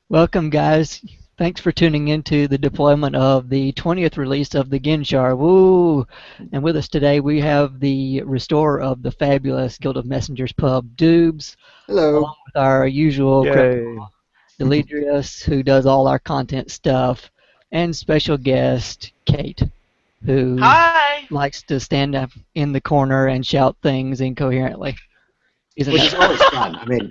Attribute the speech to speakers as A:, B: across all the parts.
A: Welcome, guys. Thanks for tuning into the deployment of the 20th release of the Gehn Shard. Woo! And with us today, we have the restorer of the fabulous Guild of Messengers pub, Doobes,
B: Hello.
A: along with our usual
C: Yay.
A: critical Demetrius, who does all our content stuff, and special guest, Kate, who
D: Hi!
A: likes to stand up in the corner and shout things incoherently. Isn't
B: Which is
A: that
B: always fun. I mean,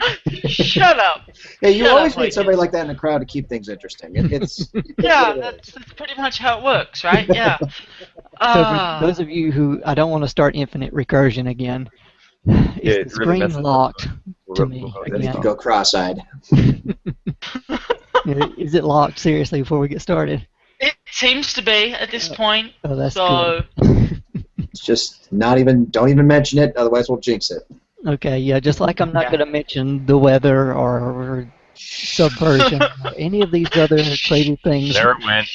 D: Shut up!
B: yeah, you
D: Shut
B: always
D: up,
B: need
D: Lincoln.
B: somebody like that in the crowd to keep things interesting. It's
D: Yeah, that's pretty much how it works, right? Yeah.
A: So for those of you who, I don't want to start infinite recursion again. Is
C: it
A: the
C: really
A: screen
C: messes up
A: locked to
C: the-
A: me
B: then you
A: again?
B: can go cross-eyed.
A: Is it locked seriously before we get started?
D: it seems to be at this point.
A: Oh, that's
D: So
A: good.
B: It's just don't even mention it, otherwise we'll jinx it.
A: Okay, yeah, just like I'm not
D: Yeah.
A: going to mention the weather or subversion or any of these other crazy things.
C: There it went.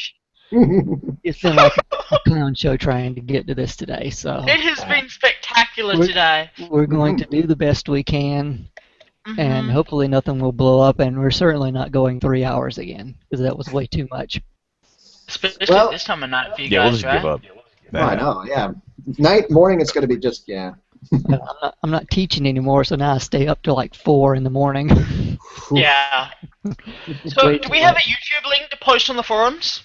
A: It's been like a clown show trying to get to this today, so
D: it has been spectacular
A: We're-
D: today.
A: we're going to do the best we can, and
D: Mhm.
A: hopefully nothing will blow up, and we're certainly not going 3 hours again, because that was way too much.
D: Especially
B: Well-
D: this time of night for you
C: Yeah, we'll
D: guys,
C: just
D: right?
C: give up.
B: Oh, I know, yeah. Morning, it's going to be just, yeah.
A: I'm not teaching anymore, so now I stay up till like 4 in the morning.
D: Yeah. So,
A: Way
D: do
A: too
D: we have a
A: much.
D: YouTube link to post on the forums?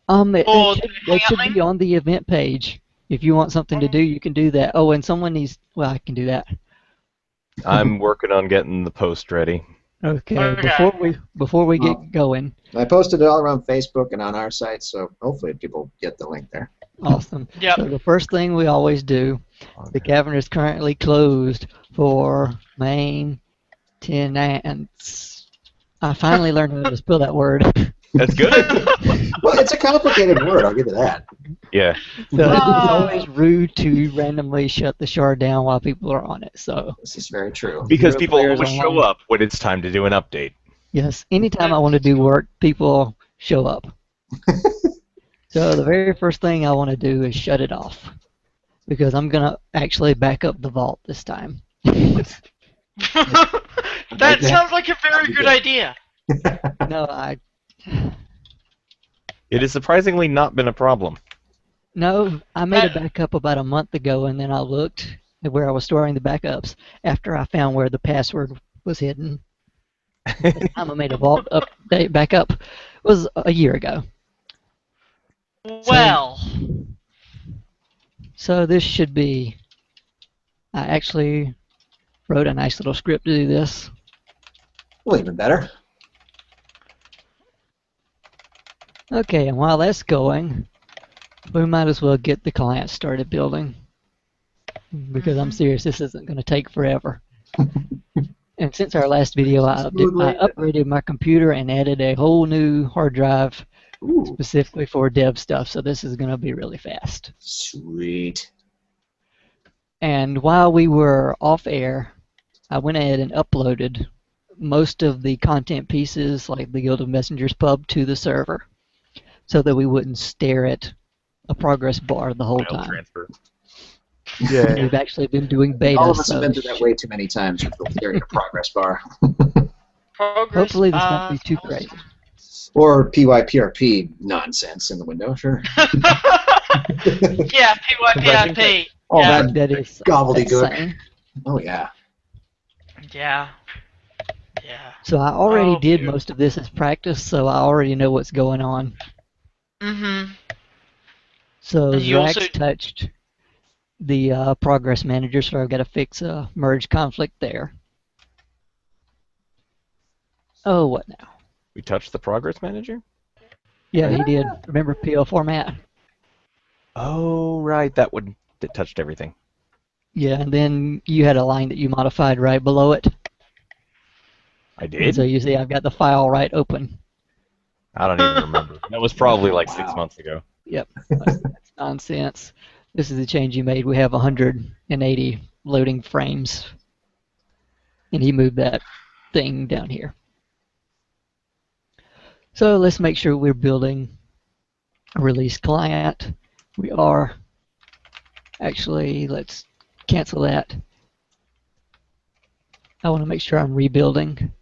A: It
D: Or
A: should,
D: the
A: it should
D: hangout
A: be on the event page. If you want something to do, you can do that. Oh, and someone needs. Well, I can do that.
C: I'm working on getting the post ready.
A: Okay.
D: Okay.
A: Before we get going,
B: I posted it all around Facebook and on our site, so hopefully people get the link there.
A: awesome.
D: Yep.
A: So the first thing we always do, the cavern is currently closed for maintenance. I finally learned how to spell that word.
C: That's good.
B: Well, it's a complicated word, I'll give you that.
C: Yeah.
A: So it's always rude to randomly shut the shard down while people are on it. So
B: This is very true.
C: Because
A: Real
C: people
A: players
C: always show
A: online.
C: up when it's time to do an update.
A: yes, anytime I want to do work, people show up. So the very first thing I want to do is shut it off, because I'm gonna actually back up the vault this time.
D: That sounds like a very good idea.
A: No,
C: It has surprisingly not been a problem.
A: I made a backup about a month ago, and then I looked at where I was storing the backups after I found where the password was hidden. The time I made a vault update backup was a year ago.
D: Well,
A: So this should be. I actually wrote a nice little script to do this.
B: Well, even better.
A: Okay, and while that's going, we might as well get the client started building. Because I'm serious, this isn't going to take forever. And since our last video, I upgraded my computer and added a whole new hard drive
B: Ooh,
A: specifically for dev stuff, so this is going to be really fast.
B: sweet.
A: And while we were off air, I went ahead and uploaded most of the content pieces, like the Guild of Messengers pub, to the server, so that we wouldn't stare at a progress bar the whole
C: File
A: time.
C: transfer.
A: We've actually been doing beta,
B: All of us
A: so
B: have been through that way too many times with the progress bar.
D: progress.
A: hopefully this won't be too crazy.
B: Or PYPRP nonsense in the window, sure.
D: Yeah, PYPIP.
B: All
D: Yeah.
B: that
A: That is
B: gobbledygook.
A: insane.
B: Oh, yeah.
D: Yeah. Yeah.
A: So I already
D: Oh,
A: did
D: dear.
A: most of this as practice, so I already know what's going on.
D: Mm-hmm.
A: So
D: And you
A: Zach's
D: also-
A: touched the progress manager, so I've got to fix a merge conflict there. Oh, what now?
C: We touched the progress manager?
A: Yeah, he did. Remember PL format?
C: Oh, right. That touched everything.
A: Yeah, and then you had a line that you modified right below it.
C: I
A: And
C: did?
A: so you see I've got the file right open.
C: I don't even remember. That was probably like 6
B: Wow.
C: months ago.
A: Yep, that's nonsense. This is the change you made. We have 180 loading frames. And he moved that thing down here. So let's make sure we're building a release client. We are. Actually, let's cancel that. I want to make sure I'm rebuilding.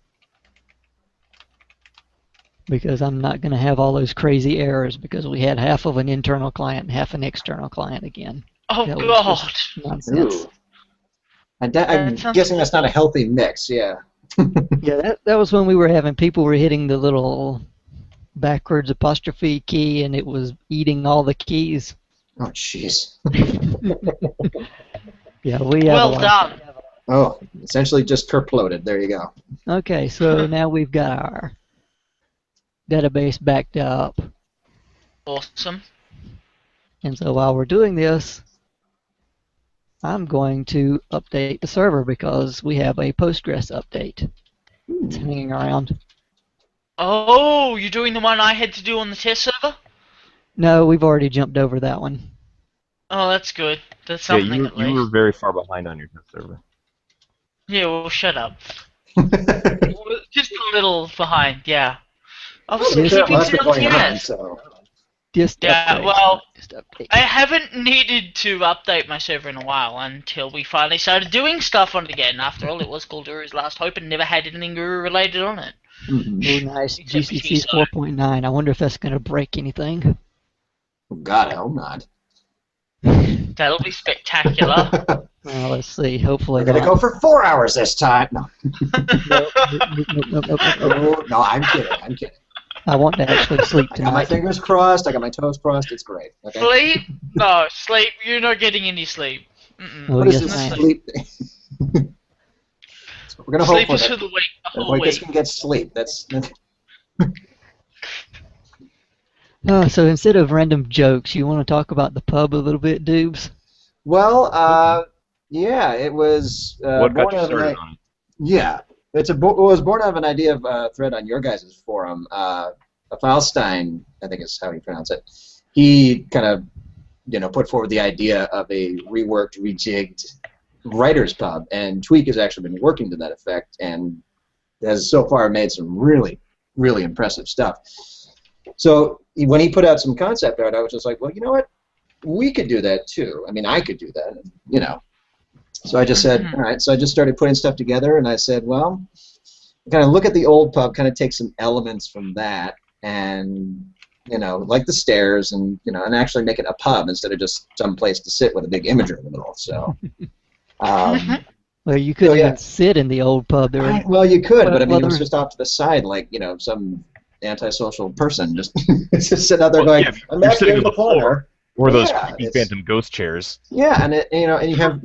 A: because I'm not going to have all those crazy errors because we had half of an internal client and half an external client again.
D: Oh
A: That was
D: God.
A: just nonsense.
B: Ooh. I'm
D: sounds
B: guessing that's not a
D: awful.
B: healthy mix. Yeah.
A: Yeah, that was when we were having people were hitting the little backwards apostrophe key and it was eating all the keys.
B: Oh, jeez.
A: Yeah, we have a
D: Well
A: lot.
D: done.
B: Oh, essentially just kerploded. There you go.
A: Okay, so now we've got our database backed up.
D: Awesome.
A: And so while we're doing this, I'm going to update the server because we have a Postgres update. It's hanging around.
D: Oh, you're doing the one I had to do on the test server?
A: No, we've already jumped over that one.
D: Oh, that's good. That's
C: Yeah,
D: something at
C: you were
D: least.
C: very far behind on your test server.
D: Yeah, well, shut up. Just a little behind, yeah. I was
A: Yes.
D: keeping
B: Lots
D: to
B: going on,
D: LTS.
B: so.
A: Just
D: Yeah,
A: update.
D: well,
A: Just update.
D: I haven't needed to update my server in a while until we finally started doing stuff on it again. After all, it was called Guru's Last Hope and never had anything Guru related on it.
B: Mhm.
A: Oh, nice.
D: Except for
A: GCC
D: TSO.
A: 4.9. I wonder if that's going to break anything.
B: God, I hope not.
D: That'll be spectacular.
A: Well, let's see. Hopefully
B: We're going to go
A: not.
B: for 4 hours this time. No.
A: Nope. Nope.
B: Oh, no, I'm kidding. I'm kidding.
A: I want to actually sleep
B: I got my
A: tonight.
B: fingers crossed. I got my toes crossed. It's great. Okay.
D: Sleep? No, sleep. You're not getting any sleep. Mm-mm.
A: Oh,
B: What is
A: yes,
B: this
A: I am.
B: sleep? So we're going to hope
D: Sleep
B: for
D: is
B: that.
D: for the weak. The
B: That
D: whole
B: Voitis
D: week.
B: can get sleep. That's
A: So instead of random jokes, you want to talk about the pub a little bit, Doobes?
B: well. Yeah, it was
C: What got
B: born
C: you
B: out of
C: started
B: an
C: on it?
B: yeah. It was born out of an idea of a thread on your guys' forum. Falstein, I think is how you pronounce it. He kind of put forward the idea of a reworked, rejigged writers pub, and Tweak has actually been working to that effect and has so far made some really, really impressive stuff. So when he put out some concept art, I was just like, well, you know what? We could do that too. I mean, I could do that, So I just said, all right. So I just started putting stuff together, and I said, well, kind of look at the old pub, kind of take some elements from that, and like the stairs, and and actually make it a pub instead of just some place to sit with a big imager in the middle. So.
A: Well, you couldn't
B: yeah.
A: even sit in the old pub. There were,
B: Well, you could, but I mean,
A: well,
B: it was
A: there-
B: just off to the side, like some antisocial person just just sitting out there going,
C: Yeah, if
B: "I'm
C: you're
B: back
C: sitting
B: here in
C: on
B: the
C: the floor,
B: corner."
C: or those
B: Yeah,
C: creepy
B: it's-
C: phantom ghost chairs.
B: Yeah, and and you have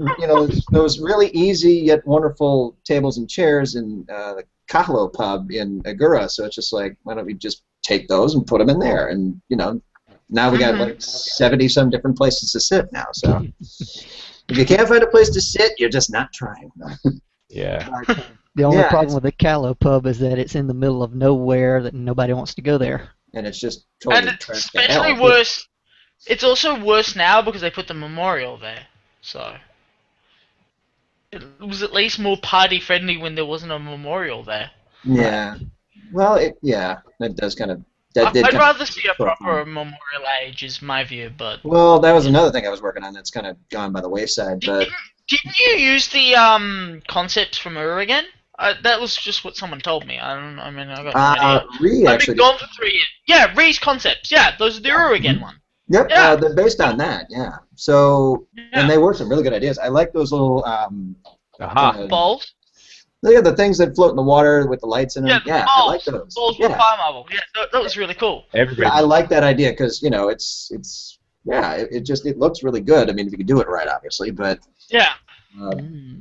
B: those really easy yet wonderful tables and chairs in the Kahlo pub in Agura. So it's just like, why don't we just take those and put them in there? And now we got like 70-some different places to sit now. So if you can't find a place to sit, you're just not trying.
C: Yeah.
A: the only
B: Yeah,
A: problem with the Callow pub is that it's in the middle of nowhere that nobody wants to go there.
B: And it's just totally
D: And it's
B: trashed to
D: especially
B: hell.
D: worse. It's also worse now because they put the memorial there. So it was at least more party friendly when there wasn't a memorial there.
B: Yeah. Well, that does kind of. That did
D: I'd
B: kind
D: rather see a
B: sort of-
D: proper memorial age, is my view. But
B: Well, that was another thing I was working on that's kind of gone by the wayside. But
D: didn't you use the concepts from Ur again? That was just what someone told me. I got no idea.
B: Ree
D: I've
B: actually.
D: been gone for 3 years. Yeah, Ree's concepts. Yeah, those are the Ur again one.
B: Yep,
D: Yeah.
B: they're based on that. Yeah. So,
D: Yeah.
B: and they were some really good ideas. I like those little.
C: Aha.
D: Balls.
B: Look at the things that float in the water with the lights in them.
D: Yeah, the
B: I like
D: balls.
B: those.
D: Balls with
B: Yeah,
D: fire marble. Yeah, that was really cool.
C: Everybody.
B: I like that idea because it looks really good. I mean, if you can do it right, obviously, but.
D: Yeah.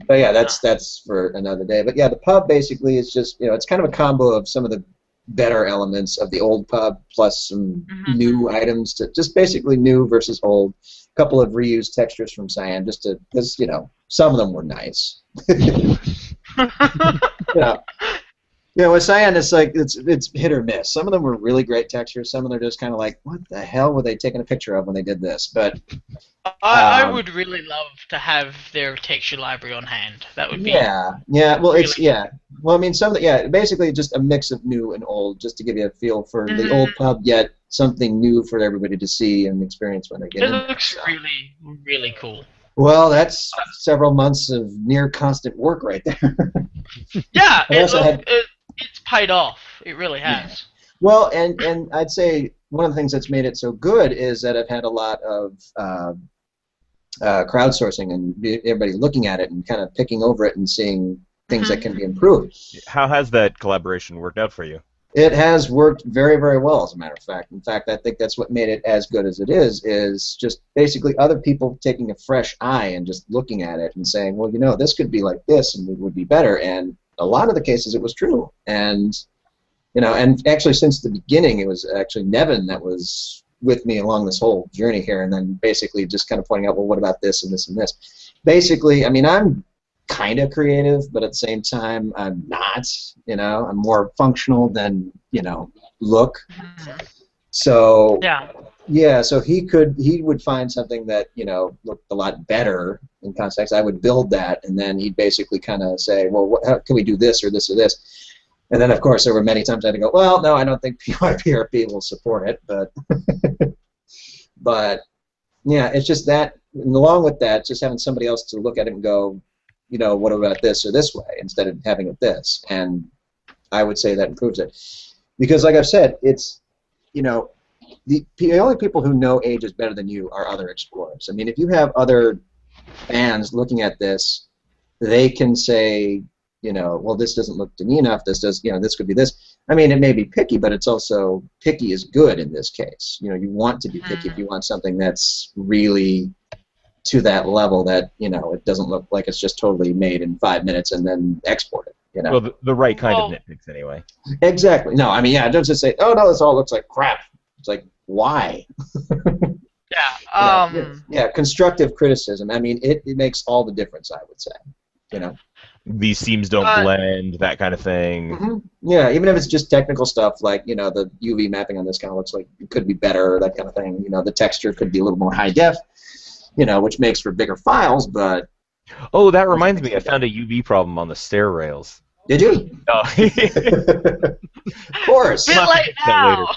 B: But yeah, that's for another day. But yeah, the pub basically is just it's kind of a combo of some of the better elements of the old pub plus some new items to just basically new versus old. A couple of reused textures from Cyan because some of them were nice. With Cyan it's like it's hit or miss. Some of them were really great textures. Some of them are just kind of like, what the hell were they taking a picture of when they did this? But
D: I would really love to have their texture library on hand. That would be
B: Well, Well, I mean, basically just a mix of new and old, just to give you a feel for the old pub, yet something new for everybody to see and experience when they get
D: It
B: in there.
D: looks really, really cool.
B: Well, that's several months of near constant work right there.
D: Yeah,
B: I also had-
D: it's paid off. It really has.
B: Well, and I'd say one of the things that's made it so good is that I've had a lot of crowdsourcing and everybody looking at it and kind of picking over it and seeing things that can be improved.
C: How has that collaboration worked out for you?
B: It has worked very, very well, as a matter of fact. In fact, I think that's what made it as good as it is just basically other people taking a fresh eye and just looking at it and saying, well, you know, this could be like this and it would be better. And a lot of the cases it was true. And, you know, and actually since the beginning, it was actually Nevin that was with me along this whole journey here, and then basically just kind of pointing out, well, what about this and this and this? Basically, I mean, I'm kind of creative, but at the same time, I'm not. You know, I'm more functional than, you know, look. So yeah, so he would find something that, you know, looked a lot better in context. I would build that, and then he'd basically kind of say, well, how can we do this or this or this? And then, of course, there were many times I had to go, well, no, I don't think PYPRP will support it, but but yeah, it's just that, and along with that, just having somebody else to look at it and go, you know, what about this or this way, instead of having it this. And I would say that improves it. Because like I've said, it's, you know, the only people who know ages better than you are other explorers. I mean, if you have other fans looking at this, they can say, you know, well, this doesn't look to me enough, this does, you know, this could be this. I mean, it may be picky, but it's also, picky is good in this case. You know, you want to be picky if you want something that's really to that level that, you know, it doesn't look like it's just totally made in 5 minutes and then exported, you know.
C: Well, the right kind of nitpicks anyway.
B: Exactly. No, I mean, yeah, don't just say, oh, no, this all looks like crap. It's like, why? Yeah, constructive criticism. I mean, it makes all the difference, I would say, you know.
C: These seams don't blend, that kind of thing.
B: Yeah, even if it's just technical stuff like, you know, the UV mapping on this kind of looks like it could be better, that kind of thing. You know, the texture could be a little more high def, you know, which makes for bigger files, but...
C: Oh, that reminds me, I found a UV problem on the stair rails.
B: Did you?
C: Oh.
B: Of course.
D: Bit late now.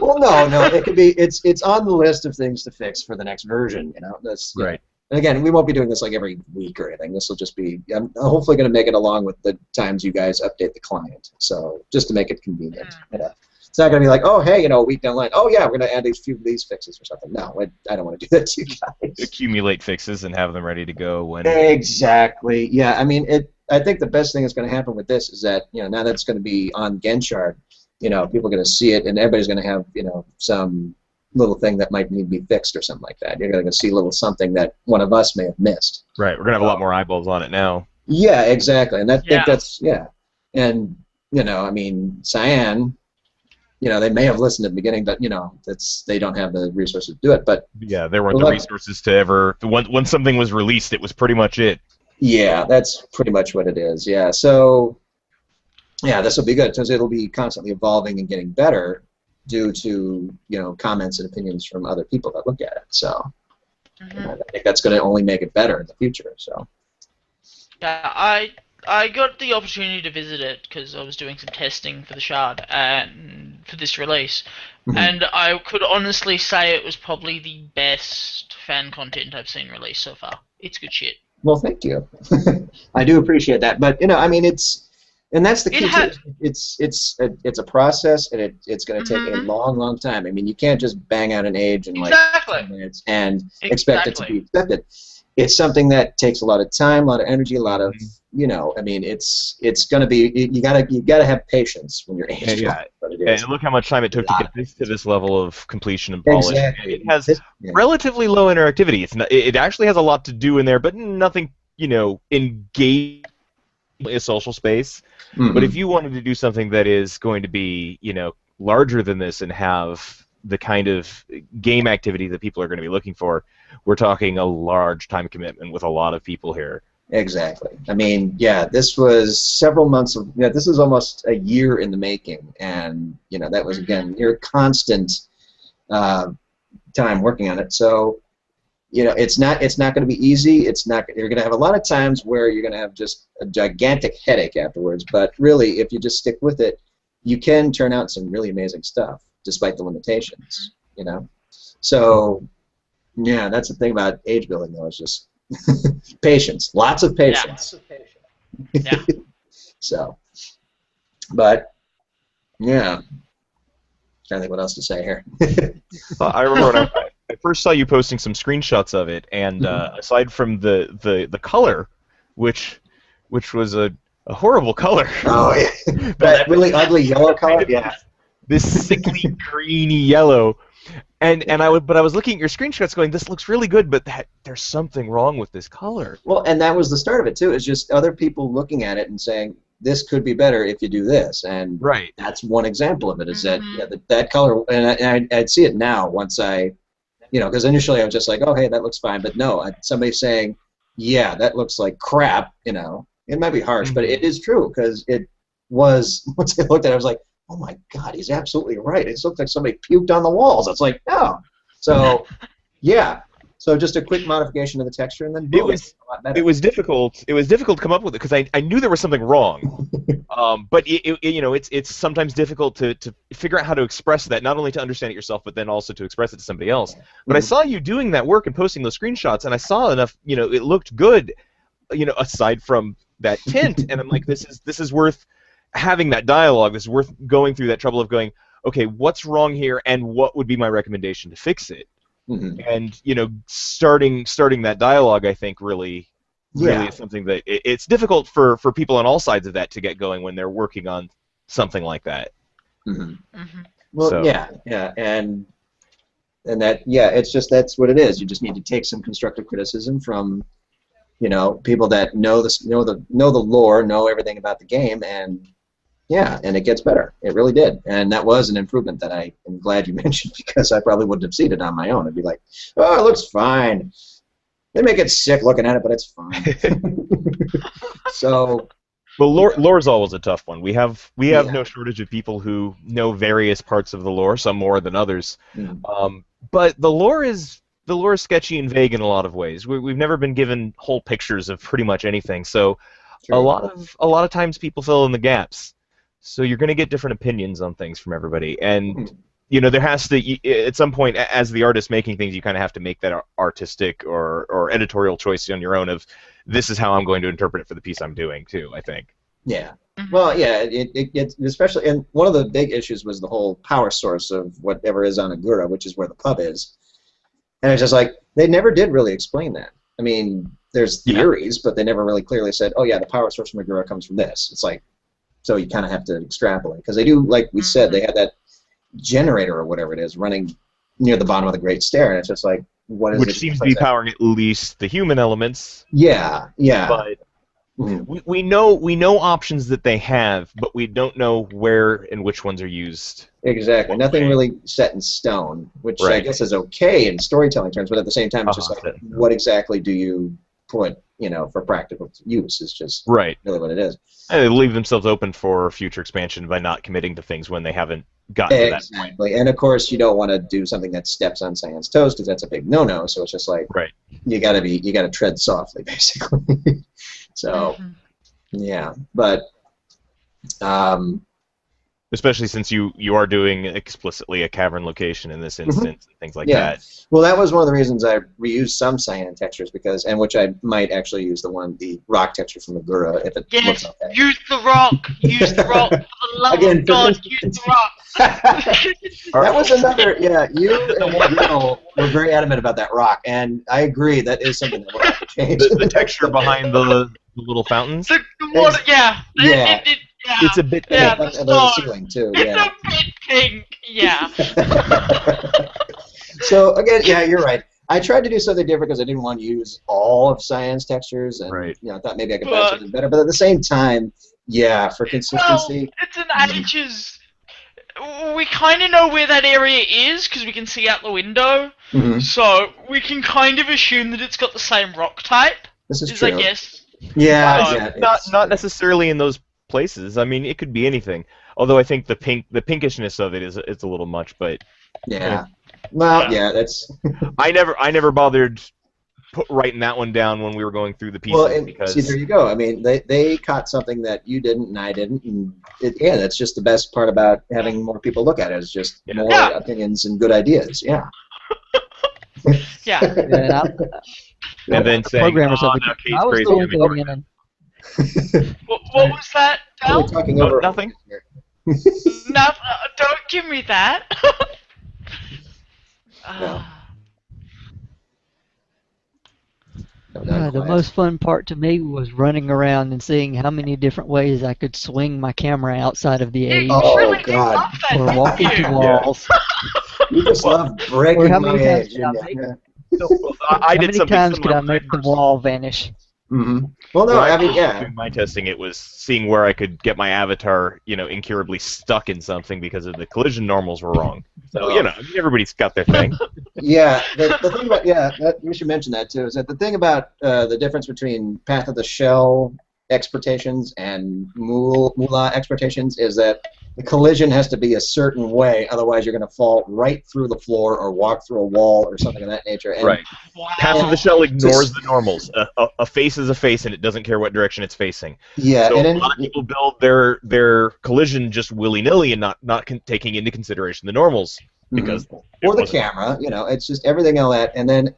B: Well, no, it could be, it's on the list of things to fix for the next version, you know. That's
C: right.
B: And again, we won't be doing this like every week or anything. This will just be, I'm hopefully going to make it along with the times you guys update the client. So just to make it convenient. You know? It's not going to be like, oh, hey, you know, a week down the line, oh, yeah, we're going to add these few of these fixes or something. No, I don't want to do that to you guys.
C: Accumulate fixes and have them ready to go when...
B: Exactly. Yeah, I mean, I think the best thing that's going to happen with this is that, you know, now that it's going to be on Gehn Shard, you know, people are going to see it and everybody's going to have, you know, some little thing that might need to be fixed or something like that. You're going to see a little something that one of us may have missed.
C: Right, we're going to have a lot more eyeballs on it now.
B: Yeah, exactly. And I think that's, yeah. And, you know, I mean, Cyan, you know, they may have listened at the beginning, but, you know, they don't have the resources to do it. But
C: yeah, there weren't the resources to ever, when something was released, it was pretty much it.
B: Yeah, that's pretty much what it is, yeah. So, yeah, this will be good, because it'll be constantly evolving and getting better due to, you know, comments and opinions from other people that look at it. So you know, I think that's going to only make it better in the future. So
D: yeah, I got the opportunity to visit it because I was doing some testing for the Shard and for this release, and I could honestly say it was probably the best fan content I've seen released so far. It's good shit.
B: Well, thank you. I do appreciate that, but you know, I mean, and that's the key. It's a process, and it's going to take a long time. I mean, you can't just bang out an age in like 10 minutes and expect it to be accepted. It's something that takes a lot of time, a lot of energy, a lot of, you know. I mean, it's going to be, you gotta have patience when you're aging.
C: Yeah, and look how much time it took to get this to this level of completion and polish. Exactly. It has relatively low interactivity. It actually has a lot to do in there, but nothing, you know, engage a social space. But if you wanted to do something that is going to be, you know, larger than this and have the kind of game activity that people are going to be looking for, we're talking a large time commitment with a lot of people here.
B: Exactly. I mean, yeah, this was several months of, this is almost a year in the making, and you know, that was again your constant time working on it. So, you know, it's not going to be easy. You're going to have a lot of times where you're going to have just a gigantic headache afterwards. But really, if you just stick with it, you can turn out some really amazing stuff despite the limitations. You know, so yeah, that's the thing about age building, though. Is just patience, lots of patience.
D: Yeah.
B: So, but yeah. trying to think what else to say here.
C: I remember when I first saw you posting some screenshots of it, and aside from the color, which was a horrible color.
B: Oh yeah, that really ugly yellow color. Yeah,
C: this sickly greeny yellow. And I was looking at your screenshots, going, "This looks really good, but there's something wrong with this color."
B: Well, and that was the start of it too. It's just other people looking at it and saying, "This could be better if you do this," and that's one example of it. Is that that color? And I'd see it now once I, because initially I was just like, "Oh, hey, that looks fine," but no, somebody saying, "Yeah, that looks like crap." It might be harsh, but it is true because it was. Once I looked at it, I was like, oh my God, he's absolutely right. It looks like somebody puked on the walls. It's like, no. So, yeah. So just a quick modification of the texture, and then boom,
C: it was difficult. It was difficult to come up with it because I knew there was something wrong. But it's sometimes difficult to figure out how to express that, not only to understand it yourself, but then also to express it to somebody else. But I saw you doing that work and posting those screenshots, and I saw enough. It looked good. Aside from that tint, and I'm like, this is worth having that dialogue. This is worth going through that trouble of going, okay, what's wrong here, and what would be my recommendation to fix it? And starting that dialogue, I think really is something that it's difficult for people on all sides of that to get going when they're working on something like that.
B: Well, so. yeah, and that it's just that's what it is. You just need to take some constructive criticism from people that know the lore, know everything about the game, and it gets better. It really did, and that was an improvement that I am glad you mentioned because I probably wouldn't have seen it on my own. I'd be like, oh, it looks fine. They make it sick looking at it, but it's fine. So,
C: well, lore is always a tough one. We have no shortage of people who know various parts of the lore, some more than others. But the lore is sketchy and vague in a lot of ways. We've never been given whole pictures of pretty much anything. So, a lot of times people fill in the gaps. So you're going to get different opinions on things from everybody, and there has to at some point, as the artist making things, you kind of have to make that artistic or editorial choice on your own of this is how I'm going to interpret it for the piece I'm doing too. I think. Yeah.
B: Well, yeah, it especially, and one of the big issues was the whole power source of whatever is on Agura, which is where the pub is, and it's just like they never did really explain that. I mean, there's theories, but they never really clearly said, oh yeah, the power source from Agura comes from this. It's like. So you kind of have to extrapolate because they do, like we said, they had that generator or whatever it is running near the bottom of the Great Stair, and it's just like, what is it?
C: Which seems to be powering at least the human elements.
B: Yeah.
C: But we know options that they have, but we don't know where and which ones are used.
B: Exactly. Nothing really set in stone, which I guess is okay in storytelling terms, but at the same time, it's just like, what exactly do you put, for practical use is just really what it is.
C: And they leave themselves open for future expansion by not committing to things when they haven't gotten to that point.
B: Exactly. And of course, you don't want to do something that steps on Cyan's toes because that's a big no-no. So it's just like you got to tread softly, basically. So but
C: especially since you are doing explicitly a cavern location in this instance and things like that.
B: Well, that was one of the reasons I reused some cyan textures and which I might actually use the rock texture from Agura if it looks okay.
D: Use the rock! Use the rock! For the love of God, use the rock!
B: That was another, you and Will were very adamant about that rock, and I agree, that is something that we'll have to change.
C: The texture behind the little fountains?
D: The water,
B: It's a bit pink on the ceiling, too.
D: It's a bit pink,
B: So, again, you're right. I tried to do something different because I didn't want to use all of Cyan's textures, and I thought maybe I could find something better. But at the same time, for consistency.
D: Well, it's an ages. We kind of know where that area is because we can see out the window. So we can kind of assume that it's got the same rock type.
B: This is true.
D: I guess.
C: Not necessarily in those places. I mean, it could be anything. Although I think the pinkishness of it is a little much, but
B: that's.
C: I never bothered writing that one down when we were going through the pieces because.
B: See, there you go. I mean, they caught something that you didn't and I didn't, and that's just the best part about having more people look at it. Is just more opinions and good ideas. Yeah.
C: And then saying,
A: programmers
C: now Kate's crazy.
D: What was that, Dal?
B: Talking over
C: nothing.
D: No, don't give me that.
A: The most fun part to me was running around and seeing how many different ways I could swing my camera outside of the age.
B: Oh, God.
A: Or walk into walls.
B: You just love breaking my age.
A: How many times could I make the wall vanish?
B: Mm-hmm. Well, no, I mean, yeah.
C: Doing my testing, it was seeing where I could get my avatar, incurably stuck in something because of the collision normals were wrong. So, everybody's got their thing.
B: Yeah, the thing about, we should mention that too, is that the thing about the difference between Path of the Shell exportations and Moolah exportations is that the collision has to be a certain way, otherwise you're going to fall right through the floor or walk through a wall or something of that nature. And,
C: right. Wow. Path of the Shell ignores the normals. A face is a face, and it doesn't care what direction it's facing.
B: Yeah,
C: so a lot of people build their collision just willy-nilly and not taking into consideration the normals. Because
B: or the camera, it's just everything all that. And then,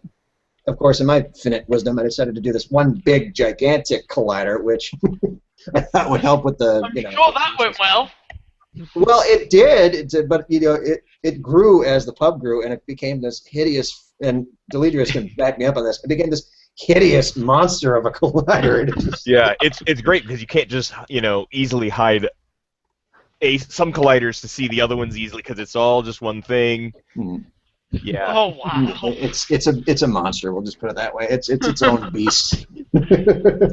B: of course, in my infinite wisdom, I decided to do this one big, gigantic collider, which I thought would help with the,
D: I'm sure that went well.
B: Well, it did, but it grew as the pub grew, and it became this hideous. And Deledrius can back me up on this. It became this hideous monster of a collider.
C: Yeah, it's great because you can't just easily hide some colliders to see the other ones easily because it's all just one thing. Yeah.
D: Oh wow.
B: It's a monster. We'll just put it that way. It's its own beast.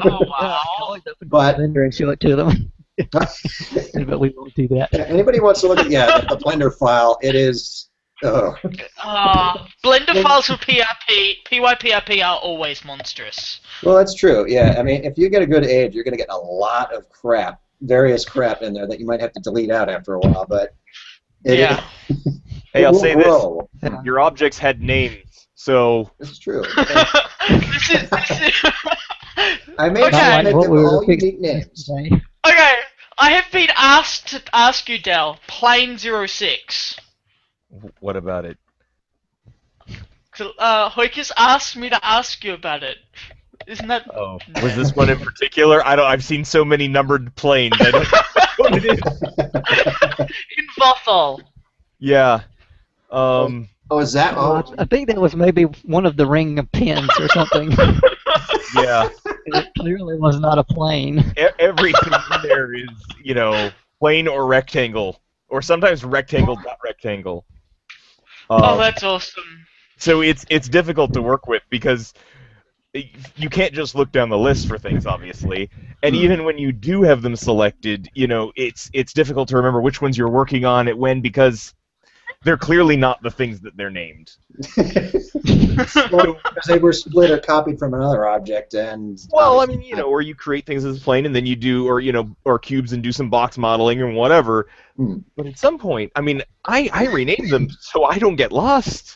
D: Oh wow.
B: But
A: and show it to them. But we won't do that.
B: Anybody wants to look at the Blender file? It is.
D: Blender files for PYPRP are always monstrous.
B: Well, that's true. Yeah, I mean, if you get a good age, you're going to get a lot of various crap in there that you might have to delete out after a while. But
D: yeah.
C: Hey, I'll say this: your objects had names, so.
B: This is true.
D: this is.
B: I made sure to give all unique names.
D: Okay, I have been asked to ask you, Del, Plane 06.
C: What about it?
D: Hoikus asked me to ask you about it. Isn't that?
C: Oh, was this one in particular? I've seen so many numbered planes. I don't know what it is.
D: In Vothal.
C: Yeah.
B: Is that?
A: I think that was maybe one of the ring of pins or something.
C: Yeah.
A: It clearly was not a plane.
C: Everything in there is, plane or rectangle, or sometimes rectangle, not rectangle.
D: Oh, that's awesome.
C: So it's difficult to work with because you can't just look down the list for things, obviously, and even when you do have them selected, it's difficult to remember which ones you're working on at when because they're clearly not the things that they're named.
B: Well, because they were split or copied from another object, and
C: I mean, or you create things as a plane, and then you do, or cubes and do some box modeling or whatever. But at some point, I mean, I renamed them so I don't get lost.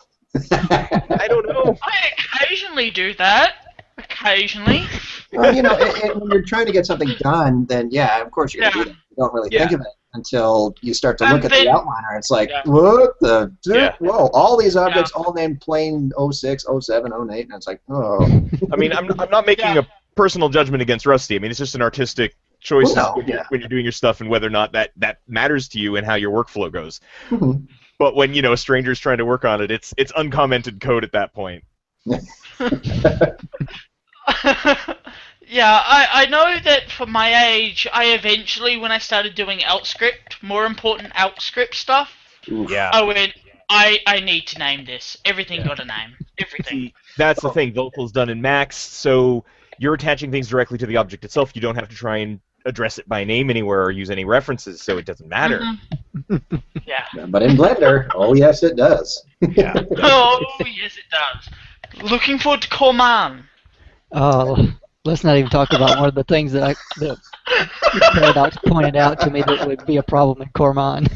C: I don't know.
D: I occasionally do that. Occasionally.
B: Well, when you're trying to get something done, then yeah, of course you're gonna do that. You don't really think of it until you start to look at the outliner. It's like, what the? Whoa! All these objects, all named Plane 06, 07, 08, and it's like, oh.
C: I mean, I'm not making a personal judgment against Rusty. I mean, it's just an artistic choice when you're doing your stuff and whether or not that matters to you and how your workflow goes. But when a stranger's trying to work on it, it's uncommented code at that point.
D: Yeah, I know that for my age, I eventually, when I started doing Outscript, more important Outscript stuff, I went, I need to name this. Everything got a name. Everything.
C: See, that's the thing. Vocal's done in Max, so you're attaching things directly to the object itself. You don't have to try and address it by name anywhere or use any references, so it doesn't matter.
D: Yeah.
B: But in Blender, oh yes, it does.
C: Yeah.
D: Oh yes, it does. Looking forward to Corman.
A: Oh, let's not even talk about one of the things that Paradox pointed out to me that would be a problem in Corman.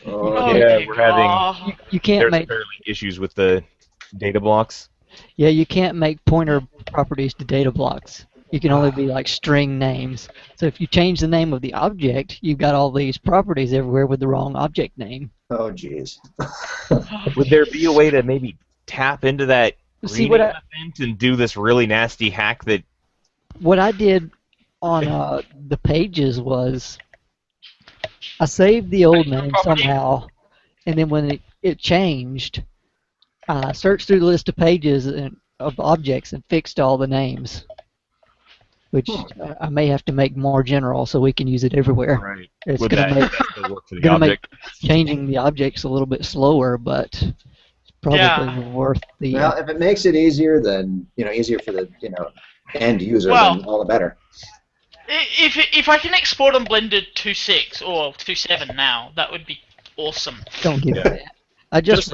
C: Oh, yeah, we're having.
A: You can't make
C: issues with the data blocks.
A: Yeah, you can't make pointer properties to data blocks. You can only be like string names. So if you change the name of the object, you've got all these properties everywhere with the wrong object name.
B: Oh, jeez.
C: Would there be a way to maybe tap into that event and do this really nasty hack that?
A: What I did on the pages was I saved the old name somehow, and then when it changed, I searched through the list of pages of objects and fixed all the names, which I may have to make more general so we can use it everywhere.
C: Right.
A: It's
C: Would
A: going to make
C: that still work for the
A: gonna make
C: object?
A: changing the objects a little bit slower, but it's probably worth the.
B: Well, if it makes it easier, then easier for the end user,
D: Well,
B: then all the better.
D: If I can export on Blender 2.6 or 2.7 now, that would be awesome.
A: Don't give me that. I
C: Just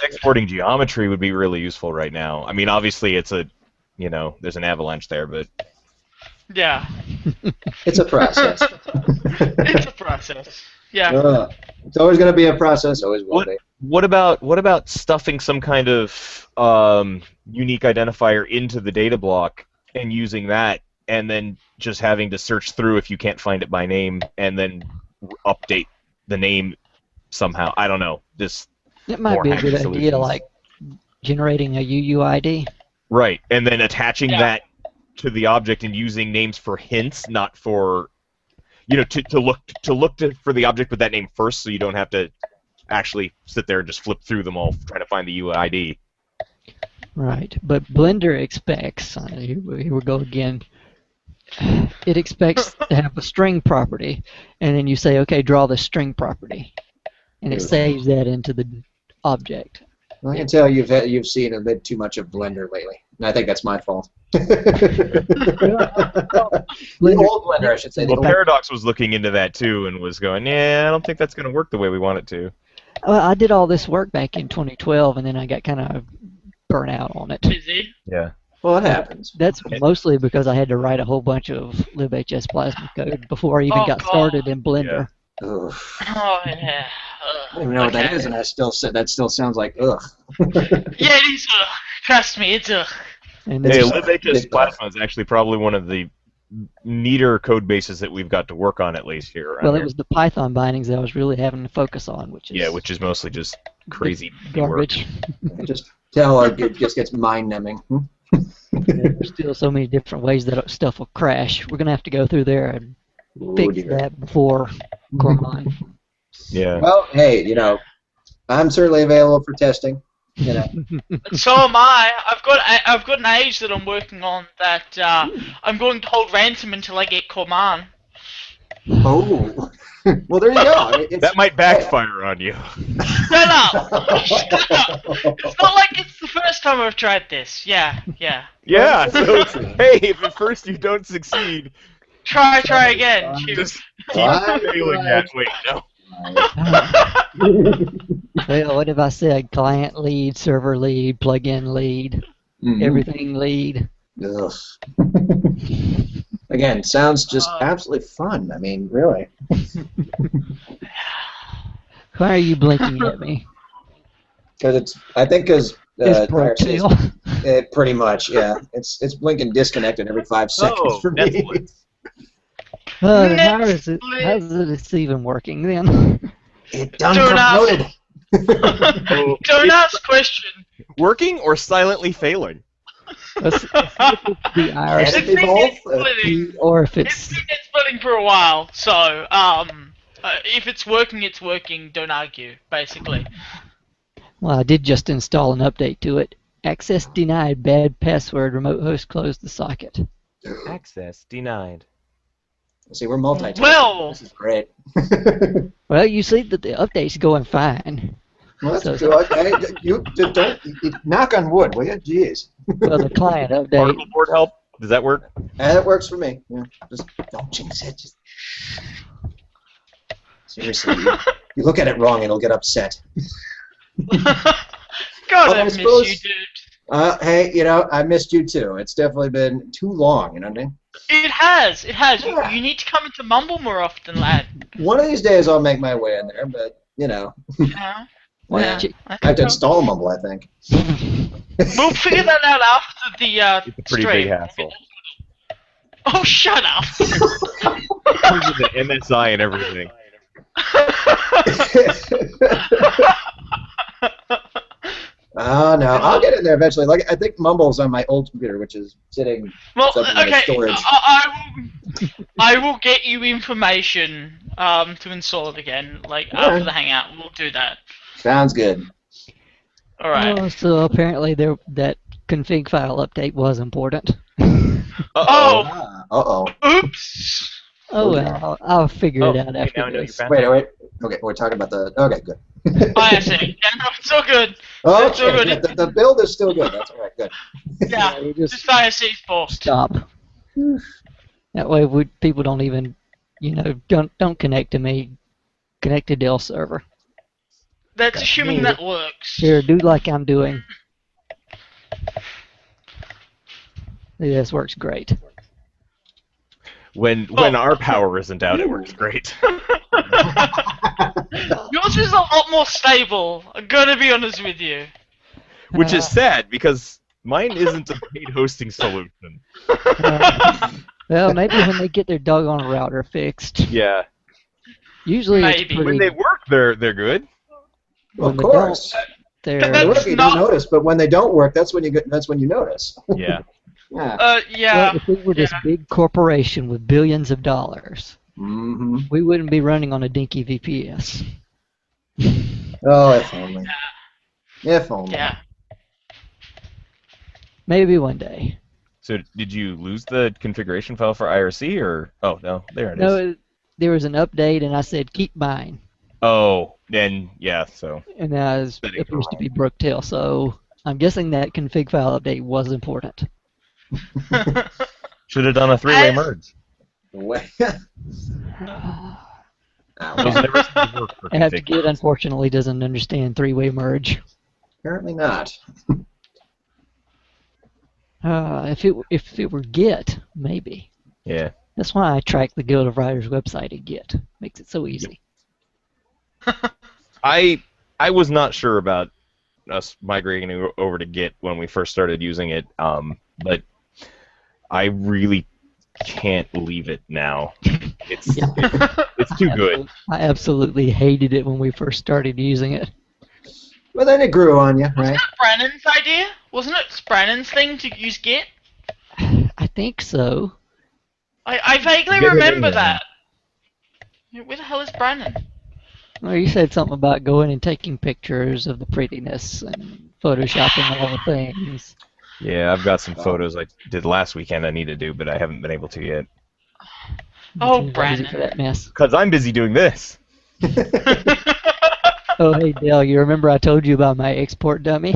C: exporting geometry would be really useful right now. I mean, obviously it's a, there's an avalanche there, but
D: Yeah.
B: It's a process.
D: It's a process. Yeah.
B: It's always going to be a process. Always will be.
C: What about stuffing some kind of unique identifier into the data block and using that, and then just having to search through if you can't find it by name, and then update the name somehow? I don't know.
A: It might be a good idea, like generating a UUID.
C: Right, and then attaching that to the object and using names for hints, not for, to look for the object with that name first, so you don't have to actually sit there and just flip through them all trying to find the UID.
A: Right, but Blender expects, here we go again, it expects to have a string property, and then you say, okay, draw the string property, and it saves that into the object.
B: Well, I can tell you've seen a bit too much of Blender lately, and I think that's my fault. The old Blender, I should say.
C: Well, Paradox was looking into that too and was going, I don't think that's going to work the way we want it to.
A: Well, I did all this work back in 2012, and then I got kind of burnt out on it.
D: Busy.
C: Yeah.
B: Well, it happens.
A: That's mostly because I had to write a whole bunch of libhs plasma code before I even got started in Blender.
B: Yeah.
D: Oh, yeah.
B: I don't even know what that is, and that still sounds like ugh.
D: Yeah, it is ugh. Trust me, it's ugh.
A: And
C: Hey,
A: then,
C: libhs plasma is actually probably one of the neater code bases that we've got to work on, at least here.
A: well, it was the Python bindings that I was really having to focus on, which is
C: mostly just crazy
A: garbage.
B: Just tell it just gets mind-numbing.
A: There's still so many different ways that stuff will crash. We're gonna have to go through there and fix that before Cormine.
C: Yeah.
B: Well, hey, I'm certainly available for testing.
D: So am I. I've got an age that I'm working on that I'm going to hold ransom until I get Corman.
B: Oh. Well, there you go. I mean,
C: that might backfire on you.
D: Shut up! Shut up! It's not like it's the first time I've tried this. Yeah.
C: Yeah, so, hey, if at first you don't succeed,
D: Try again.
C: just keep failing that. Wait, no.
A: Well, what have I said? Client lead, server lead, plugin lead, everything lead.
B: Ugh. Again, sounds just absolutely fun. I mean, really.
A: Why are you blinking at me?
B: Because pretty much, yeah. It's blinking disconnected every 5 seconds for me.
C: Netflix.
A: How is it even working then?
B: It done promoted.
D: Don't ask question.
C: Working or silently failing?
A: Let's see if it's the iris
B: Can it be both?
A: or if
D: It's been splitting for a while, so if it's working. Don't argue, basically.
A: Well, I did just install an update to it. Access denied. Bad password. Remote host closed the socket.
C: Access denied.
B: See, we're multitasking.
D: Well,
B: This is great.
A: Well, you see that the update's going fine.
B: Well, that's good. Hey, you don't knock on wood, will you? Jeez.
A: Well, the client update.
C: Particle board help? Does that work?
B: That works for me. Yeah, just don't jinx it. Just... Seriously, you look at it wrong, it'll get upset.
D: God, I miss you, dude.
B: Hey, I missed you too. It's definitely been too long, you know what I mean?
D: It has.
B: Yeah.
D: You need to come into Mumble more often, lad.
B: One of these days I'll make my way in there, but,
D: Yeah.
A: Why
B: Yeah.
A: don't you-
B: I have to install Mumble, I think.
D: We'll figure that out after the
C: It's a pretty
D: stream.
C: big hassle.
D: Oh, shut up!
C: The MSI and everything.
B: Oh, no. I'll get in there eventually. Like, I think Mumble's on my old computer, which is sitting
D: Well,
B: something in
D: okay.
B: storage.
D: I will get you information to install it again. Like after the hangout, we'll do that.
B: Sounds good.
D: All right.
A: Oh, so apparently that config file update was important.
D: Oh,
B: Uh-oh.
D: oops.
A: Oh well, I'll figure it out
C: okay,
A: after
C: now I know
A: this.
C: your
B: Wait. Okay, we're talking about the... Okay, good.
D: I see. Yeah, no, it's all good. It's
B: Okay,
D: all good.
B: good. The build is still good. That's all right, good.
D: Yeah,
A: you
D: just ISC's fault.
A: stop. That way, people don't even, don't connect to me. Connect to Dell server.
D: That's assuming that works.
A: Here, do like I'm doing. This works great.
C: When our power isn't out, it works great.
D: Yours is a lot more stable. I'm gonna be honest with you.
C: Which is sad because mine isn't a paid hosting solution.
A: Well, maybe when they get their doggone router fixed.
C: Yeah.
A: Usually
D: Maybe.
A: it's pretty...
C: When they work, they're good.
B: Well,
A: When
B: of course.
A: They're...
B: When they work, you don't notice, but when they don't work, that's when you notice.
C: Yeah.
B: Yeah.
D: Yeah.
A: Well, if we were this big corporation with billions of dollars, we wouldn't be running on a dinky VPS.
B: Oh, if only. If only.
D: Yeah.
A: Maybe one day.
C: So did you lose the configuration file for IRC or? Oh no, there it is.
A: No, there was an update, and I said keep mine.
C: Oh, then yeah. So.
A: And it appears to be Brooktail, so I'm guessing that config file update was important.
C: Should have done a three-way merge.
B: Those
C: never seem to work for config.
A: Git unfortunately doesn't understand three-way merge.
B: Apparently not.
A: If it were Git, maybe.
C: Yeah.
A: That's why I track the Guild of Writers website at Git. Makes it so easy.
C: I was not sure about us migrating over to Git when we first started using it, but I really can't leave it now. It's too good.
A: I absolutely hated it when we first started using it.
B: Well, then it grew on you, right?
D: Wasn't that Brannon's idea? Wasn't it Brannon's thing to use Git?
A: I think so.
D: I vaguely remember that. Where the hell is Brannon?
A: Well, you said something about going and taking pictures of the prettiness and photoshopping all the things.
C: Yeah, I've got some photos I did last weekend I need to do, but I haven't been able to yet.
D: Oh,
A: Too busy
D: Brannon.
A: for that mess.
C: Because I'm busy doing this.
A: Oh, hey, Dale, you remember I told you about my export dummy?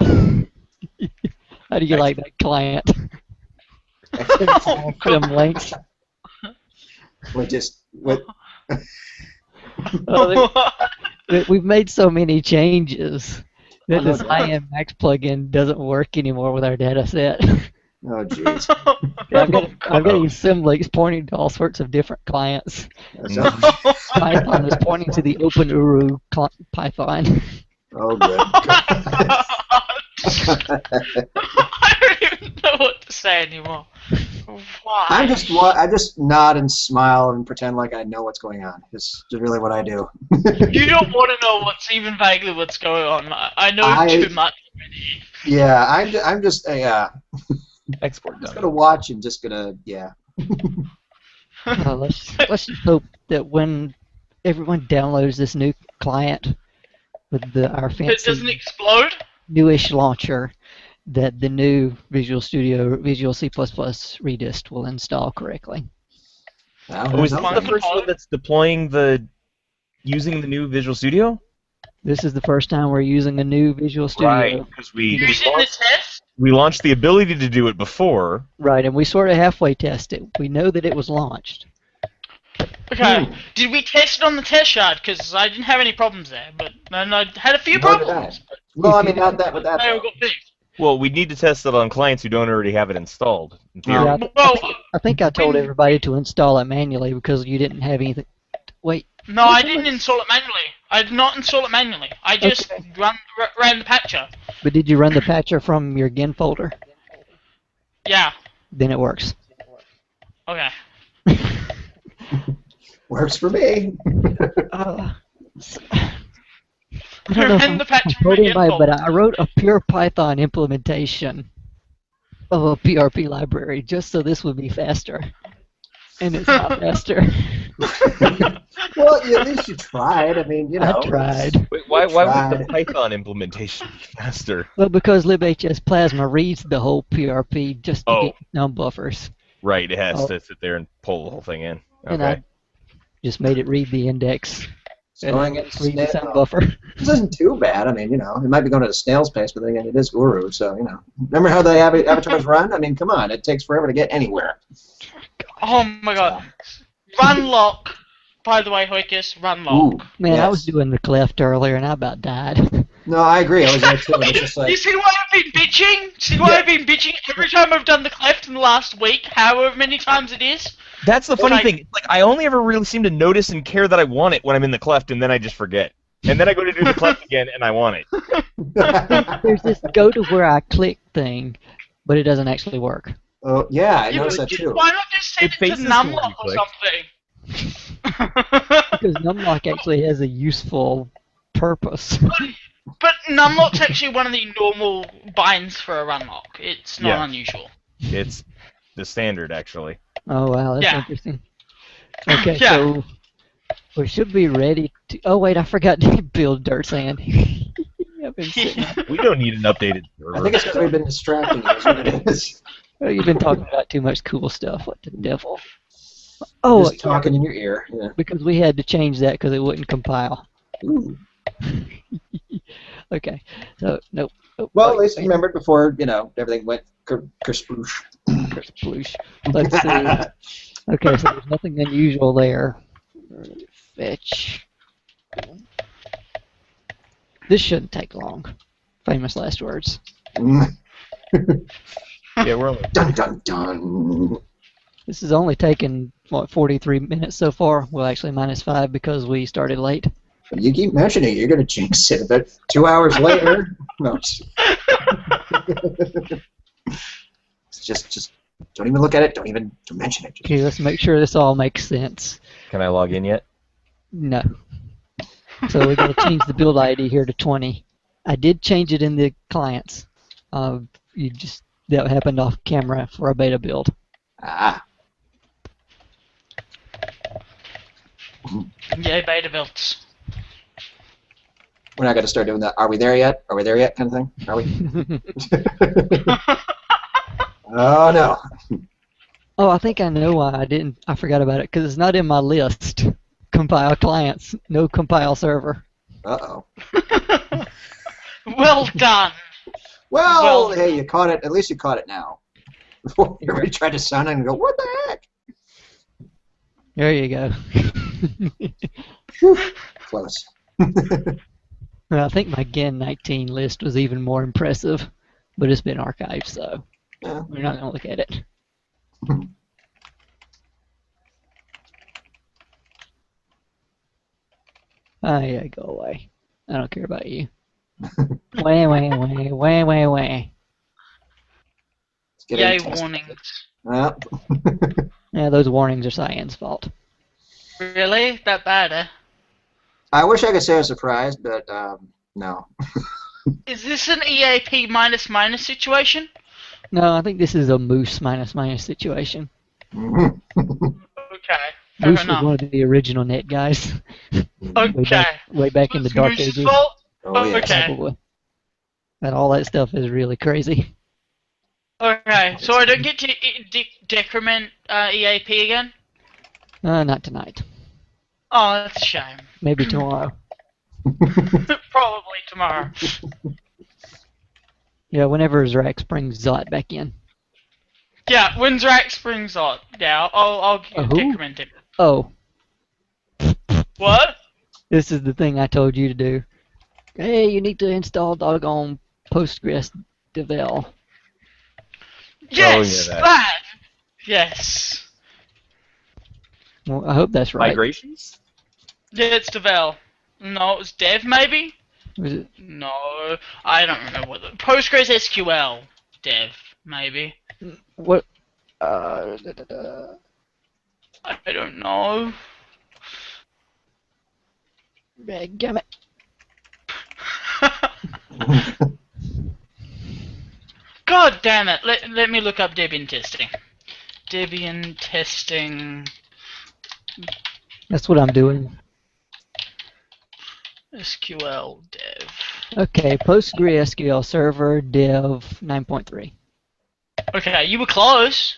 A: How do you like that client? Them links. We've made so many changes that this IM Max plugin doesn't work anymore with our data set.
B: Oh, jeez.
A: I've got these sim links pointing to all sorts of different clients. Python is pointing to the OpenURU Python.
B: Oh, good.
D: I don't even know what to say anymore. Why?
B: I just nod and smile and pretend like I know what's going on. It's really what I do.
D: You don't want to know even vaguely what's going on. I know too much already.
B: Yeah, I'm just
C: Export
B: just
C: dummy.
B: gonna watch and just gonna
A: Let's just hope that when everyone downloads this new client with our
D: It doesn't
A: fancy
D: explode?
A: newish launcher, that the new Visual Studio Visual C++ redist will install correctly.
C: Oh, is this the first one that's deploying using the new Visual Studio?
A: This is the first time we're using a new Visual Studio.
C: Right, because
D: Using the test?
C: we launched the ability to do it before.
A: Right, and we sort of halfway test it. We know that it was launched.
D: Okay, did we test it on the test shard? Because I didn't have any problems there, but and I had a few
B: Nor did
D: problems.
B: I. Well, I mean, not that, but that.
D: They all got fixed.
C: Well, we need to test it on clients who don't already have it installed. In theory.
A: Yeah,
D: Well,
A: I think I told everybody to install it manually because you didn't have anything. Wait.
D: no, I didn't install it manually. I did not install it manually. I just ran the patcher.
A: But did you run the patcher from your Gehn folder?
D: Yeah.
A: Then it works.
D: Okay.
B: Works for me.
A: I don't know if
D: Ran the patcher
A: I
D: from
A: told
D: my Gehn
A: anybody,
D: folder.
A: but I wrote a pure Python implementation of a PRP library just so this would be faster. And it's not faster.
B: Well, at least you tried. I mean, you know.
A: I tried.
C: Wait, why would the Python implementation be faster?
A: Well, because libhs Plasma reads the whole PRP just to get num buffers.
C: Right, it has to sit there and pull the whole thing in.
A: And
C: Okay.
A: I just made it read the index. And
B: Going
A: then
B: at
A: read the
B: snail.
A: sum buffer.
B: This isn't too bad. I mean, you know, it might be going at a snail's pace, but then again, it is Uru, so, you know. Remember how the avatars run? I mean, come on. It takes forever to get anywhere.
D: Oh my god. Run lock. By the way, Hoikus, run lock.
B: Ooh,
A: Man,
B: yes.
A: I was doing the cleft earlier and I about died.
B: No, I agree. I was there too. It's just like,
D: You see why I've been bitching? See why I've been bitching every time I've done the cleft in the last week, however many times it is?
C: That's the funny
D: Like-
C: thing. Like, I only ever really seem to notice and care that I want it when I'm in the cleft, and then I just forget. And then I go to do the cleft again, and I want it.
A: There's this go to where I click thing, but it doesn't actually work.
B: oh, yeah, I
D: Yeah,
B: noticed
D: but
B: that too.
D: why not just send
C: It
D: it,
C: faces
D: to
C: to where
D: numlock
C: you
D: or
C: click.
D: something?
A: Because numlock actually has a useful purpose.
D: But numlock's actually one of the normal binds for a run lock. It's not
C: Yeah.
D: unusual.
C: It's the standard, actually.
A: Oh wow, that's
D: Yeah.
A: interesting. Okay,
D: Yeah.
A: so we should be ready to. Oh wait, I forgot to build dirt sand. I've been sitting.
C: We don't need an updated server.
B: I think it's because we've been distracting you, is what it is.
A: Oh, you've been talking about too much cool stuff. What the devil? Oh,
B: Just talking in your ear. Yeah.
A: because we had to change that because it wouldn't compile.
B: Ooh.
A: Okay, so nope. Oh,
B: Well, at
A: wait,
B: least you
A: wait,
B: remembered before, you know, everything went kersploosh.
A: sploosh. Let's see. Okay, so there's nothing unusual there. Fetch. This shouldn't take long. Famous last words.
C: Yeah, we're only...
B: Dun dun dun.
A: This has only taken, what, 43 minutes so far? Well, actually, -5 because we started late.
B: You keep mentioning it, you're going to jinx it. About 2 hours later. No. Just don't even look at it. Don't mention it.
A: Okay, let's make sure this all makes sense.
C: Can I log in yet?
A: No. So we're going to change the build ID here to 20. I did change it in the clients. That happened off camera for a beta build.
B: Ah.
D: Yay, beta builds.
B: We're not going to start doing that. Are we there yet? Are we there yet? Kind of thing. Are we? Oh no.
A: Oh, I think I know why I forgot about it because it's not in my list. Compile clients, no compile server.
B: Uh-oh.
D: Well done.
B: Well,
D: Well-
B: hey, you caught it. At least you caught it now. Before you already tried to sound it and go, what the heck?
A: There you go.
B: Close.
A: Well, I think my Gehn 19 list was even more impressive, but it's been archived, so
B: Yeah.
A: we're not going to look at it. Oh, yeah, go away. I don't care about you. Way.
B: It's getting
D: Yay,
B: tested.
D: warnings.
B: Well,
A: Yeah, those warnings are Cyan's fault.
D: Really? That bad, eh?
B: I wish I could say I was surprised, but no.
D: Is this an EAP minus situation?
A: No, I think this is a moose minus situation.
D: Okay, fair
A: Moose was
D: enough.
A: one of the original net guys.
D: Okay.
A: Way back in the
D: It's
A: Dark
D: Moose's
A: Ages.
D: fault?
B: Oh, yes.
D: Okay.
A: Probably. And all that stuff is really crazy.
D: Okay, so I don't get to decrement EAP again?
A: Not tonight.
D: Oh, that's a shame.
A: Maybe tomorrow.
D: Probably tomorrow.
A: Yeah, whenever Zrax brings Zot back in.
D: Yeah, when Zrax springs on, yeah, I'll
A: A who?
D: decrement him.
A: Oh,
D: What?
A: this is the thing I told you to do. Hey, you need to install doggone Postgres Devel.
D: Yes,
C: yeah, that.
D: that. Yes.
A: Well, I hope that's right.
C: Migrations?
D: Yeah, it's Devel. No, it was Dev, maybe?
A: Was it?
D: No, I don't remember what the Postgres SQL Dev, maybe.
A: What?
D: I don't know.
A: Backgammon.
D: God damn it! Let me look up Debian testing. Debian testing.
A: That's what I'm doing.
D: SQL dev.
A: Okay, PostgreSQL Server Dev 9.3.
D: Okay, you were close.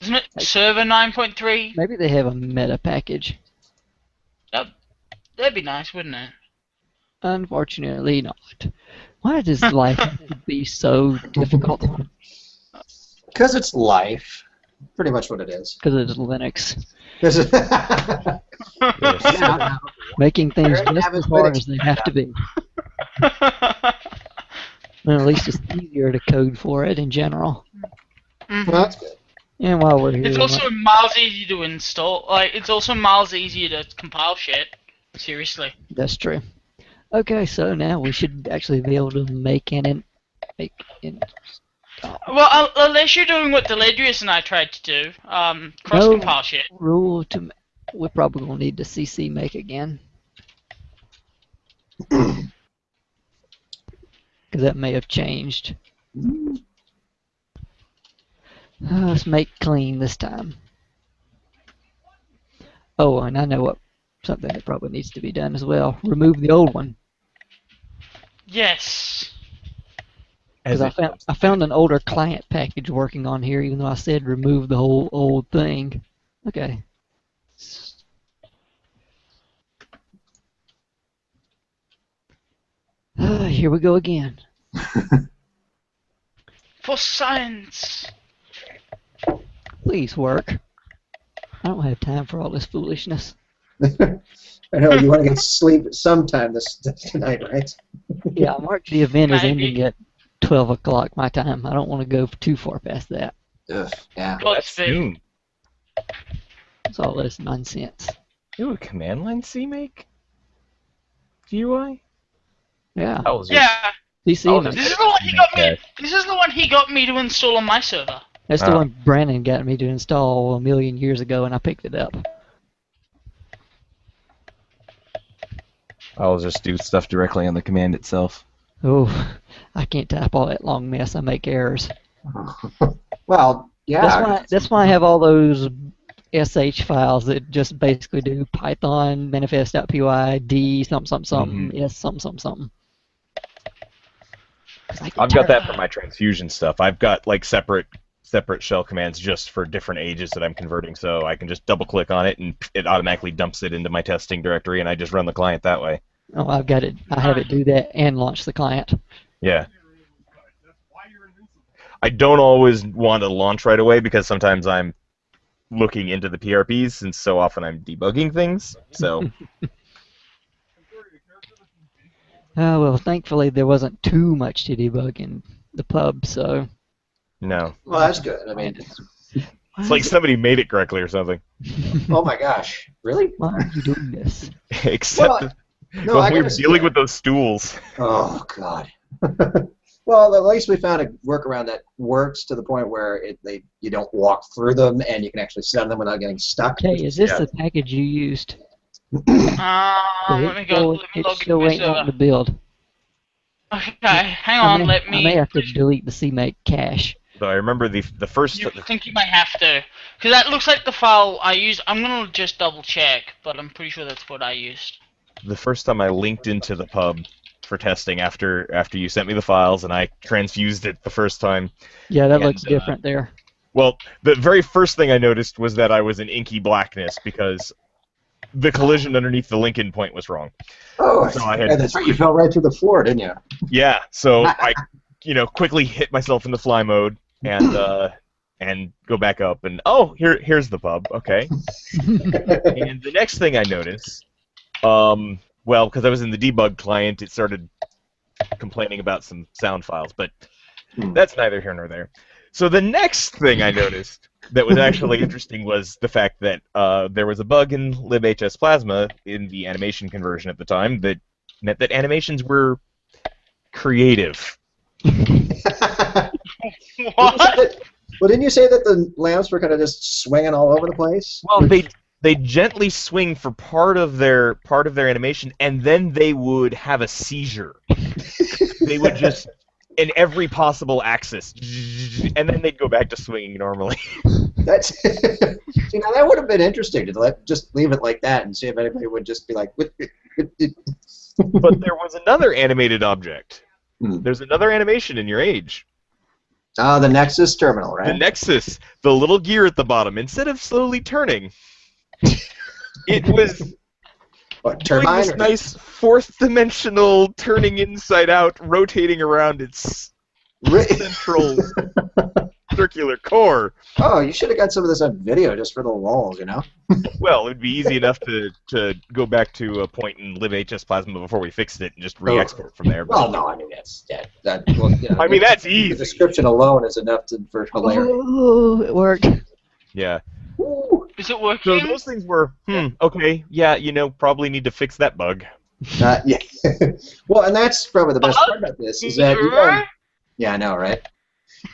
D: Isn't it server 9.3?
A: Maybe they have a meta package.
D: That'd be nice, wouldn't it?
A: Unfortunately not. Why does life have to be so difficult?
B: Because it's life. Pretty much what it is.
A: Because it's Linux.
C: Yes.
B: Yeah,
A: Making things
B: Very
A: just as hard as they have to be. Well, at least it's easier to code for it in general.
D: Mhm.
B: well, that's good.
A: And while we're here,
D: It's also miles easier to install. Like, it's also miles easier to compile shit. Seriously.
A: that's true. Okay, so now we should actually be able to make an
D: Well, unless you're doing what Deledrius and I tried to do, cross-compile shit.
A: rule to. We're probably gonna need to CC make again. Because that may have changed. Let's make clean this time. Oh, and I know what something that probably needs to be done as well. Remove the old one.
D: Yes.
A: Because I found an older client package working on here, even though I said remove the whole old thing. Okay. Here we go again.
D: For science.
A: Please work. I don't have time for all this foolishness.
B: I know you want to get sleep sometime tonight, right?
A: Yeah, Mark, the event is
D: Maybe.
A: ending at 12 o'clock my time. I don't want to go too far past that.
B: Ugh, yeah.
C: Well, that's soon.
A: It's all this nonsense.
C: Ooh, a command line CMake? GUI?
A: Yeah.
C: That was
D: Yeah.
A: CC.
C: Oh,
A: make.
D: This is the one he got me. This is the one he got me to install on my server.
A: That's the one Brandon got me to install a million years ago, and I picked it up.
C: I'll just do stuff directly on the command itself.
A: Oh, I can't type all that long mess. I make errors.
B: Well, yeah.
A: That's why I have all those SH files that just basically do Python manifest.py d something s something.
C: I've got that for my transfusion stuff. I've got like separate shell commands just for different ages that I'm converting, so I can just double click on it and it automatically dumps it into my testing directory, and I just run the client that way.
A: Oh, I've got it. I have it do that and launch the client.
C: Yeah. I don't always want to launch right away because sometimes I'm looking into the PRPs, and so often I'm debugging things. So.
A: Oh, well, thankfully there wasn't too much to debug in the pub, so.
C: No.
B: Well, that's good. I mean,
C: It's like somebody made it correctly or something.
B: oh my gosh, really?
A: Why are you doing this?
C: Except
B: No,
C: when we were dealing with those stools.
B: Oh God. Well, at least we found a workaround that works to the point where you don't walk through them and you can actually sit on them without getting stuck.
A: Okay, is this the package you used?
D: Let me go. Let me
A: It
D: log
A: still
D: into my
A: ain't wanting
D: server.
A: to build.
D: Okay, hang on.
A: I
D: Let me.
A: may have to delete the CMake cache.
C: So I remember the first.
D: You think you might have to, because that looks like the file I used. I'm gonna just double check, but I'm pretty sure that's what I used.
C: The first time I linked into the pub for testing after you sent me the files and I transfused it the first time.
A: Yeah, that
C: And,
A: looks different there.
C: Well, the very first thing I noticed was that I was in inky blackness because the collision underneath the link point was wrong.
B: Oh,
C: So I had-
B: yeah, that's right. You fell right through the floor, didn't you?
C: Yeah, so I, quickly hit myself into fly mode and go back up and here's the pub. Okay. And the next thing I noticed, well, because I was in the debug client, it started complaining about some sound files, but that's neither here nor there. So the next thing I noticed that was actually interesting was the fact that there was a bug in libhs Plasma in the animation conversion at the time that meant that animations were creative.
D: What?
B: Well, didn't you say that the lamps were kind of just swinging all over the place?
C: Well, they gently swing for part of their animation, and then they would have a seizure. They would just in every possible axis, and then they'd go back to swinging normally.
B: That's see, now that would have been interesting to just leave it like that and see if anybody would just be like.
C: But there was another animated object. There's another animation in your age.
B: Oh, the Nexus terminal, right?
C: The Nexus, the little gear at the bottom. Instead of slowly turning, it was doing this nice fourth-dimensional turning inside out, rotating around its central circular core.
B: Oh, you should have got some of this on video just for the lulz, you know?
C: Well, it would be easy enough to go back to a point in libhs Plasma before we fixed it and just re-export from there.
B: Well, no, I mean well, you know,
C: I mean, that's easy.
B: The description alone is enough for hilarity.
A: Oh, it worked.
C: Yeah.
D: Ooh. Is it working?
C: So those things were, okay, yeah, probably need to fix that bug.
B: Yeah. Well, and that's probably the best part about this is that you guys, yeah, I know, right?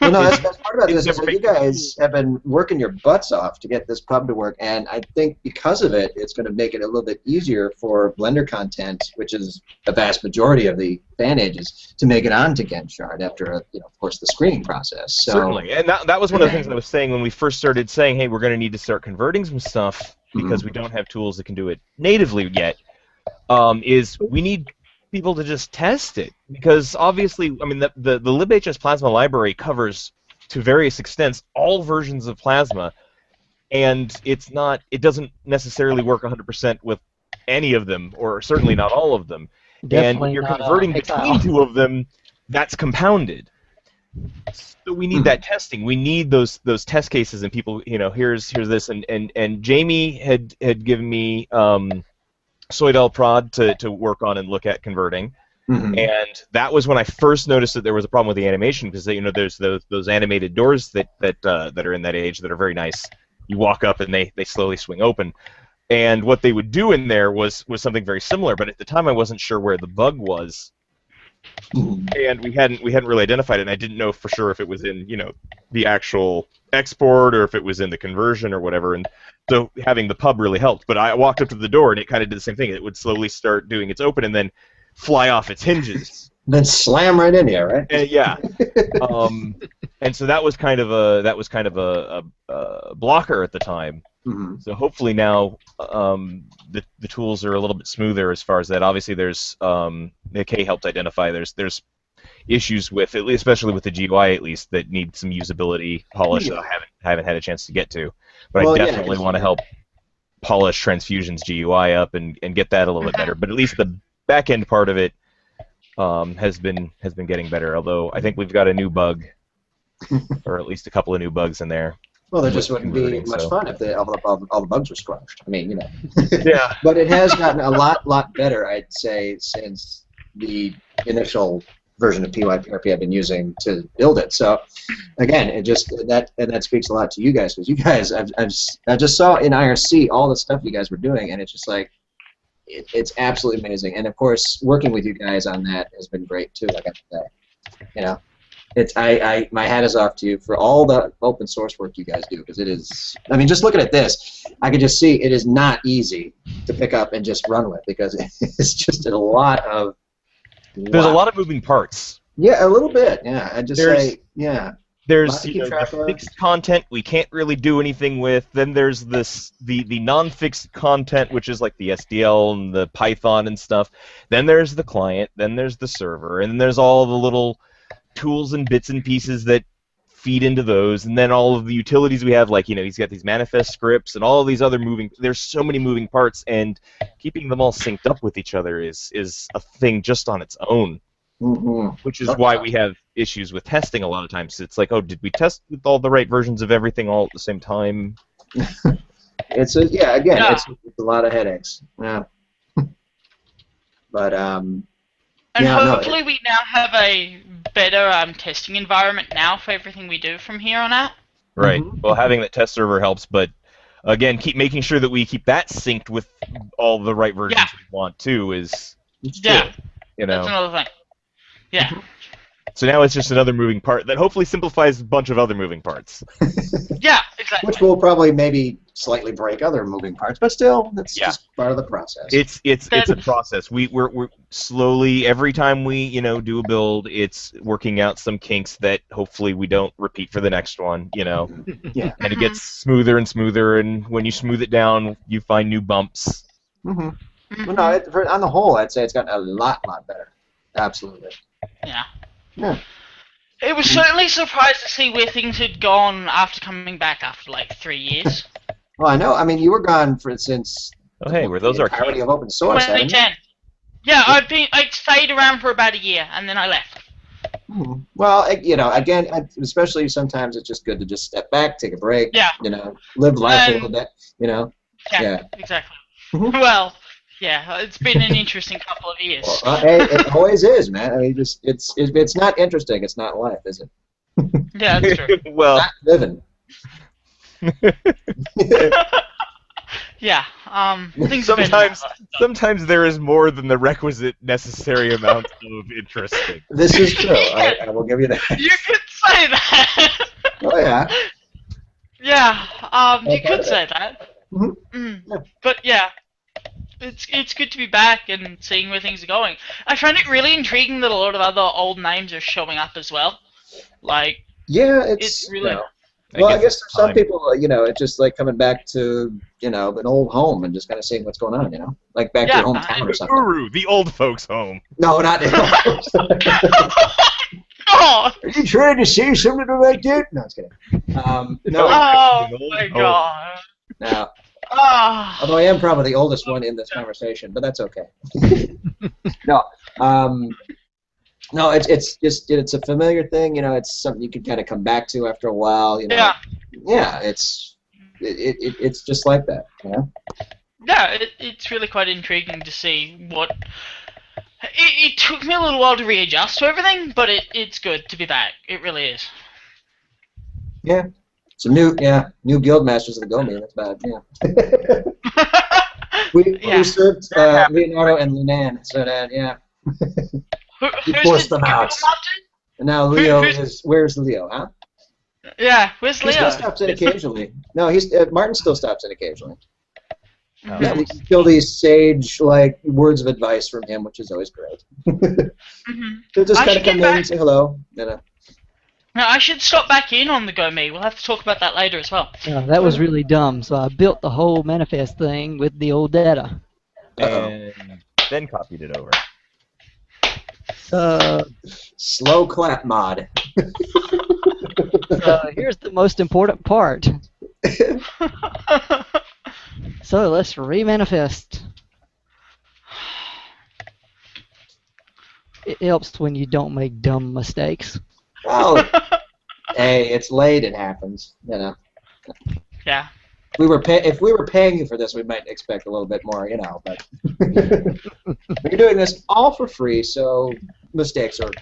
B: Well, no, that's part about this is that you guys have been working your butts off to get this pub to work, and I think because of it, it's going to make it a little bit easier for Blender content, which is the vast majority of the fan ages, to make it onto Gehn Shard after, of course, the screening process. So,
C: certainly, and that was one of the things I was saying when we first started saying, hey, we're going to need to start converting some stuff because we don't have tools that can do it natively yet. Is we need people to just test it, because obviously, I mean, the libhs Plasma library covers to various extents all versions of Plasma, and it doesn't necessarily work 100% with any of them, or certainly not all of them.
A: Definitely
C: and when you're
A: not,
C: converting between two of them, that's compounded. So we need that testing. We need those test cases, and people, here's this, and Jamie had given me Soydel Prod to work on and look at converting, and that was when I first noticed that there was a problem with the animation, because there's those animated doors that are in that age that are very nice. You walk up and they slowly swing open, and what they would do in there was something very similar, but at the time I wasn't sure where the bug was, and we hadn't really identified it, and I didn't know for sure if it was in the actual export or if it was in the conversion or whatever, and so having the pub really helped. But I walked up to the door and it kind of did the same thing. It would slowly start doing its open and then fly off its hinges.
B: Then slam right in here, right?
C: And, yeah. And so that was kind of a blocker at the time. So hopefully now the tools are a little bit smoother as far as that. Obviously, there's Kay helped identify there's issues with, especially with the GUI at least, that need some usability polish that I haven't had a chance to get to. But I definitely want to help polish Transfusion's GUI up and get that a little bit better. But at least the back end part of it has been getting better. Although I think we've got a new bug, or at least a couple of new bugs in there.
B: Well, there just wouldn't be much fun if all the bugs were squashed. I mean,
C: Yeah.
B: But it has gotten a lot better, I'd say, since the initial version of PYPRP I've been using to build it. So again, that speaks a lot to you guys, because you guys, I just saw in IRC all the stuff you guys were doing, and it's just like it's absolutely amazing. And of course, working with you guys on that has been great too. Like I say, my hat is off to you for all the open source work you guys do, because it is. I mean, just looking at this, I can just see it is not easy to pick up and just run with, because it's just a lot of.
C: There's a lot of moving parts.
B: Yeah, a little bit. Yeah, I'd just say, yeah.
C: There's the fixed content we can't really do anything with. Then there's the non-fixed content, which is like the SDL and the Python and stuff. Then there's the client. Then there's the server. And then there's all the little tools and bits and pieces that feed into those. And then all of the utilities we have, like, he's got these manifest scripts and all of these other there's so many moving parts, and keeping them all synced up with each other is a thing just on its own. Which is why we have issues with testing a lot of times. It's like, oh, did we test with all the right versions of everything all at the same time?
B: It's a lot of headaches. Yeah. But
D: and hopefully we now have a better testing environment now for everything we do from here on out.
C: Right. Well, having that test server helps, but again, keep making sure that we keep that synced with all the right versions we want too. That's
D: another thing. Yeah.
C: So now it's just another moving part that hopefully simplifies a bunch of other moving parts.
D: Yeah, exactly.
B: which will probably maybe slightly break other moving parts, but still, that's just part of the process.
C: It's a process. We're slowly, every time we do a build, it's working out some kinks that hopefully we don't repeat for the next one.
B: Yeah.
C: And it gets smoother and smoother, and when you smooth it down, you find new bumps.
B: Well, no, on the whole, I'd say it's gotten a lot better. Absolutely.
D: Yeah.
B: Yeah.
D: It was certainly surprised to see where things had gone after coming back after like 3 years.
B: Well, I know. I mean, you were gone since.
C: Oh, hey, were those our
B: entirety of open source?
D: 2010. Yeah, I stayed around for about a year and then I left.
B: Well, again, especially sometimes it's just good to just step back, take a break.
D: Yeah.
B: Live life a little bit.
D: Yeah. Exactly. Well. Yeah, it's been an interesting couple of years.
B: Well, hey, it always is, man. I mean, it's not interesting. It's not life, is it?
D: Yeah, that's true.
C: Well,
B: not living.
D: Yeah. Things
C: sometimes there is more than the requisite necessary amount of interesting.
B: This is true. I will give you that.
D: You could say that.
B: Oh yeah.
D: Yeah. You could say that.
B: Yeah.
D: But yeah. It's good to be back and seeing where things are going. I find it really intriguing that a lot of other old names are showing up as well. Like,
B: yeah,
D: it's really.
B: Well, I guess for some people, it's just like coming back to, an old home and just kind of seeing what's going on, like back to your hometown or something.
C: Uru, the old folks' home.
B: No, not the old folks.
D: Oh.
B: Are you trying to say something like that? No, I was kidding. No.
D: Oh my god.
B: Now. Although I am probably the oldest one in this conversation, but that's okay. No, no, it's a familiar thing. It's something you can kind of come back to after a while.
D: Yeah.
B: Yeah, it's just like that.
D: Yeah, it's really quite intriguing to see what. It took me a little while to readjust to everything, but it's good to be back. It really is.
B: Yeah. Some new guild masters of the Go Man. That's bad. Yeah. we served Leonardo and Lunan. So that we forced them out. And now Leo where's Leo? Huh?
D: Yeah, where's Leo?
B: He still stops in occasionally. No, Martin still stops in occasionally.
C: Yeah,
B: we still these sage words of advice from him, which is always great. He'll just kind of come in and say hello.
D: Now, I should stop back in on the GoMe. We'll have to talk about that later as well.
A: Yeah, that was really dumb. So I built the whole manifest thing with the old data.
C: And then copied it over.
B: Slow clap mod.
A: Here's the most important part. So let's remanifest. It helps when you don't make dumb mistakes.
B: Oh, hey, it's late. It happens.
D: Yeah.
B: If we were paying you for this, we might expect a little bit more, But we're doing this all for free, so mistakes are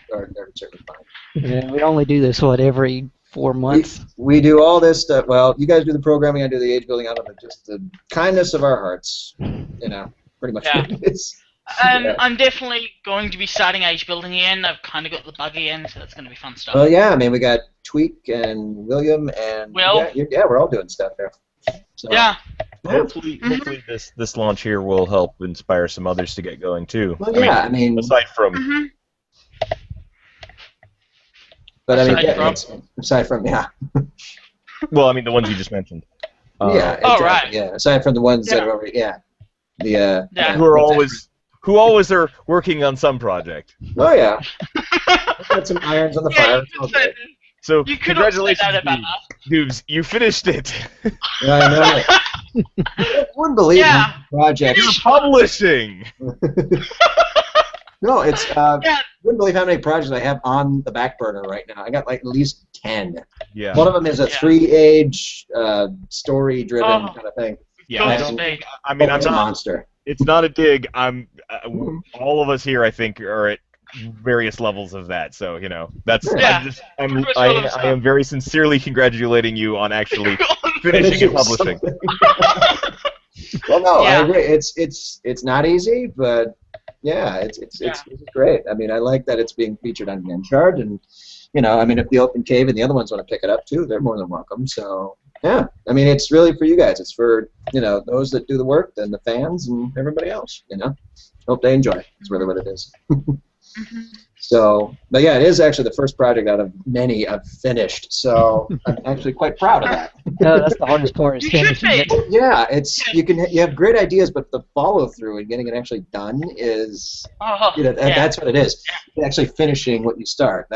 B: certainly fine.
A: Yeah, we only do this every 4 months.
B: We do all this stuff. Well, you guys do the programming, I do the age building out of it. Just the kindness of our hearts, pretty much.
D: Yeah.
B: What it is.
D: I'm definitely going to be starting age building again. I've kind of got the bug again, so that's going to be fun stuff.
B: Well, yeah, I mean, we got Tweak and William and
D: Will.
B: Yeah, we're all doing stuff there. So,
D: yeah.
C: Hopefully this launch here will help inspire some others to get going too.
B: Well, I mean,
C: aside from.
B: But aside from
C: Well, I mean the ones you just mentioned.
B: Yeah. Exactly,
D: right.
B: Yeah. Aside from the ones that are already
C: who always are working on some project.
B: Oh yeah. Got some irons on the fire.
C: So
D: you could
C: congratulations,
D: say that about
C: Doobes. You finished it.
B: Yeah, I know. I wouldn't believe how many projects.
C: You're publishing.
B: No, it's wouldn't believe how many projects I have on the back burner right now. I got at least 10.
C: Yeah.
B: One of them is a 3-age story-driven kind of thing.
C: Yeah. I mean, I'm
B: a monster.
C: It's not a dig. All of us here, I think, are at various levels of that. So that's.
D: Yeah.
C: I am very sincerely congratulating you on actually finishing and publishing.
B: Well, no, I agree. It's not easy, but yeah, it's great. I mean, I like that it's being featured on Gehn Shard, and I mean, if the Open Cave and the other ones want to pick it up too, they're more than welcome. So Yeah, I mean, it's really for you guys. It's for, those that do the work, then the fans and everybody else, Hope they enjoy. It's really what it is. So, but yeah, it is actually the first project out of many I've finished. So I'm actually quite proud of that.
A: No, that's the hardest part is finishing it.
B: Yeah, you have great ideas, but the follow through and getting it actually done is that's what it is. Actually finishing what you start.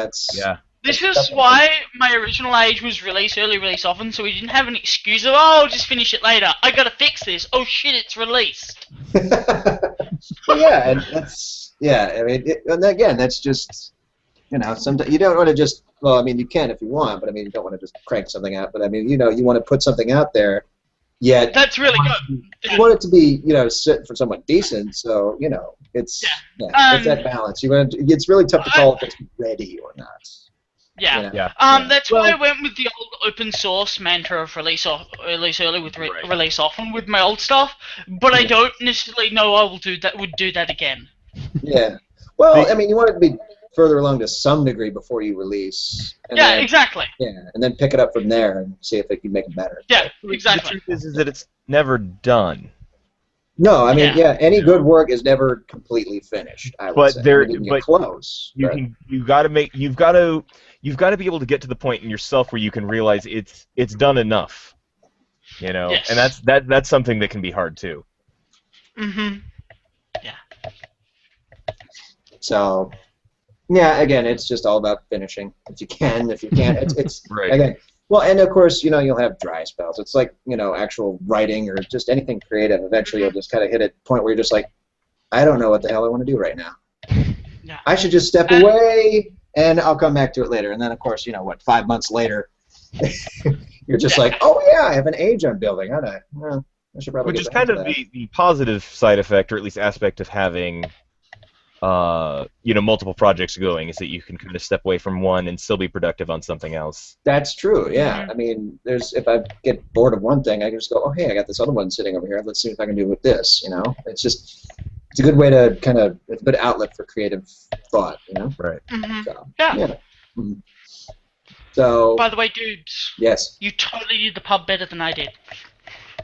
D: This is why my original age was release early, release often, so we didn't have an excuse of, I'll just finish it later. I gotta fix this. Oh shit, it's released.
B: Well, yeah, and I mean, and again, that's just, sometimes you don't want to just, well, I mean, you can if you want, but I mean, you don't want to just crank something out, but I mean, you want to put something out there, yet
D: that's really good.
B: You want it to be, for somewhat decent, so, it's that balance. It's really tough to call if it's ready or not.
D: That's why I went with the old open source mantra of release early with release often with my old stuff, but I don't necessarily know I would do that again.
B: Yeah. Well, I mean, you want it to be further along to some degree before you release.
D: Exactly.
B: Yeah, and then pick it up from there and see if it can make it better.
D: Yeah, exactly.
C: The truth is that it's never done.
B: No, I mean, any good work is never completely finished. I would say. But close.
C: You've got to be able to get to the point in yourself where you can realize it's done enough.
D: Yes.
C: And that's something that can be hard too.
D: Mhm. Yeah.
B: So, yeah, again, it's just all about finishing. If you can't, it's
C: right.
B: Again. Well, and of course, you'll have dry spells. It's like, actual writing or just anything creative. Eventually, you'll just kind of hit a point where you're just like, I don't know what the hell I want to do right now.
D: Yeah.
B: I should just step away, and I'll come back to it later. And then, of course, 5 months later, you're just like, oh yeah, I have an age I'm building, aren't I? Well, I should probably.
C: Which is kind of the positive side effect, or at least aspect of having, multiple projects going, is that you can kind of step away from one and still be productive on something else.
B: That's true. Yeah. I mean, if I get bored of one thing, I can just go, oh hey, I got this other one sitting over here. Let's see if I can do it with this. It's a good way to it's a good outlet for creative thought.
C: Right.
D: Mm-hmm.
B: So,
D: yeah.
B: Mm-hmm. So.
D: By the way, Doobes.
B: Yes.
D: You totally did the pub better than I did.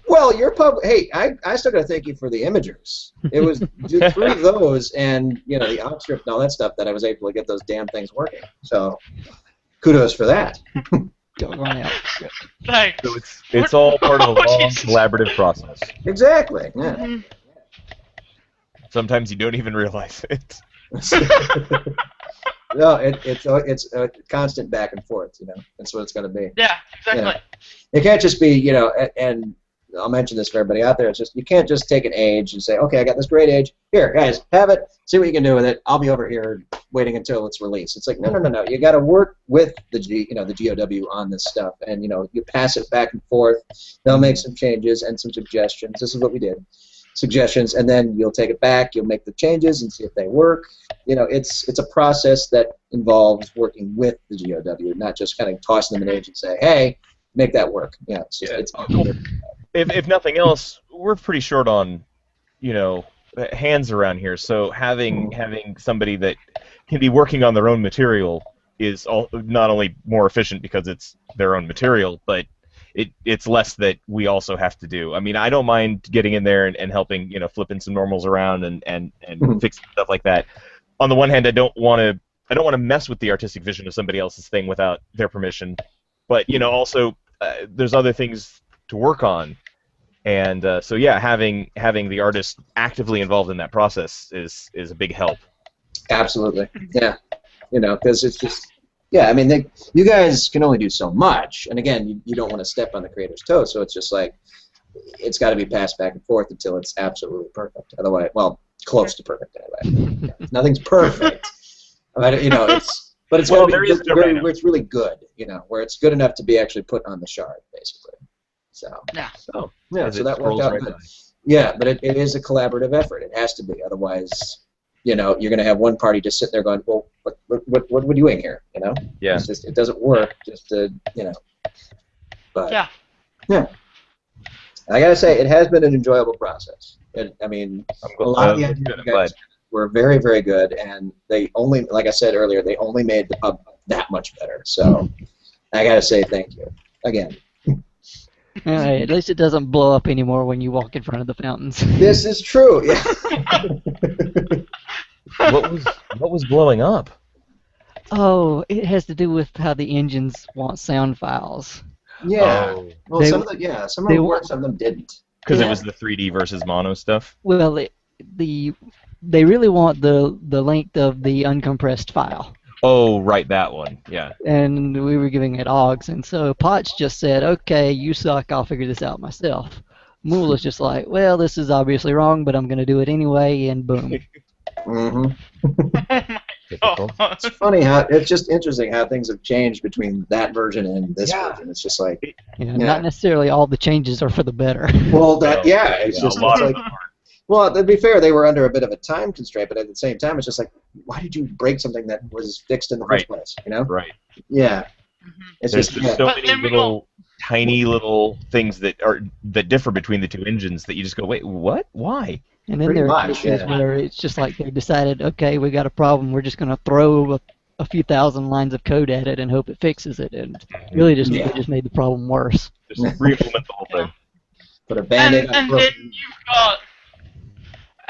B: Well, your pub. Hey, I still got to thank you for the imagers. It was through those and the op script and all that stuff that I was able to get those damn things working. So, kudos for that.
A: Don't run out.
D: Thanks.
C: So it's all part of a long collaborative process.
B: Exactly. Yeah.
D: Mm-hmm.
C: Sometimes you don't even realize it.
B: No, it's a constant back and forth. That's what it's going to be.
D: Yeah, exactly.
B: It can't just be and I'll mention this for everybody out there. It's just you can't just take an age and say, okay, I got this great age. Here, guys, have it. See what you can do with it. I'll be over here waiting until it's released. It's like no. You got to work with the GOW on this stuff, and you pass it back and forth. They'll make some changes and some suggestions. This is what we did. Suggestions, and then you'll take it back. You'll make the changes and see if they work. It's a process that involves working with the GOW, not just kind of tossing them an age and say, hey, make that work.
C: If nothing else, we're pretty short on, hands around here. So having somebody that can be working on their own material is not only more efficient because it's their own material, but it's less that we also have to do. I mean, I don't mind getting in there and helping, flipping some normals around and fixing stuff like that. On the one hand, I don't want to mess with the artistic vision of somebody else's thing without their permission. But also there's other things to work on. And so yeah, having the artist actively involved in that process is a big help.
B: Absolutely, yeah. Because it's just, yeah. I mean, you guys can only do so much, and again, you don't want to step on the creator's toes. So it's just like it's got to be passed back and forth until it's absolutely perfect. Otherwise, well, close to perfect anyway. Nothing's perfect. But it's got to be where it's really good. Where it's good enough to be actually put on the shard, basically. So
D: yeah.
B: So that worked out good. Yeah, but it is a collaborative effort. It has to be. Otherwise, you're going to have one party just sitting there going, well, what are we doing here?
C: Yeah.
B: It's just, it doesn't work. Just to, But yeah. I gotta say, it has been an enjoyable process. A lot of the ideas you guys were very, very good, and they only, like I said earlier, they only made the pub that much better. So I gotta say thank you again.
A: Anyway, at least it doesn't blow up anymore when you walk in front of the fountains.
B: This is true. Yeah.
C: What was blowing up?
A: Oh, it has to do with how the engines want sound files.
B: Yeah.
C: Oh.
B: Well,
A: They-
B: some of them, some of
A: they
B: them
A: wa-
B: worked, some of them didn't.
C: Because
A: Yeah.
C: it was the 3D versus mono stuff.
A: Well, they really want the length of the uncompressed file.
C: Oh, right, that one. Yeah.
A: And we were giving it AUGs, and so Potts just said, okay, you suck, I'll figure this out myself. Mool is just like, well, this is obviously wrong, but I'm going to do it anyway, and boom.
B: Mm-hmm.
D: Oh,
B: It's funny how it's just interesting how things have changed between that version and this version. It's just like,
A: Not necessarily all the changes are for the better.
B: well, it's
C: Yeah,
B: just
C: a lot
B: like, well, to be fair, they were under a bit of a time constraint, but at the same time, it's just like, why did you break something that was fixed in the first place? You know?
C: Right.
B: Yeah.
D: Mhm.
B: It's
C: There's
B: just
C: just so
D: But
C: many
D: then we
C: little, tiny little things that differ between the two engines that you just go, wait, what? Why?
A: And then
B: Pretty
A: there are
B: much,
A: cases
B: yeah.
A: where it's just like they decided, okay, we got a problem, we're just going to throw a few thousand lines of code at it and hope it fixes it, and really just
B: Yeah.
A: they just made the problem worse.
C: Just re-implement the whole thing.
B: put a band-aid on
D: and
B: broken.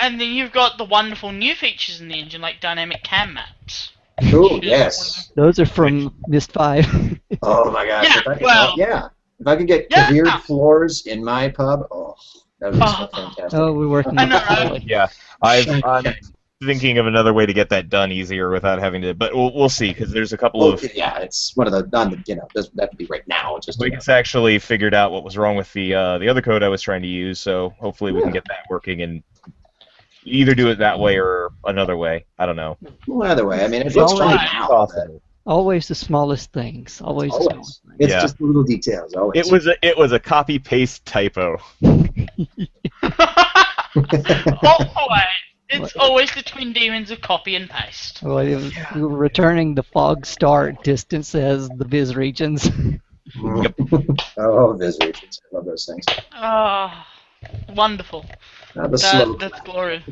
D: then you've got the wonderful new features in the engine like dynamic cam maps.
B: Ooh,
D: which is
B: yes.
A: Those are from Mist 5.
B: Oh my gosh.
D: Yeah,
B: If I could,
D: well-
B: if I could get
D: Yeah.
B: cohered floors in my pub, that would be so fantastic.
A: Oh, we're working
D: I
A: on
D: know,
A: that.
D: right?
C: Yeah, I'm thinking of another way to get that done easier without having to. But we'll see, because there's a couple
B: Well,
C: of.
B: yeah, it's one of the doesn't have to be right now. Just
C: Wiggins actually figured out what was wrong with the other code I was trying to use, so hopefully we can get that working and either do it that way or another way. I don't know.
B: well, either way, I mean, it
A: It's
B: looks
A: always
B: fine now.
C: possible.
A: Always the smallest things. Always the
B: Always.
A: smallest things.
B: It's
C: Yeah.
B: just the little details. Always.
C: It was a copy paste typo.
D: It's always the twin demons of copy and paste.
A: Well, we were returning the fog start distance as the viz regions.
B: Oh, viz regions. I love those things.
D: Ah, wonderful.
B: The slow.
D: That's glorious.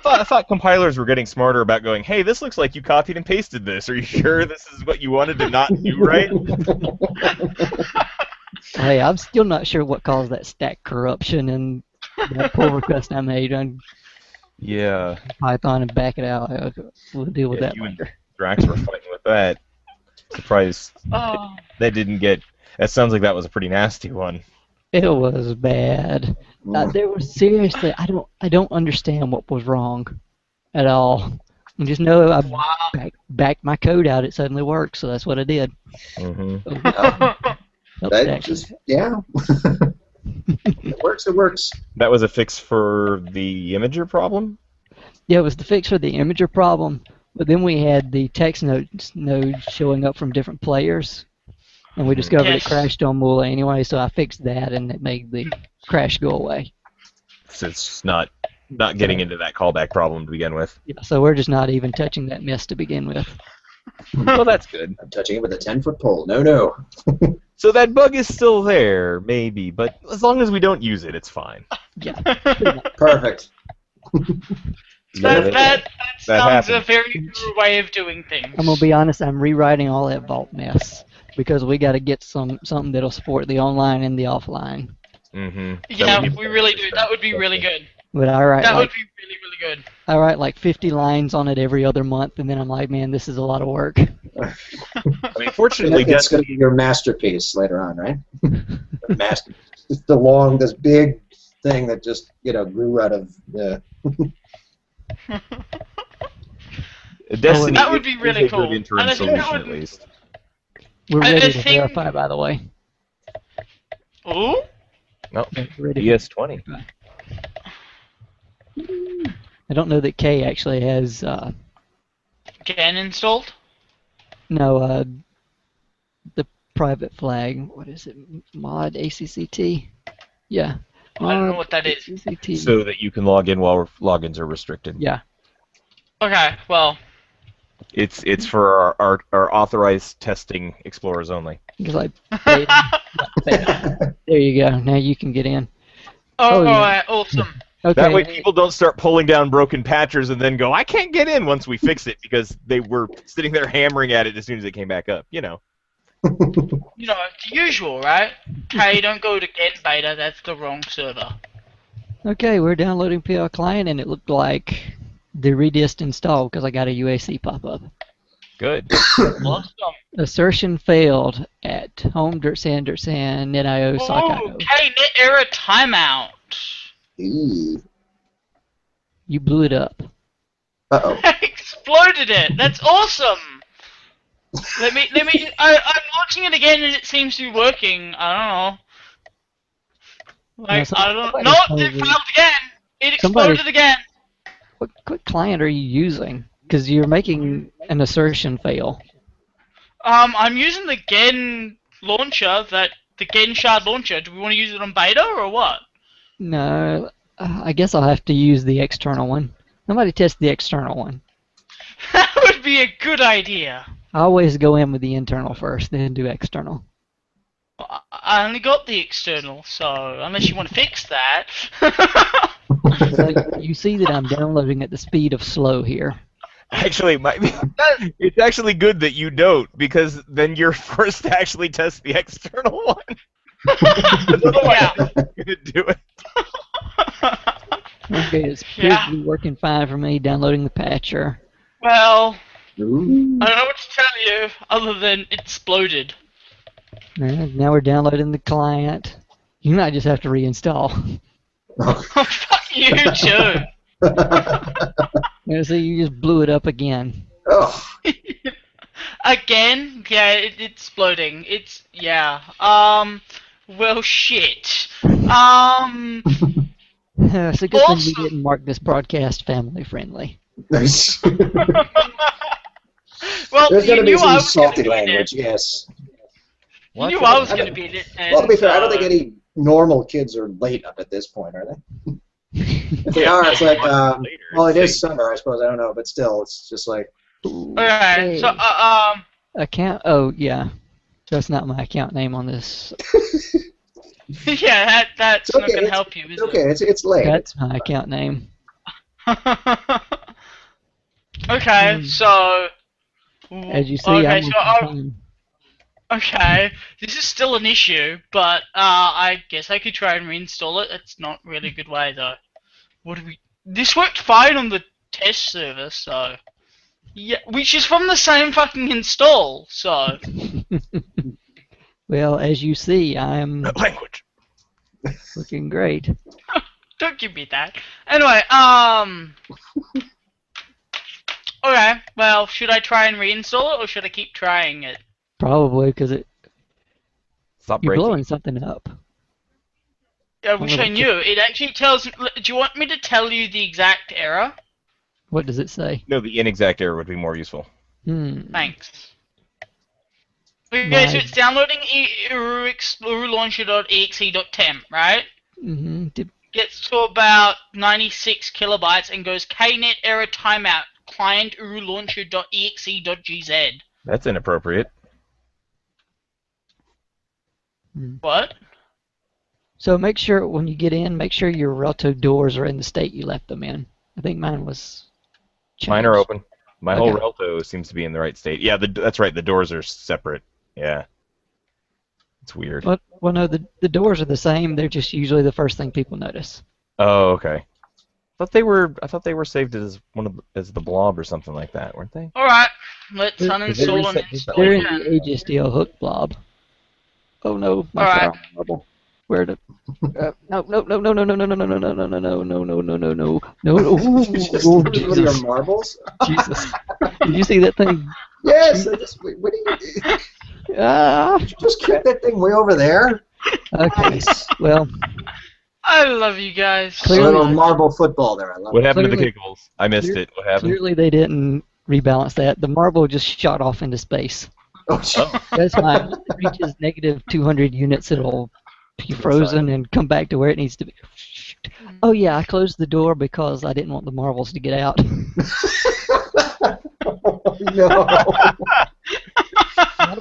C: I thought compilers were getting smarter about going, hey, this looks like you copied and pasted this. Are you sure this is what you wanted to not do right?
A: Hey, I'm still not sure what caused that stack corruption and that pull request I made on
C: Yeah.
A: Python and back it out. We'll deal with that
C: You and
A: later.
C: Drax were fighting with that. Surprised
D: Oh,
C: that didn't get. That sounds like that was a pretty nasty one.
A: It was bad. There was seriously, I don't understand what was wrong at all. I just know I
D: wow.
A: backed my code out. It suddenly worked, so that's what I did.
C: Mm-hmm.
A: Helped
B: That
A: actually.
B: just, yeah. It works. It works.
C: That was a fix for the imager problem?
A: Yeah, it was the fix for the imager problem, but then we had the text nodes showing up from different players, and we discovered
D: Yes.
A: it crashed on Mula anyway, so I fixed that, and it made the crash go away.
C: So it's not getting into that callback problem to begin with.
A: Yeah, so we're just not even touching that mess to begin with.
C: Well, that's good.
B: I'm touching it with a 10-foot pole. No.
C: So that bug is still there, maybe, but as long as we don't use it, it's fine.
A: Yeah.
B: Perfect.
D: That sounds a
C: happens.
D: very good way of doing things.
A: I'm gonna be honest. I'm rewriting all that vault mess because we got to get something that'll support the online and the offline.
C: Mm-hmm.
D: Yeah, we really do. That would be really good.
A: But I write
D: That would
A: like
D: be really, really good.
A: I write like 50 lines on it every other month, and then I'm like, man, this is a lot of work.
C: I mean, fortunately,
B: It's going to be your masterpiece later on, right? Masterpiece. Just this big thing that just grew out of.
C: Destiny
D: That would be
C: is
D: really
C: a
D: cool.
C: good interim
D: And I think that
C: solution,
D: would-
C: at least.
A: We're
D: I
A: ready to
D: think-
A: verify, by the way.
D: Ooh?
C: No,
A: We're ready.
C: ES20.
A: I don't know that K actually has
D: Gehn installed?
A: the private flag. What is it? Mod ACCT? Yeah.
D: I don't know
A: Mod
D: what that is.
A: ACCT.
C: So that you can log in while logins are restricted.
A: Yeah.
D: Okay, well,
C: It's for our authorized testing explorers only.
A: Just like there you go. Now you can get in.
D: oh,
A: yeah.
D: alright, awesome.
A: Okay.
C: That way people don't start pulling down broken patchers and then go, I can't get in once we fix it, because they were sitting there hammering at it as soon as it came back up,
D: You know, the usual, right? Hey, don't go to Gehn Beta, that's the wrong server.
A: Okay, we're downloading PL Client, and it looked like the redist installed because I got a UAC pop-up.
C: Good.
D: Awesome.
A: Assertion failed at home .NetIO sock.io.
D: Okay, net error timeout.
B: Ooh.
A: You blew it up.
B: Uh-oh.
D: I exploded it. That's awesome. I'm launching it again and it seems to be working. I don't know. Like,
A: No,
D: I don't
A: somebody's
D: know. No,
A: probably-
D: it failed again. It
A: Somebody-
D: exploded again.
A: What client are you using? Because you're making an assertion fail.
D: I'm using the Gehn launcher, the Gehn Shard launcher. Do we want to use it on beta or what?
A: No, I guess I'll have to use the external one. Somebody test the external one.
D: That would be a good idea.
A: I always go in with the internal first, then do external.
D: I only got the external, so unless you want to fix that.
A: So you see that I'm downloading at the speed of slow here.
C: Actually, it's actually good that you don't, because then you're forced to actually test the external one.
D: Yeah.
C: You're gonna do it.
A: Okay, it appears to be working fine for me, downloading the patcher.
D: Well,
B: Ooh.
D: I don't know what to tell you other than it exploded.
A: And now we're downloading the client. You might just have to reinstall.
D: Oh, fuck you too.
A: Yeah, see, you just blew it up again.
B: Oh.
D: Again? Yeah, it's exploding. It's, yeah. Well, shit.
A: It's a good thing we
D: Also-
A: didn't mark this broadcast family friendly.
B: Nice.
D: Well,
B: There's
D: you
B: going to be
D: knew I
B: some
D: was
B: salty
D: gonna be in
B: language, yes.
D: it. You knew I was going to be in it. And,
B: Well, to be fair, I don't think any normal kids are late up at this point, are they? If they are, it's like, well, it is summer, I suppose. I don't know, but still, it's just like.
D: Okay, so,
A: Account, oh, yeah. That's not my account name on this.
D: yeah, that's
B: It's okay,
D: not going to
B: it's-
D: help you, is
B: It's okay, it's late.
A: That's my account name.
D: it? Okay, so...
A: As you see,
D: okay,
A: I'm
D: so,
A: on time.
D: okay, this is still an issue, but I guess I could try and reinstall it. It's not really a good way, though. What do we... This worked fine on the test server, so... Yeah, which is from the same fucking install, so...
A: Well, as you see, I'm
C: Language.
A: looking great.
D: Don't give me that. Anyway, okay, well, should I try and reinstall it, or should I keep trying it?
A: Probably because
C: Stop
A: you're
C: breaking.
A: blowing something up.
D: I wish I knew. It actually tells... Do you want me to tell you the exact error?
A: What does it say?
C: No, the inexact error would be more useful.
D: Thanks. Okay,
A: Nice.
D: so it's downloading launcher.exe.temp, right?
A: Mm-hmm.
D: Gets to about 96 kilobytes and goes knet error timeout client launcher.exe.gz.
C: That's inappropriate.
D: What?
A: So make sure when you get in, make sure your Relto doors are in the state you left them in. I think mine was changed.
C: Mine are open. My whole
A: Okay.
C: Relto seems to be in the right state. Yeah, that's right. The doors are separate. Yeah. It's weird.
A: Well, no, the doors are the same. They're just usually the first thing people notice.
C: Oh, okay. I thought they were saved as as the blob or something like that, weren't they?
D: Alright, let's
A: They're-
D: uninstall and install
A: They're in
D: again.
A: the AGSDL hook blob. Oh no, my
D: Alright.
A: marble. Where the? No!
B: Just
A: Oh,
B: what are your
A: Jesus!
B: marbles?
A: Jesus! Did you see that thing?
B: Yes, what do you...
A: Ah!
B: Did you just keep that thing way over there?
A: Okay. Well,
D: I love you guys.
B: A
A: Clearly-
B: little marble football there, I love
C: What
B: it.
C: happened to the
A: Clearly-
C: giggles? I missed it. What happened?
A: clearly they didn't rebalance that. The marble just shot off into space.
B: Oh, gee.
A: That's fine. When it reaches negative 200 units, it'll be frozen and come back to where it needs to be. Oh yeah, I closed the door because I didn't want the marbles to get out.
B: No.
A: Not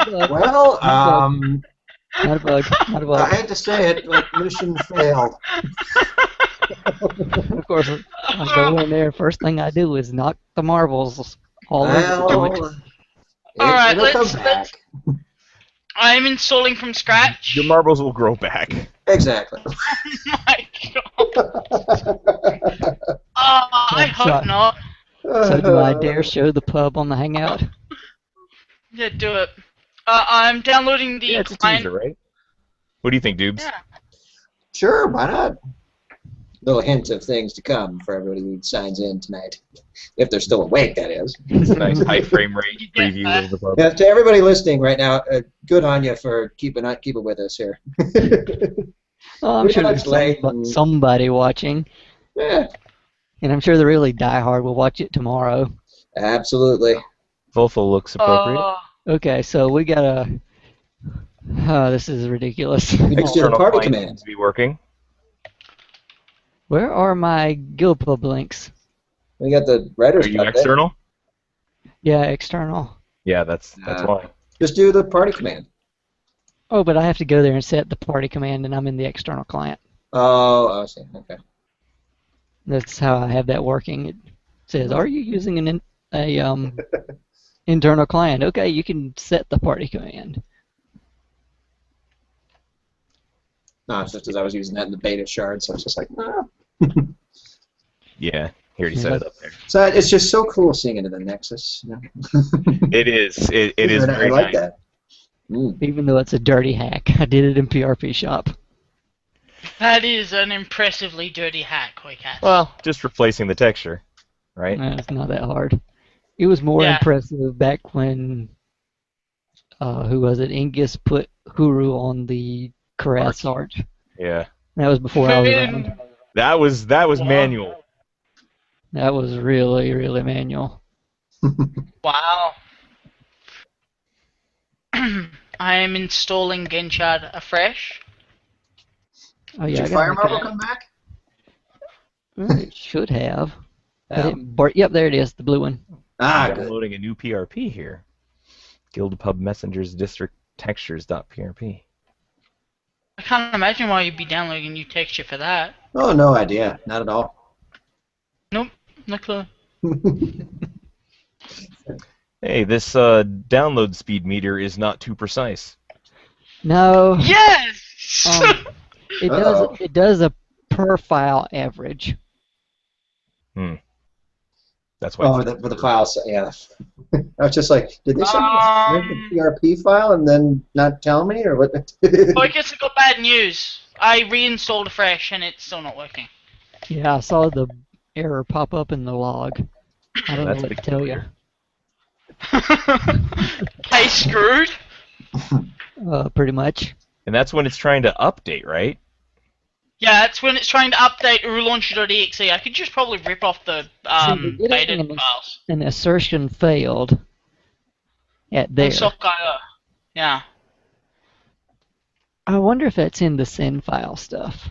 A: a bug.
B: Well,
A: Not a bug. Not a
B: I
A: bug.
B: hate to say it, but mission failed.
A: Of course, I go in there. First thing I do is knock the marbles all over the
B: Well,
A: joint.
B: it,
D: Alright,
B: it'll come
D: let's-
B: back.
D: I'm installing from scratch.
C: Your marbles will grow back.
B: Exactly.
D: Oh my god. I hope not.
A: So do I dare show the pub on the Hangout?
D: Yeah, do it. I'm downloading the
C: Yeah, it's a
D: client.
C: teaser, right? What do you think, Doobes?
D: Yeah.
B: Sure, why not? Little hint of things to come for everybody who signs in tonight. If they're still awake, that is.
C: It's a nice high frame rate preview of the pub.
B: Yeah, to everybody listening right now, good on you for keeping with us here.
A: Oh, I'm
B: We
A: sure
B: got
A: there's
B: late and-
A: somebody watching,
B: Yeah,
A: and I'm sure the really diehard will watch it tomorrow.
B: absolutely.
C: Volfo looks appropriate.
A: Okay, so we got a. Oh, this is ridiculous.
B: We just do the
C: External
B: party
C: client
B: command.
C: seems to be working.
A: Where are my GuildPub links?
B: We got the writers.
C: Are you
B: tab there.
C: external?
A: Yeah, external.
C: Yeah, that's why.
B: Just do the party command.
A: Oh, but I have to go there and set the party command, and I'm in the external client.
B: Oh, I see. Okay.
A: That's how I have that working. It says, "Are you using internal client?" Okay, you can set the party command.
B: No, it's just because I was using that in the beta shard, so it's just like, ah.
C: Yeah, he already set it up there.
B: So it's just so cool seeing it in the Nexus. You know?
C: It is. It is
B: I
C: very
B: like
C: nice.
B: that. Mm.
A: Even though it's a dirty hack, I did it in PRP shop.
D: That is an impressively dirty hack, Hoycast.
C: Well, just replacing the texture, right?
A: It's not that hard. It was more
D: Yeah.
A: impressive back when, who was it? Ingus put Huru on the Karas Arch.
C: Yeah.
A: That was before I was around.
C: That was manual.
A: That was really, really manual.
D: Wow. I am installing Gehn Shard afresh.
A: Oh
B: Did
A: yeah,
B: your
A: I
B: fire
A: gotta
B: marble
A: look
B: come back?
A: at it. It should have.
B: Yeah.
A: Yep, there it is, the blue one.
B: Ah, good.
C: Downloading a new PRP here. GuildPub Messengers District Textures.prp.
D: I can't imagine why you'd be downloading a new texture for that.
B: Oh, no idea. Not at all.
D: Nope, no clue.
C: Hey, this download speed meter is not too precise.
A: No,
D: Yes!
A: it
B: Uh-oh.
A: does. It does a per file average.
C: That's why.
B: Oh, for the files, yeah. I was just like, did they send me the PRP file and then not tell me, or what?
D: I guess I got bad news. I reinstalled afresh and it's still not working.
A: Yeah, I saw the error pop up in the log. I don't know
C: That's
A: what to tell you.
D: Hey, screwed.
A: Pretty much.
C: And that's when it's trying to update, right?
D: Yeah, that's when it's trying to update ulauncher.exe. I could just probably rip off the
A: See,
D: beta
A: getting
D: files.
A: an assertion failed at there.
D: On sock.io. Yeah.
A: I wonder if that's in the send file stuff.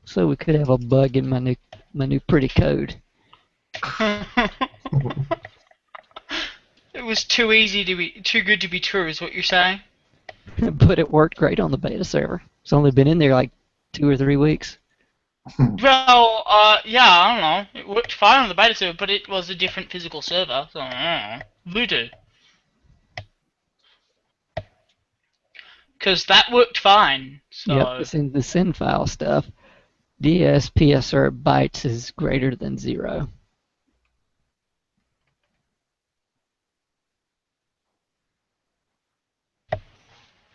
A: So we could have a bug in my new pretty code.
D: It was too easy to be, too good to be true, is what you're saying?
A: But it worked great on the beta server. It's only been in there like 2 or 3 weeks.
D: Well, yeah, I don't know. It worked fine on the beta server, but it was a different physical server, so I don't know. Voodoo. Because that worked fine, so...
A: Yep, it's in the send file stuff. DSPSR bytes is greater than 0.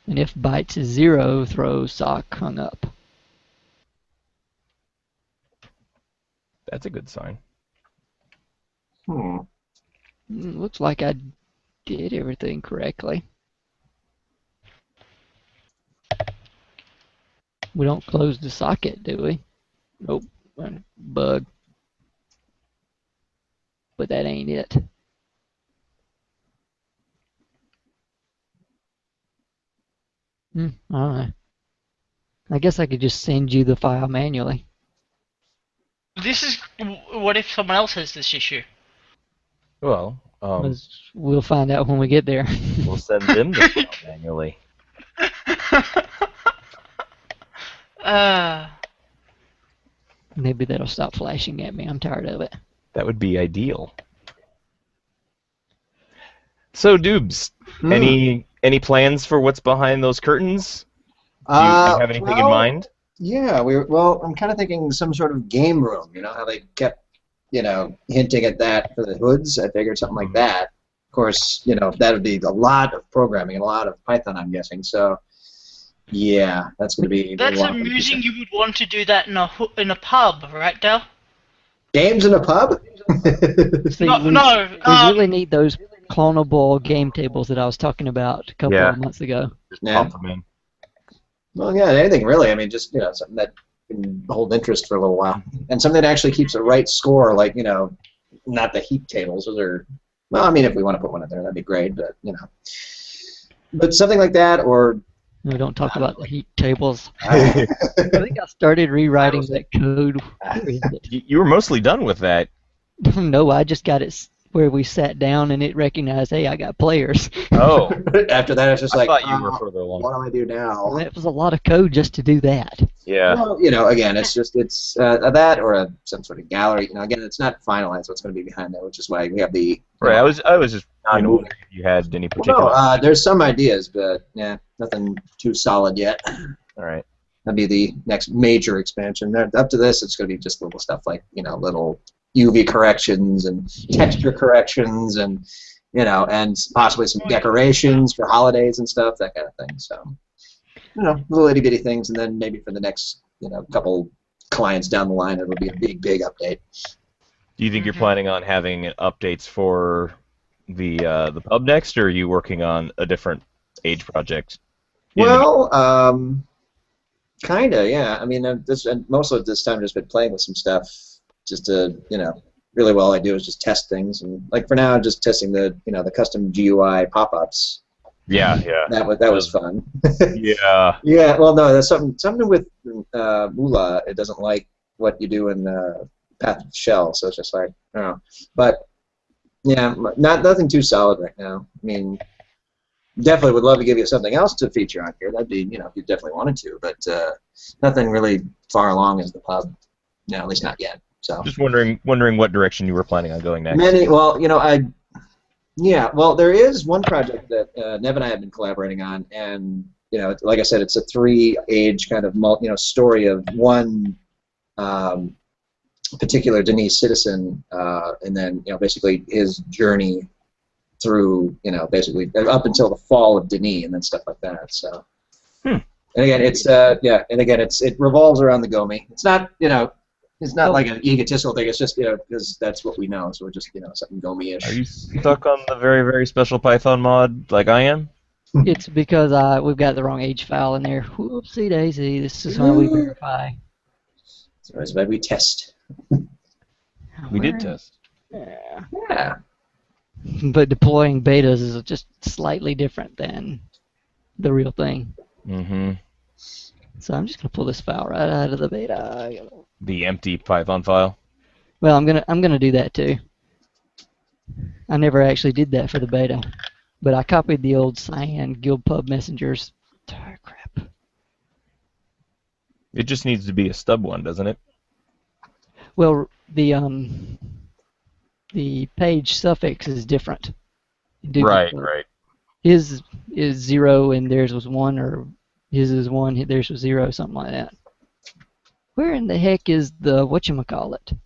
A: And if bytes is 0, throw sock hung up.
C: That's a good sign.
A: Looks like I did everything correctly. We don't close the socket, do we? Nope. Bug. But that ain't it. I don't know. I guess I could just send you the file manually.
D: This is... What if someone else has this issue?
C: Well,
A: We'll find out when we get there.
C: we'll send them the file manually.
A: Maybe that'll stop flashing at me. I'm tired of it.
C: That would be ideal. So, Doobes,
B: Hmm.
C: any plans for what's behind those curtains? Do you have anything in
B: Well,
C: mind?
B: yeah, well, I'm kind of thinking some sort of game room. You know how they kept, hinting at that for the hoods. I figured something like that. Of course, that would be a lot of programming and a lot of Python, I'm guessing. So, yeah, that's going to be a
D: That's
B: lot of
D: amusing. You would want to do that in a pub, right, Dale?
B: games in a pub.
A: See,
D: No,
A: we
D: no.
A: really need those clonable game tables that I was talking about a couple
C: Yeah.
A: of months ago.
C: Just
B: Yeah.
C: pop them in.
B: Well, yeah, anything really. I mean, just something that can hold interest for a little while, and something that actually keeps a right score. Like not the heap tables. Those are. Well, I mean, if we want to put one in there, that'd be great. But something like that, or
A: No, don't talk about the heat tables.
B: uh,
A: I think I started rewriting that code. Where is it?
C: You were mostly done with that.
A: No, I just got it where we sat down and it recognized, hey, I got players.
C: Oh,
B: after that, it's just
C: I
B: like,
C: thought you were further along.
B: what do I do now?
A: That was a lot of code just to do that.
C: Yeah.
B: Well, again, it's that or some sort of gallery. Again, it's not finalized what's going to be behind there, which is why we have the.
C: Right. I was just
B: non-moving.
C: wondering if you had any
B: Well,
C: particular.
B: no, there's some ideas, but yeah, nothing too solid yet.
C: All right.
B: That'd be the next major expansion. Up to this, it's going to be just little stuff like little UV corrections and texture corrections and and possibly some decorations for holidays and stuff, that kind of thing. So little itty bitty things, and then maybe for the next couple clients down the line, it'll be a big update.
C: Do you think you're planning on having updates for the pub next, or are you working on a different age project?
B: Well, kinda, yeah. I mean, most of this time I've just been playing with some stuff, just to really all I do is just test things, and like for now, I'm just testing the the custom GUI pop-ups.
C: Yeah.
B: That was fun.
C: Yeah.
B: Yeah. Well, no, there's something with Moolah. It doesn't like what you do in Path of Shell, so it's just like I don't know. But yeah, nothing too solid right now. I mean, definitely would love to give you something else to feature on here. That'd be if you definitely wanted to, but nothing really far along as the pub. No, at least not yet. So
C: Just wondering what direction you were planning on going next.
B: well, well, there is one project that Nev and I have been collaborating on, and like I said, it's a 3-age kind of story of one particular Denis citizen, and then basically his journey through basically up until the fall of Denis, and then stuff like that. So, and again, it's it revolves around the Gomi. It's not it's not like an egotistical thing. It's just because that's what we know. So we're just something Gomi-ish.
C: Are you stuck on the very, very special Python mod like I am?
A: It's because we've got the wrong age file in there. Whoopsie daisy. This is how we verify.
B: So that's why we test.
C: We did test.
A: Yeah.
B: Yeah.
A: But deploying betas is just slightly different than the real thing.
C: Mm-hmm.
A: So I'm just gonna pull this file right out of the beta.
C: The empty Python file.
A: Well, I'm gonna do that too. I never actually did that for the beta, but I copied the old Cyan Guild Pub messengers. Oh, crap.
C: It just needs to be a stub one, doesn't it?
A: Well, the page suffix is different.
C: Right.
A: His is 0 and theirs was 1, or his is 1, theirs was 0, something like that. Where in the heck is the whatchamacallit?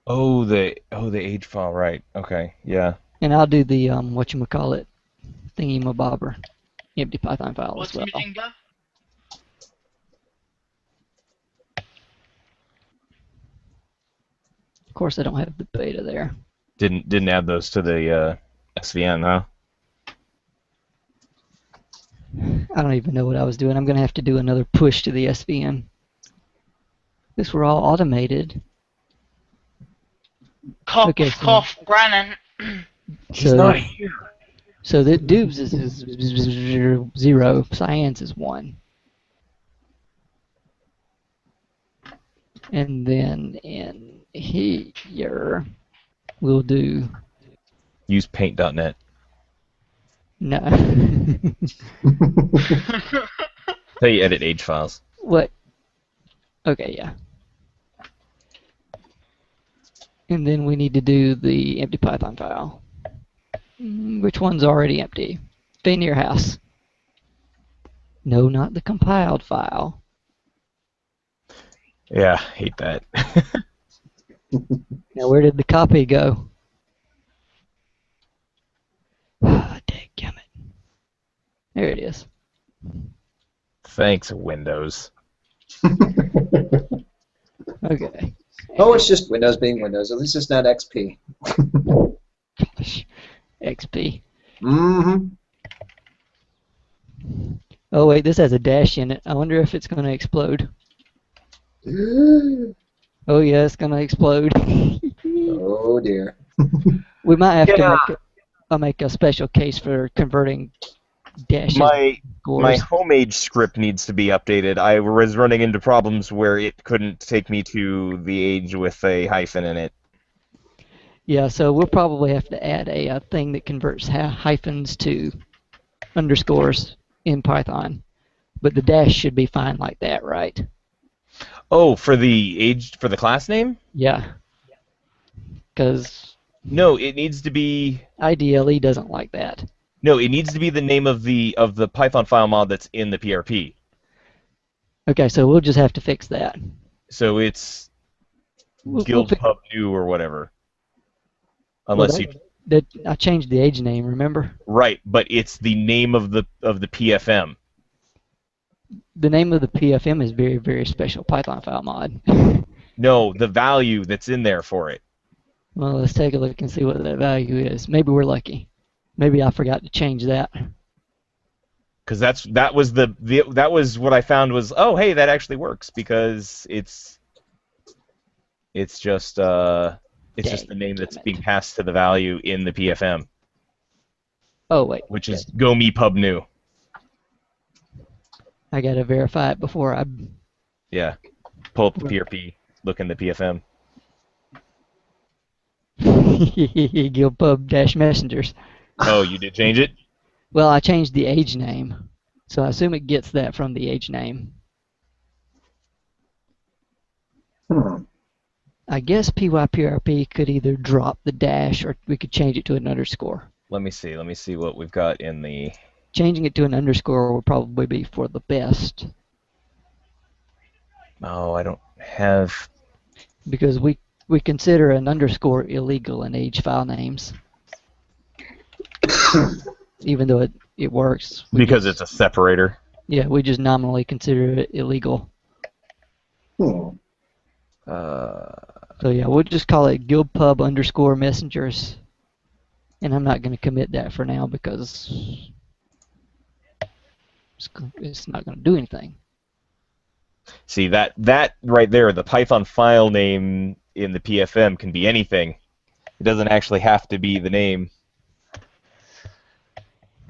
C: Oh, the age file, right. Okay, yeah.
A: And I'll do the whatchamacallit thingy-mabobber empty Python file
D: What's
A: as well.
D: missing, Dale?
A: Of course, I don't have the beta there.
C: Didn't add those to the SVN, huh?
A: I don't even know what I was doing. I'm going to have to do another push to the SVN. This were all automated.
D: Cough,
A: Okay, so-
D: cough, Brannon.
C: He's not here.
A: So the Doobes is 0, Science is 1. And then in here, we'll do...
C: Use paint.net.
A: No.
C: How you edit age files.
A: What? Okay, yeah. And then we need to do the empty Python file. Which one's already empty? Veneer House. No, not the compiled file.
C: Yeah, hate that.
A: Now, where did the copy go? Dadgummit. There it is.
C: Thanks, Windows.
A: Okay.
B: Oh, it's just Windows being Windows. At least it's not XP.
A: Gosh. XP.
B: Mm-hmm.
A: Oh, wait, this has a dash in it. I wonder if it's going to explode. Oh, yeah, it's going to explode.
B: Oh, dear.
A: We might have to make a special case for converting dashes.
C: My
A: scores.
C: homepage script needs to be updated. I was running into problems where it couldn't take me to the age with a hyphen in it.
A: Yeah, so we'll probably have to add a thing that converts hyphens to underscores in Python. But the dash should be fine like that, right?
C: Oh, for the class name?
A: Yeah. Because
C: No, it needs to be.
A: IDLE doesn't like that.
C: No, it needs to be the name of the Python file mod that's in the PRP.
A: Okay, so we'll just have to fix that.
C: So it's
A: We'll
C: GuildPub new or whatever. Unless
A: I changed the age name, remember?
C: Right, but it's the name of the PFM.
A: The name of the PFM is very, very special Python file mod.
C: No, the value that's in there for it.
A: Well, let's take a look and see what that value is. Maybe we're lucky. Maybe I forgot to change that.
C: Because that was what I found was, oh, hey, that actually works because it's just the name that's being passed to the value in the PFM.
A: Oh wait.
C: Which is go me pub new.
A: I gotta verify it before I.
C: Yeah, pull up the PRP, look in the PFM.
A: GuildPub dash messengers.
C: Oh, you did change it?
A: Well, I changed the age name, so I assume it gets that from the age name. I guess PYPRP could either drop the dash or we could change it to an underscore.
C: Let me see what we've got in the.
A: Changing it to an underscore will probably be for the best.
C: Oh, I don't have.
A: Because we consider an underscore illegal in age file names. Even though it works.
C: Because it's a separator.
A: Yeah, we just nominally consider it illegal. So yeah, we'll just call it GuildPub underscore messengers. And I'm not going to commit that for now because it's not going to do anything.
C: See, that right there, the Python file name in the PFM can be anything. It doesn't actually have to be the name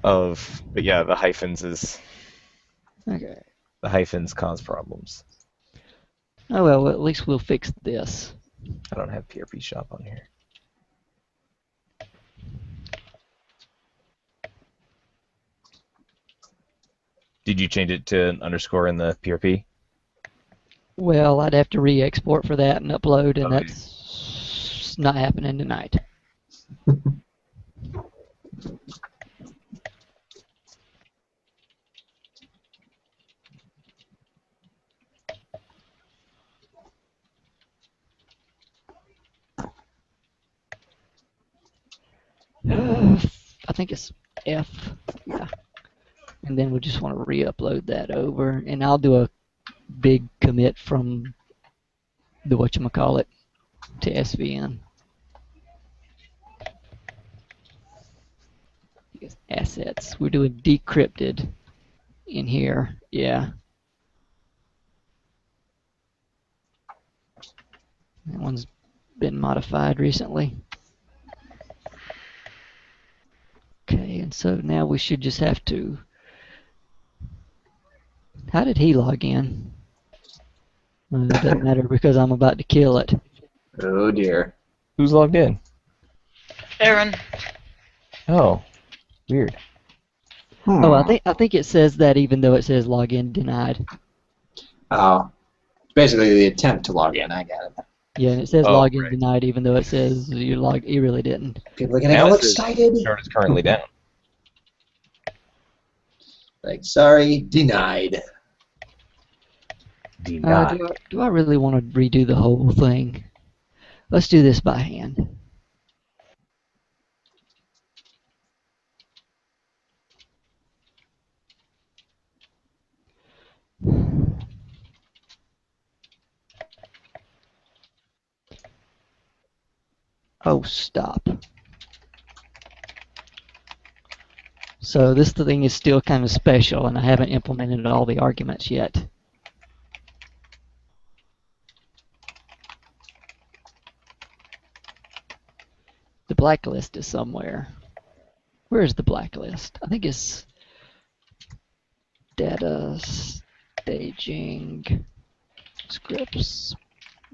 C: of, but yeah, the hyphens is.
A: Okay.
C: The hyphens cause problems.
A: Oh well, at least we'll fix this.
C: I don't have PRP shop on here. Did you change it to an underscore in the PRP?
A: Well, I'd have to re-export for that and upload, and that's not happening tonight. I think it's F, yeah. And then we just want to re-upload that over, and I'll do a big commit from the whatchamacallit to SVN. Assets. We're doing decrypted in here, yeah. That one's been modified recently. Okay, and so now we should just have to. How did he log in? Well, it doesn't matter because I'm about to kill it.
B: Oh dear.
C: Who's logged in?
D: Aaron.
C: Oh, weird.
A: Oh, I think it says that even though it says login denied.
B: Oh, basically the attempt to log in. I got it.
A: Yeah, and it says
C: Oh,
A: login
C: right.
A: denied, even though it says you really didn't.
B: People are getting
C: Now
B: all
C: it says
B: excited.
C: Shard is currently down.
B: Like, sorry, denied.
C: Denied.
A: Do I really want to redo the whole thing? Let's do this by hand. Oh, stop. So this thing is still kind of special, and I haven't implemented all the arguments yet. The blacklist is somewhere. Where is the blacklist? I think it's data staging scripts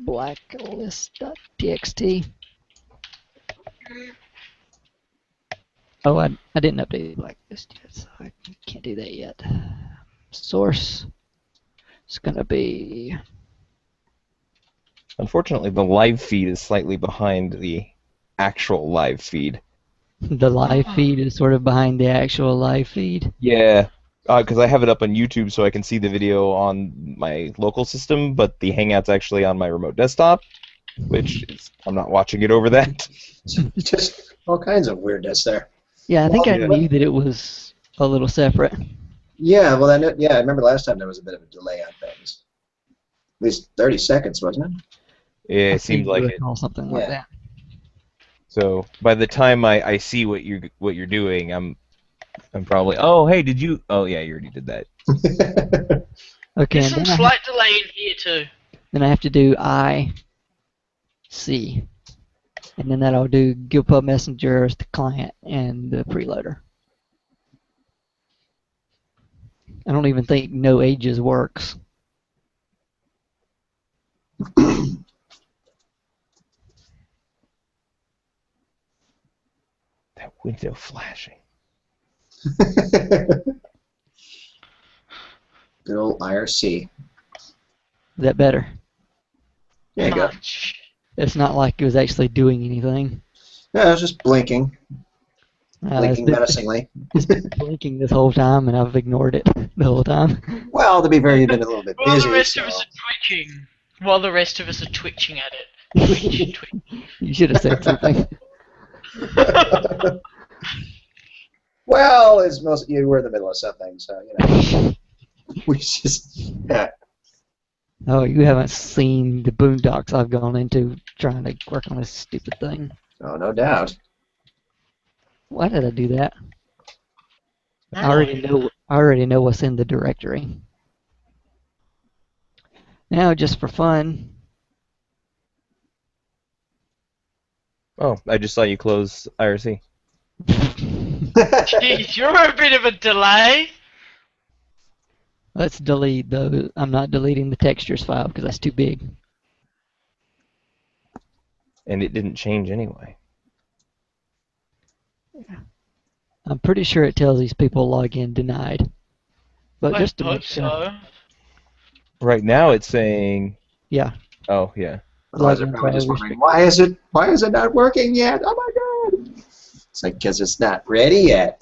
A: blacklist.txt. Oh, I didn't update the blacklist yet, so I can't do that yet. Source is going to be...
C: Unfortunately, the live feed is slightly behind the actual live feed.
A: The live feed is sort of behind the actual live feed.
C: Yeah, because I have it up on YouTube so I can see the video on my local system, but the Hangout's actually on my remote desktop, which is, I'm not watching it over that.
B: Just all kinds of weirdness there.
A: Yeah, I think I
C: yeah.
A: knew that it was a little separate.
B: Yeah, well, I remember last time there was a bit of a delay on things. At least 30 seconds, wasn't it?
C: Yeah,
A: I
C: it seems like it.
A: recall something like that.
C: So by the time I see what you're doing, I'm probably, oh hey, did you? Oh yeah, you already did that.
A: Okay,
D: There's
A: and
D: some slight delay in here too.
A: then I have to do IC, and then that'll do GitHub Messenger as the client and the preloader. I don't even think no ages works.
C: That window flashing.
B: Good old IRC.
A: Is that better?
B: There you go.
D: Much.
A: It's not like it was actually doing anything.
B: Yeah, I was just blinking. Blinking
A: It's
B: menacingly.
A: been blinking this whole time, and I've ignored it the whole time.
B: Well, to be fair, you've been a little bit
D: While
B: busy.
D: the rest
B: So.
D: of us are twitching. While the rest of us are twitching at it. Twitch, twitch.
A: You should have said something.
B: Well, as most you were in the middle of something, so you know. We just yeah.
A: Oh, you haven't seen the boondocks I've gone into trying to work on this stupid thing.
B: Oh, no doubt.
A: Why did I do that? I already know what's in the directory. Now, just for fun.
C: Oh, I just saw you close IRC.
D: Jeez, you're a bit of a delay.
A: Let's delete those. I'm not deleting the textures file because that's too big.
C: And it didn't change anyway.
A: I'm pretty sure it tells these people login denied. But
D: I
A: just to
D: hope
A: make sure.
D: so.
C: Right now it's saying,
A: Yeah.
C: oh yeah.
B: Otherwise, they're probably just wondering, why is it not working yet? Oh my god! It's like because it's not ready yet.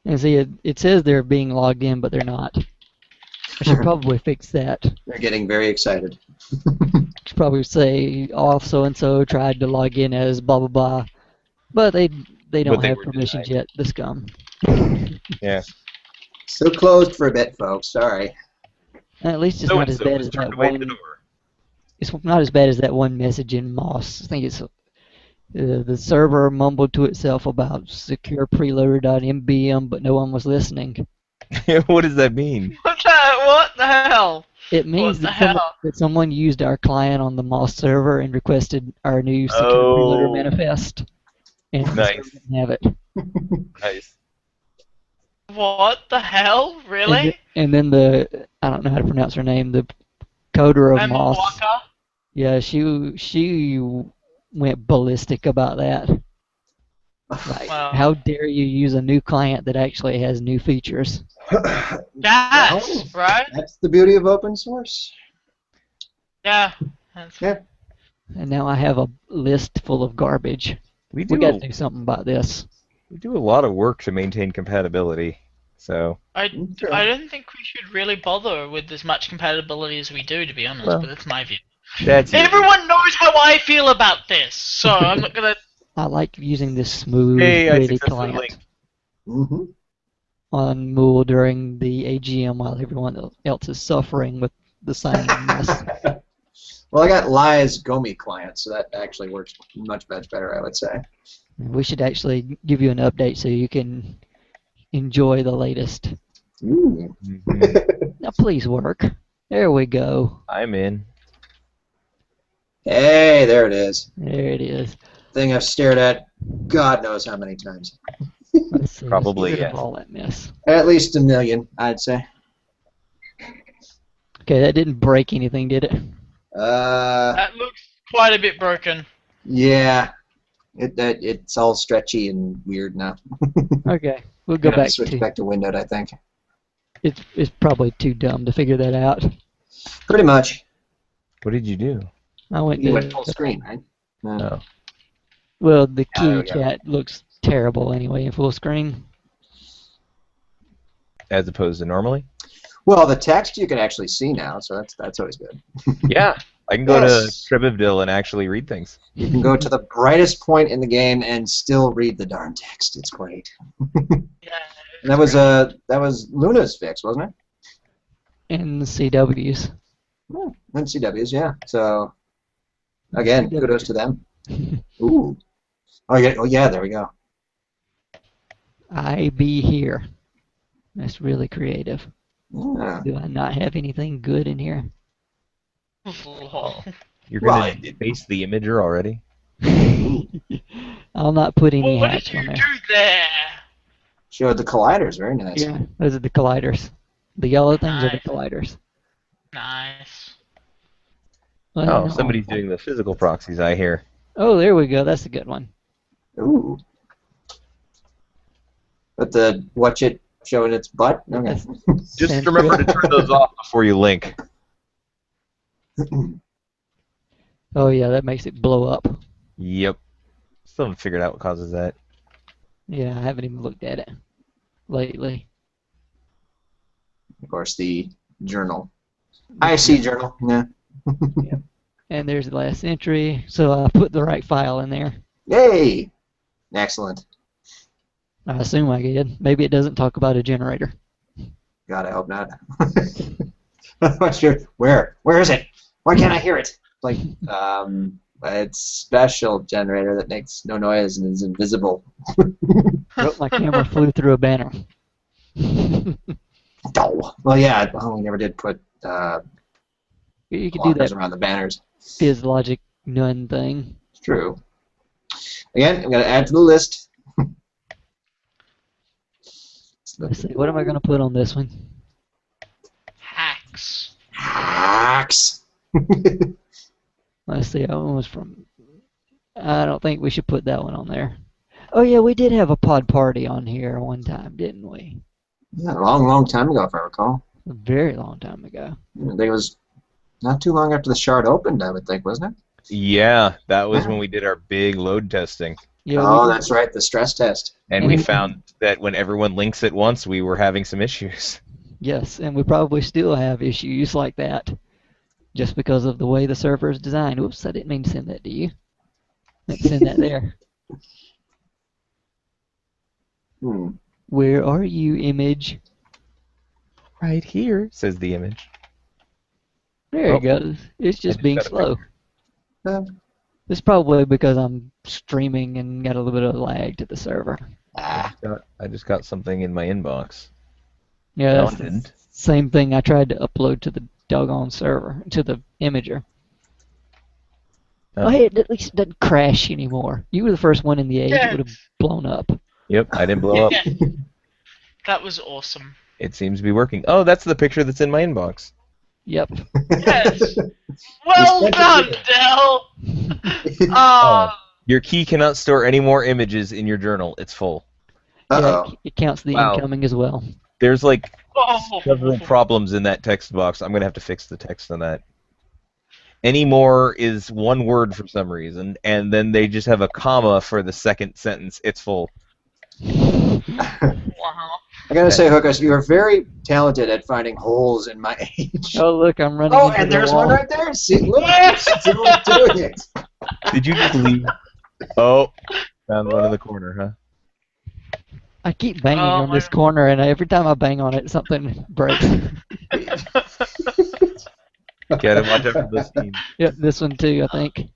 A: And see, it says they're being logged in, but they're not. I should probably fix that.
B: They're getting very excited.
A: Should probably say, off so-and-so tried to log in as blah blah blah. But they don't
C: they
A: have
C: were
A: permissions
C: denied.
A: yet, the scum.
C: Yeah.
B: Still closed for a bit, folks. Sorry.
A: At least it's not as bad as that one. It's not as bad as that one message in Moss. I think it's the server mumbled to itself about secure preloader.mbm, but no one was listening.
C: What does that mean?
D: What the hell?
A: It means
D: What the
A: that someone used our client on the Moss server and requested our new secure preloader manifest. And the
C: Nice.
A: server didn't have it.
C: Nice.
D: What the hell? Really?
A: And then I don't know how to pronounce her name, the coder of Moss.
D: Walker?
A: Yeah, she went ballistic about that. Like,
D: Wow.
A: how dare you use a new client that actually has new features?
D: Yes, right?
B: That's the beauty of open source.
D: Yeah. That's
B: Yeah.
A: And now I have a list full of garbage.
C: We
A: We got to do something about this.
C: do a lot of work to maintain compatibility. So
D: I don't think we should really bother with as much compatibility as we do, to be honest,
C: Well,
D: but that's my view.
C: that's
D: Everyone knows how I feel about this, so I'm not gonna...
A: I like using this smooth,
C: Hey, I
A: pretty
C: successfully
A: client
B: Mm-hmm.
A: on Mool during the AGM while everyone else is suffering with the signing mess.
B: Well, I got Li's Gomi client, so that actually works much better, I would say.
A: We should actually give you an update so you can enjoy the latest.
B: Ooh.
A: Now please work. There we go.
C: I'm in.
B: Hey, there it is.
A: There it is.
B: Thing I've stared at God knows how many times.
A: Let's see.
C: Probably,
A: Let's get rid of
C: yes.
A: all that mess.
B: At least 1 million, I'd say.
A: Okay, that didn't break anything, did it?
D: That looks quite a bit broken.
B: Yeah. It's all stretchy and weird now.
A: Okay, we'll go
B: Gonna
A: back
B: switch
A: to.
B: back to windowed, I think.
A: It's probably too dumb to figure that out.
B: Pretty much.
C: What did you do?
A: I went
B: You
A: to.
B: went full screen, right?
C: Oh.
A: Well, the
B: Yeah, there
A: key
B: we go.
A: chat looks terrible anyway in full screen.
C: As opposed to normally?
B: Well, the text you can actually see now, so that's always good.
C: Yeah. I can go
B: Yes.
C: to Tribivdil and actually read things.
B: You can go to the brightest point in the game and still read the darn text. It's great.
D: Yeah.
B: And that was Luna's fix, wasn't it?
A: And the CWs.
B: And CW's, yeah. So again,
A: CW.
B: kudos to them. Ooh. Oh yeah, there we go.
A: I be here. That's really creative.
B: Yeah.
A: Do I not have anything good in here?
D: Lol.
C: You're
B: Well,
C: going to base the imager already?
A: I'll not put any
D: What
A: hacks
D: did you
A: on there.
D: do there?
B: Showed the colliders, very nice.
A: Yeah, those are the colliders. The yellow things are the
D: Nice.
A: colliders.
D: Nice.
A: Well,
C: Oh,
A: no.
C: somebody's doing the physical proxies, I hear.
A: Oh, there we go. That's a good one.
B: Ooh. But the watch it showing its butt? Okay.
A: Yes.
C: Just
A: Sounds
C: remember to
A: good.
C: turn those off before you link.
A: Oh yeah, that makes it blow up.
C: Yep. Still haven't figured out what causes that.
A: Yeah, I haven't even looked at it lately.
B: Of course, the journal. IC journal. Yeah.
A: And there's the last entry, so I put the right file in there.
B: Yay! Excellent.
A: I assume I did. Maybe it doesn't talk about a generator.
B: God, I hope not. I'm not sure. Where is it? Why can't I hear it? Like, it's special generator that makes no noise and is invisible.
A: Nope, my camera flew through a banner.
B: Oh. Well, yeah. Well, we never did put
A: You could do
B: blockers
A: that
B: around the banners.
A: fizz logic none thing.
B: It's true. Again, I'm gonna add to the list.
A: Let's see, what am I going to put on this one?
D: Hacks.
B: Hacks.
A: Let's see, that one was from... I don't think we should put that one on there. Oh yeah, we did have a pod party on here one time, didn't we?
B: Yeah, a long time ago, if I recall.
A: A very long time ago.
B: I think it was not too long after the shard opened, I would think, wasn't it?
C: Yeah, that was when we did our big load testing.
A: Yeah,
B: Oh,
A: we did.
B: that's right, the stress test.
C: And we
A: Mhm.
C: found that when everyone links at once, we were having some issues.
A: Yes, and we probably still have issues like that, just because of the way the server is designed. Whoops, I didn't mean to send that to you. Let's send that there.
B: Hmm.
A: Where are you, image?
C: Right here, says the image.
A: There
C: Oh.
A: it goes. It's just
C: just
A: being
C: got a
A: slow.
B: Uh,
A: It's probably because I'm streaming and got a little bit of lag to the server.
B: ah.
C: I just got something in my inbox.
A: Yeah,
C: No,
A: that's
C: it
A: the
C: didn't.
A: same thing I tried to upload to the doggone server, to the imager. Oh, hey, it at least it doesn't crash anymore. You were the first one in the age
D: Yeah.
A: that would have blown up.
C: Yep, I didn't blow up.
D: Yeah. That was awesome.
C: It seems to be working. Oh, that's the picture that's in my inbox.
A: Yep.
D: Yes. Well done, Dell.
C: Your key cannot store any more images in your journal. It's full.
A: Yeah,
B: Uh-oh.
A: it counts the
C: Wow.
A: incoming as well.
C: There's like
D: Oh.
C: several problems in that text box. I'm gonna have to fix the text on that. Anymore is one word for some reason, and then they just have a comma for the second sentence. It's full.
D: Wow.
B: I gotta say, Hookers, you are very talented at finding holes in my age.
A: Oh, look, I'm running
B: Oh,
A: into
B: and
A: the
B: there's
A: wall.
B: one right there. See, look, it's still doing it.
C: Did you just leave? Oh, found one in the corner, huh?
A: I keep banging
D: Oh
A: on
D: my
A: this corner, and every time I bang on it, something breaks.
C: Gotta watch out for those teams.
A: Yep, this one too, I think.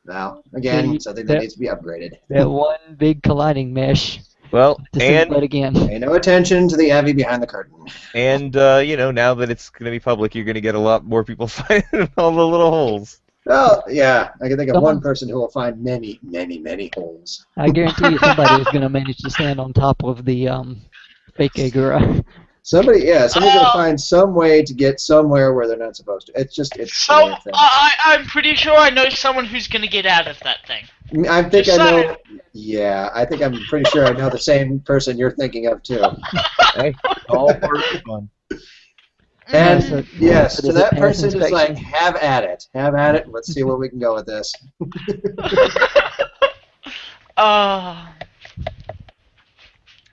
B: Well, again,
A: See,
B: something that needs to be upgraded.
A: That one big colliding mesh.
C: Well,
A: To see
C: and
A: that again.
B: Pay no attention to the Avi behind the curtain.
C: you know, now that it's gonna be public, you're gonna get a lot more people finding all the little holes.
B: Well, yeah, I can think of one
A: Someone-
B: person who will find many, many, many holes.
A: I guarantee you somebody is going to manage to stand on top of the fake Agura.
B: Somebody's gonna
D: Oh.
B: find some way to get somewhere where they're not supposed to. It's the
D: So
B: way of things.
D: I'm pretty sure I know someone who's gonna get out of that thing.
B: I think
D: Just
B: I know.
D: saying.
B: Yeah, I think I'm pretty sure I know the same person you're thinking of too.
C: Hey, all part of the fun.
B: And
A: So-
B: yes,
A: so
B: to
A: does
B: that
A: it pass
B: person is like,
A: inspection?
B: have at it. Have at it. Let's see where we can go with this.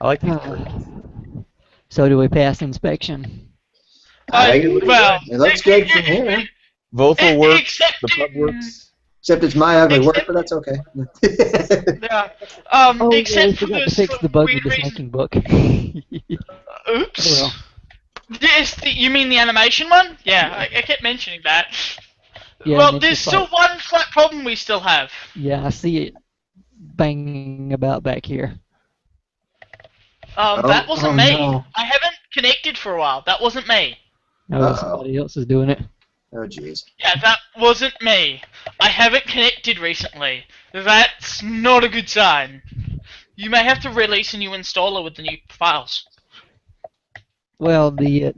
C: I like these birds.
A: So do we pass inspection?
B: I think
D: well,
B: it looks good from here.
C: Vothel works,
D: except
C: the pub works.
B: Except it's my ugly work,
D: Except-
B: but that's okay.
D: Yeah.
A: Oh, yeah, we
D: Except for
A: forgot
D: this
A: to fix the bug with
D: weird
A: the
D: reason.
A: snacking book.
D: Oops.
A: Oh, well.
D: Yes, you mean the animation one? Yeah, I kept mentioning that.
A: Yeah,
D: well,
A: and it's
D: there's
A: just
D: still
A: like-
D: one flat problem we still have.
A: Yeah, I see it banging about back here.
D: That wasn't me.
B: No.
D: I haven't connected for a while. That wasn't me.
A: No,
B: Uh-oh.
A: somebody else is doing it.
B: Oh, jeez.
D: Yeah, that wasn't me. I haven't connected recently. That's not a good sign. You may have to release a new installer with the new files.
A: Well, the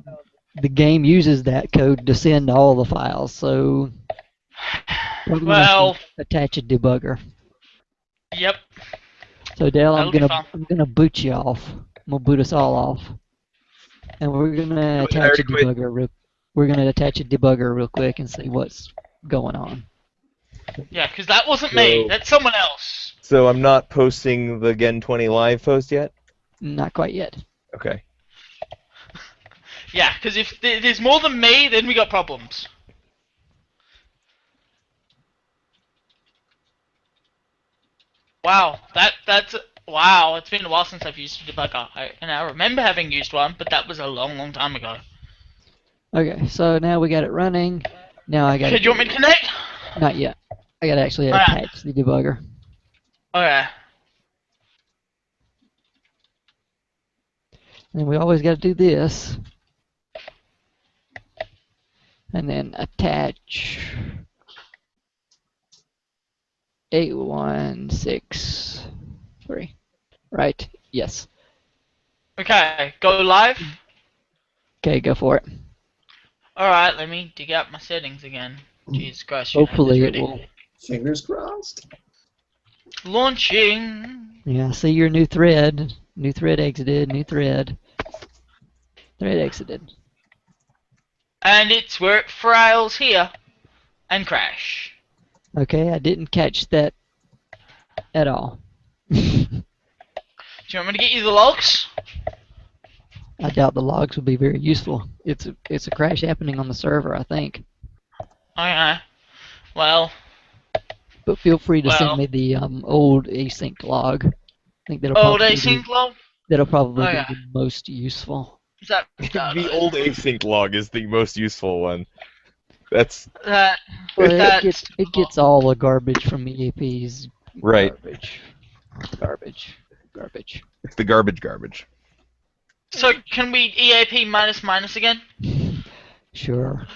A: game uses that code to send all the files, so probably gonna have to
D: Well,
A: attach a debugger.
D: yep.
A: So Dale,
D: That'll be fun.
A: I'm gonna boot you off. I'm gonna boot us all off, and we're gonna attach a
C: already quit.
A: debugger. We're gonna attach a debugger real quick and see what's going on.
D: Yeah, because that wasn't me.
C: So-
D: That's someone else.
C: So I'm not posting the Gen 20 live post yet?
A: Not quite yet.
C: Okay.
D: Yeah, because if there's more than me, then we got problems. Wow, wow. It's been a while since I've used a debugger. I remember having used one, but that was a long, long time ago.
A: Okay, so now we got it running. Now I got
D: Okay, do you want me to connect?
A: Not yet. I gotta actually
D: Alright.
A: attach the debugger.
D: Okay.
A: And we always gotta do this. And then attach 8163. Right? Yes.
D: Okay, go live.
A: Okay, go for it.
D: Alright, let me dig out my settings again. Jesus Christ. your name is
A: Hopefully it
D: ready.
A: will.
B: Fingers crossed.
D: Launching.
A: Yeah, see your new thread. New thread exited. New thread. Thread exited.
D: And it's where it frails here. And crash.
A: Okay, I didn't catch that at all.
D: Do you want me to get you the logs?
A: I doubt the logs will be very useful. It's a crash happening on the server, I think.
D: Okay. Well,
A: But feel free to
D: Well-
A: send me the old async log. I think that'll
D: old
A: probably
D: async log?
A: that'll probably
D: Oh, yeah.
A: be the most useful.
D: Is that
C: The old async log is the most useful one. That's
D: that?
A: Well,
D: That's
A: it gets all the garbage from EAPs.
C: right.
A: Garbage.
C: It's the garbage.
D: So can we EAP minus again?
A: Sure.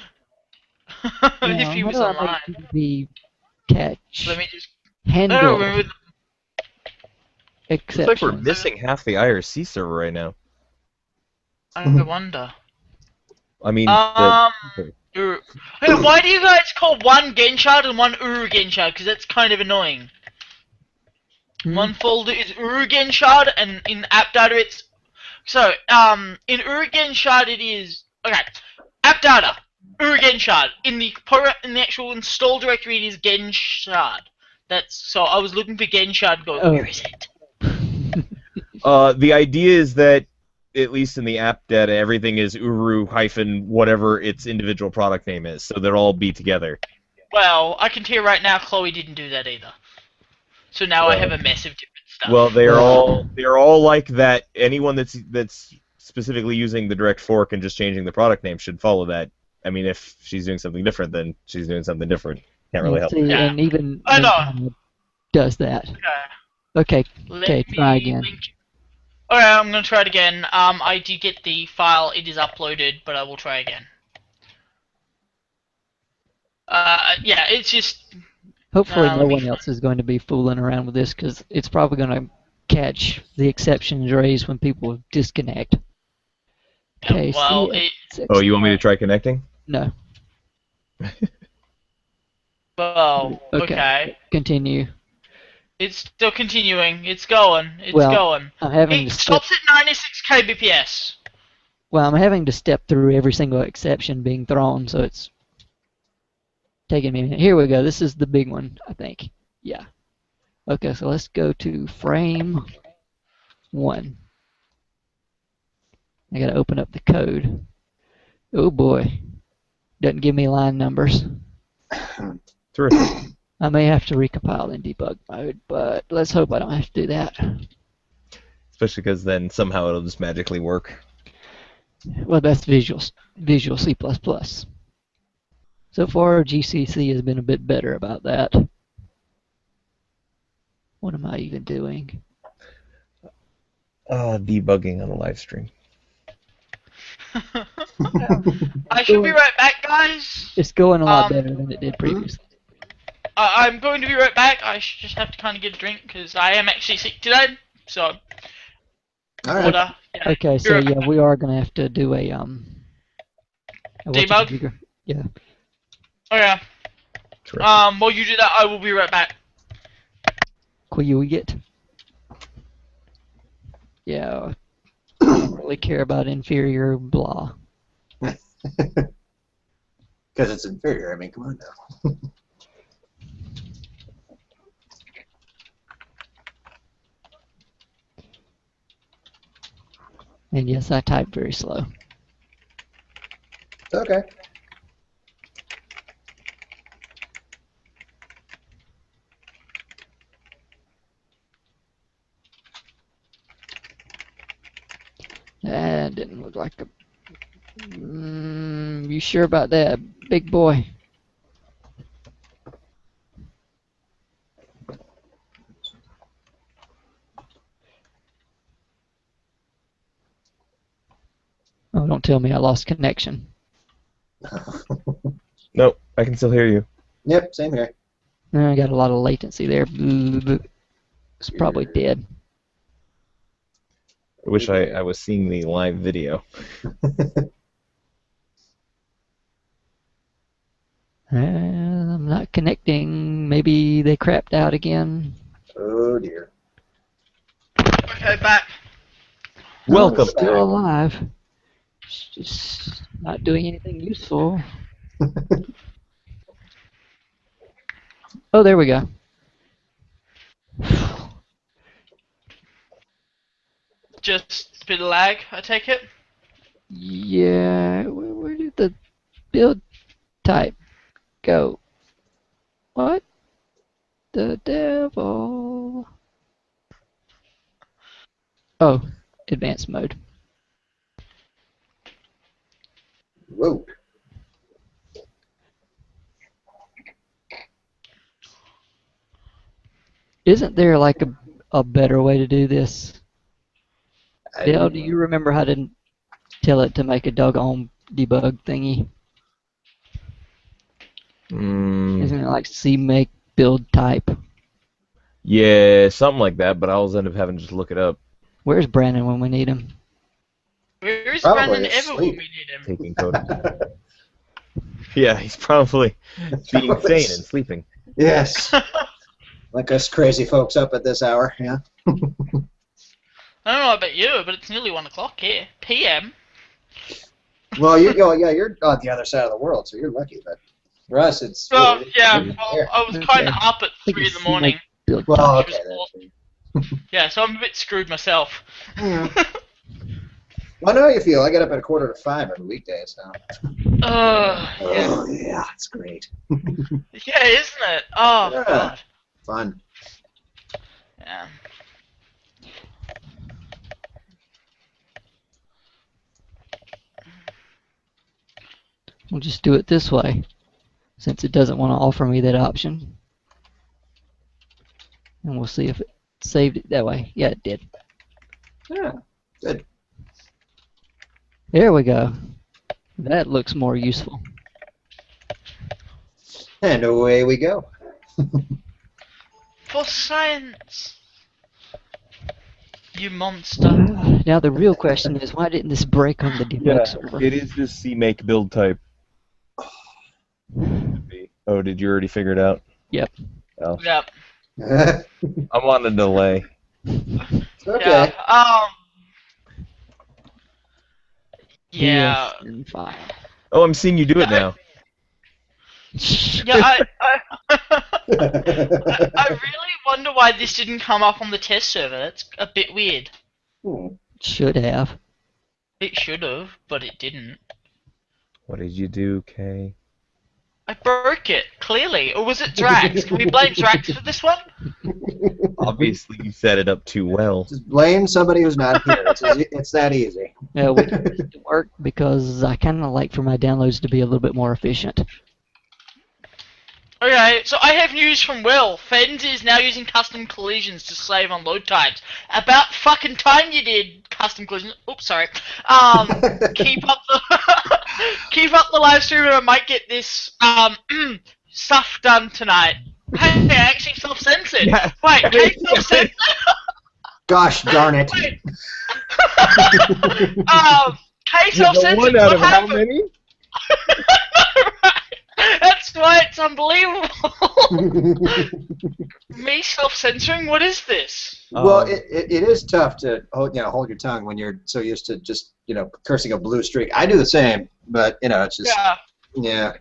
D: If he was online.
A: The catch
D: Let me just.
A: handle
D: No, remember.
C: Looks like we're
A: exception.
C: missing half the IRC server right now.
D: I wonder.
C: I mean,
D: Hey, why do you guys call one Gehn Shard and one Gehn Shard? Because that's kind of annoying. One folder is Gehn Shard, and in app data it's. So, in Gehn Shard it is. Okay. App data. Gehn Shard. In the actual install directory, it is Gehn Shard. So I was looking for Gehn Shard. Where is it?
C: The idea is that, at least in the app data, everything is Uru hyphen whatever its individual product name is, so they'll all be together.
D: Well, I can tell you right now, Chloe didn't do that either. So now I have a mess of different stuff.
C: Well, they're all like that. Anyone that's specifically using the direct fork and just changing the product name should follow that. I mean, if she's doing something different, then she's doing something different. Can't really help.
A: See, and even does that. Okay, try again.
D: Alright, I'm going to try it again. I did get the file. It is uploaded, but I will try again. Yeah, it's just...
A: Hopefully no one else is going to be fooling around with this, because it's probably going to catch the exceptions raised when people disconnect. Okay,
D: well,
C: oh, you want me to try connecting?
A: No.
D: Well, okay.
A: Continue.
D: It's still continuing. It's going. It's going.
A: I'm having
D: it stops at 96 kbps.
A: Well, I'm having to step through every single exception being thrown, so it's taking me a minute. Here we go. This is the big one, I think. Yeah. Okay, so let's go to frame 1. I gotta open up the code. Oh boy. Doesn't give me line numbers.
C: Terrific.
A: I may have to recompile in debug mode, but let's hope I don't have to do that.
C: Especially because then somehow it'll just magically work.
A: Well, that's Visual C++. So far, GCC has been a bit better about that. What am I even doing?
C: Debugging on a live stream.
D: I should be right back, guys.
A: It's going a lot better than it did previously.
D: I'm going to be right back. I just have to kind of get a drink because I am actually sick today. So.
B: All right.
A: Okay, so yeah, we are gonna have to do a
D: debug.
A: Yeah.
D: Oh yeah.
C: Terrific.
D: While you do that, I will be right back.
A: Quiyuigit. Yeah. I don't really care about inferior blah.
B: Because it's inferior. I mean, come on now.
A: And yes, I type very slow.
B: Okay.
A: That didn't look like a... you sure about that, big boy? Oh, don't tell me I lost connection.
C: Nope, I can still hear you.
B: Yep, same here.
A: I got a lot of latency there. It's probably dead.
C: I wish I was seeing the live video.
A: I'm not connecting. Maybe they crapped out again.
B: Oh dear.
D: Okay, back.
C: Welcome.
A: Still alive. Just not doing anything useful. Oh, there we go.
D: Just a bit of lag, I take it?
A: Yeah, where did the build type go? What the devil? Oh, advanced mode.
B: Whoa.
A: Isn't there like a better way to do this? Dale, do you remember how to tell it to make a doggone debug thingy? Isn't it like CMake build type?
C: Yeah, something like that, but I always end up having to just look it up.
A: Where's Brandon when we need him?
D: Where is
B: Probably
D: Brandon ever when
B: asleep.
D: we need him?
C: Taking code. Yeah, he's probably being sane and sleeping.
B: Yes. Like us crazy folks up at this hour, yeah.
D: I don't know about you, but it's nearly 1 o'clock here. PM.
B: Well, you're on the other side of the world, so you're lucky. But for us, it's.
D: Oh, yeah,
B: we're
D: well,
B: there.
D: I was kind of
A: Okay.
D: up at
A: I think
D: 3 in
A: it's
D: the morning.
A: build
B: Well,
A: time.
B: okay. That's
D: Yeah, so I'm a bit screwed myself.
B: yeah. Well, I know how you feel. I get up at 4:45 every weekday, so.
D: Yeah.
B: Oh yeah, it's great.
D: Yeah, isn't it? Oh,
B: Yeah.
D: God.
B: Fun.
D: Yeah.
A: We'll just do it this way, since it doesn't want to offer me that option. And we'll see if it saved it that way. Yeah, it did.
B: Yeah. Good.
A: There we go. That looks more useful.
B: And away we go.
D: For science! You monster.
A: Now the real question is, why didn't this break on the debug server?
C: It is this CMake build type. Oh, did you already figure it out?
A: Yep.
C: Oh.
D: Yep.
C: I'm on a delay.
B: Okay.
D: Yeah.
A: And file.
C: Oh, I'm seeing you do it now.
D: Yeah, I really wonder why this didn't come up on the test server. That's a bit weird.
A: Should have.
D: It should have, but it didn't.
C: What did you do, Kay?
D: I broke it, clearly. Or was it Drax? Can we blame Drax for this one?
C: Obviously, you set it up too well.
B: Just blame somebody who's not here. It's that easy.
A: Yeah, we can make it work because I kind of like for my downloads to be a little bit more efficient.
D: Okay, so I have news from Will. Fens is now using custom collisions to save on load times. About fucking time you did custom collisions. Oops, sorry. Keep up the live stream, and I might get this stuff done tonight. Hey, I actually self-censored.
C: Yeah.
D: Wait, Kay self-censored?
B: Gosh darn it.
D: Wait. Kay self-censored.
C: One out
D: What
C: of how
D: happened?
C: many?
D: That's why it's unbelievable. Me self-censoring? What is this?
B: Well, it is tough to hold your tongue when you're so used to just cursing a blue streak. I do the same, but it's just yeah.
D: Yeah.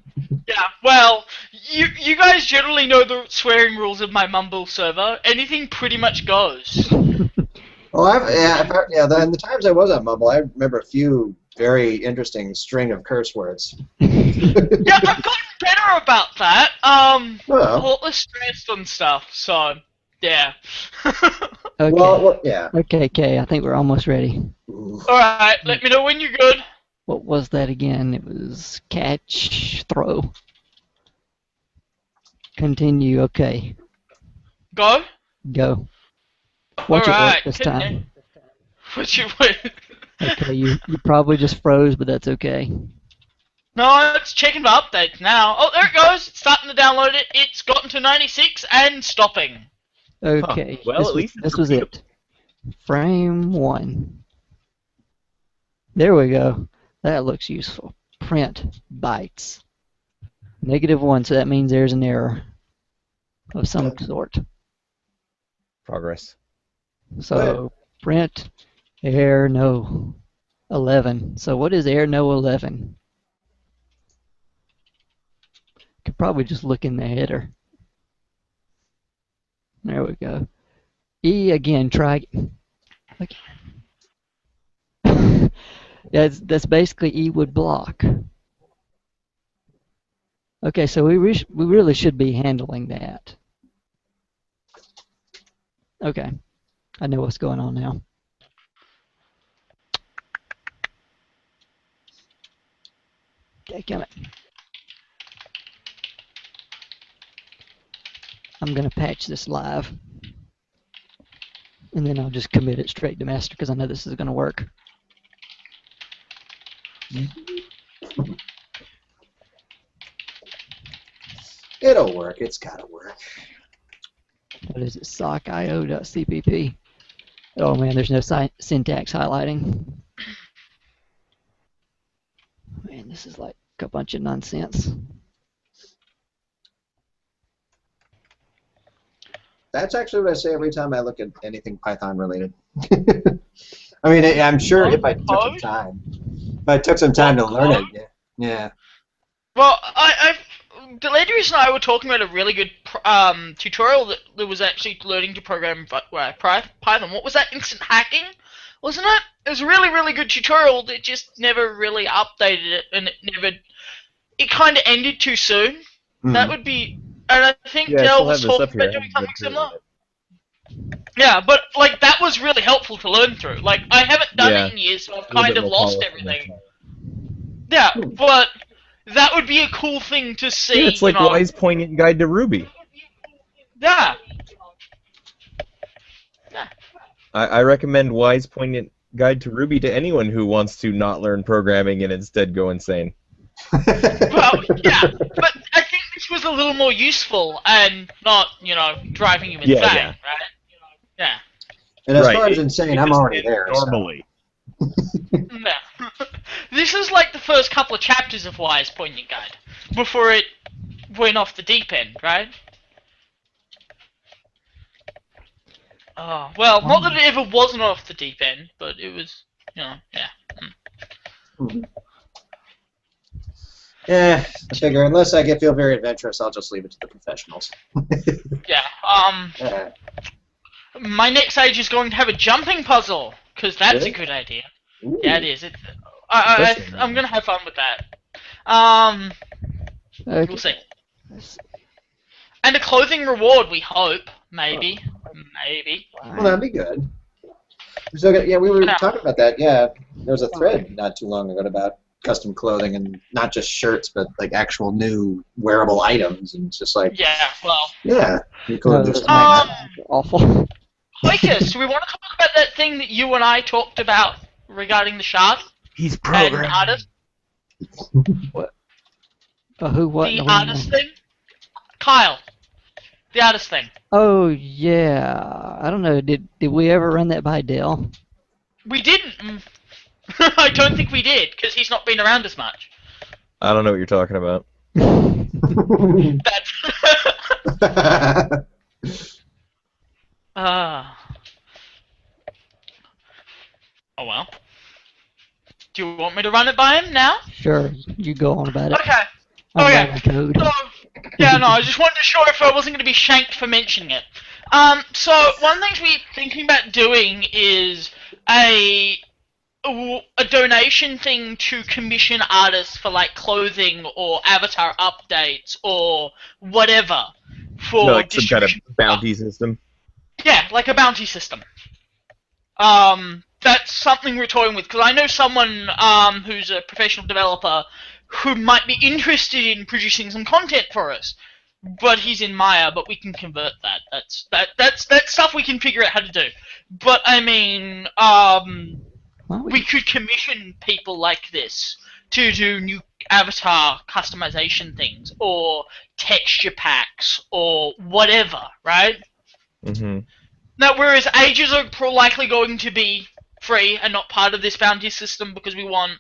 D: Well, you guys generally know the swearing rules of my Mumble server. Anything pretty much goes.
B: Well, in the times I was on Mumble, I remember a few very interesting string of curse words.
D: Yeah, I've gotten better about that. A
B: Well.
D: lot less stressed and stuff. So, yeah.
A: Okay.
B: Well, yeah.
A: Okay, Kay, I think we're almost ready.
D: Alright, let me know when you're good.
A: What was that again? It was catch, throw. Continue, okay.
D: Go?
A: Go. Watch it work
D: Alright.
A: this time.
D: What you wait?
A: Okay, you probably just froze, but that's okay.
D: No, it's checking for updates now. Oh, there it goes. It's starting to download it. It's gotten to 96 and stopping.
A: Okay.
C: Well, at least
A: this was it. Frame 1. There we go. That looks useful. Print bytes. -1, so that means there's an error of some sort.
C: Progress.
A: So print error no 11. So what is error no 11? Could probably just look in the header. There we go. E again, try. Okay. That's basically E would block. Okay, so we really should be handling that. Okay, I know what's going on now. Okay, come it. I'm gonna patch this live, and then I'll just commit it straight to master because I know this is gonna work.
B: It'll work. It's gotta work.
A: What is it? sockio.cpp. Oh man, there's no syntax highlighting. Man, this is like a bunch of nonsense.
B: That's actually what I say every time I look at anything Python related. I mean, I'm sure if I took the time. But it took some time to learn it. Yeah.
D: Well, Delandrius and I were talking about a really good tutorial that was actually learning to program Python. What was that? Instant hacking, wasn't it? It was a really, really good tutorial that just never really updated it, and it kind of ended too soon. That would be, and I think Dell was talking about doing something similar. Yeah, but like that was really helpful to learn through. Like I haven't done it in years, so I've kind of lost everything. Yeah, but that would be a cool thing to see.
C: Yeah, it's like Wise Poignant Guide to Ruby.
D: Yeah.
C: I recommend Wise Poignant Guide to Ruby to anyone who wants to not learn programming and instead go insane.
D: Well, yeah, but I think this was a little more useful and not, driving you insane, right? Yeah.
B: And as far as insane, I'm already there.
C: Normally.
D: Yeah. This is like the first couple of chapters of Wise Poignant Guide before it went off the deep end, right? Oh, well, not that it ever wasn't off the deep end, but it was, yeah.
B: Yeah, I figure unless I feel very adventurous, I'll just leave it to the professionals.
D: Yeah, my next stage is going to have a jumping puzzle, because that's a good idea. Ooh. Yeah, it is. I'm going to have fun with that. Okay. We'll see. And a clothing reward, we hope. Maybe. Maybe.
B: Well, that'd be good. So, yeah, we were talking about that. Yeah, there was a thread not too long ago about custom clothing and not just shirts, but like actual new wearable items. And it's just like, yeah, you could do something like that.
A: Awful.
D: Lucas, do we want to talk about that thing that you and I talked about regarding the shard?
C: He's programming.
D: And artist?
A: What? Who? What?
D: The artist thing? Kyle. The artist thing.
A: Oh yeah. I don't know. Did we ever run that by Dell?
D: We didn't. I don't think we did, because he's not been around as much.
C: I don't know what you're talking about. Oh
D: well. Do you want me to run it by him now?
A: Sure, you go on about it.
D: Okay.
A: Code.
D: So, yeah, no, I just wanted to sure if I wasn't going to be shanked for mentioning it. So one of the things we're thinking about doing is a donation thing to commission artists for like clothing or avatar updates or whatever for
C: like some kind of bounty system.
D: Yeah, like a bounty system. That's something we're toying with because I know someone who's a professional developer who might be interested in producing some content for us, but he's in Maya. But we can convert that. That's stuff we can figure out how to do. But I mean, we could commission people like this to do new avatar customization things or texture packs or whatever, right?
C: Mm-hmm.
D: Now, whereas ages are likely going to be free and not part of this bounty system because we want,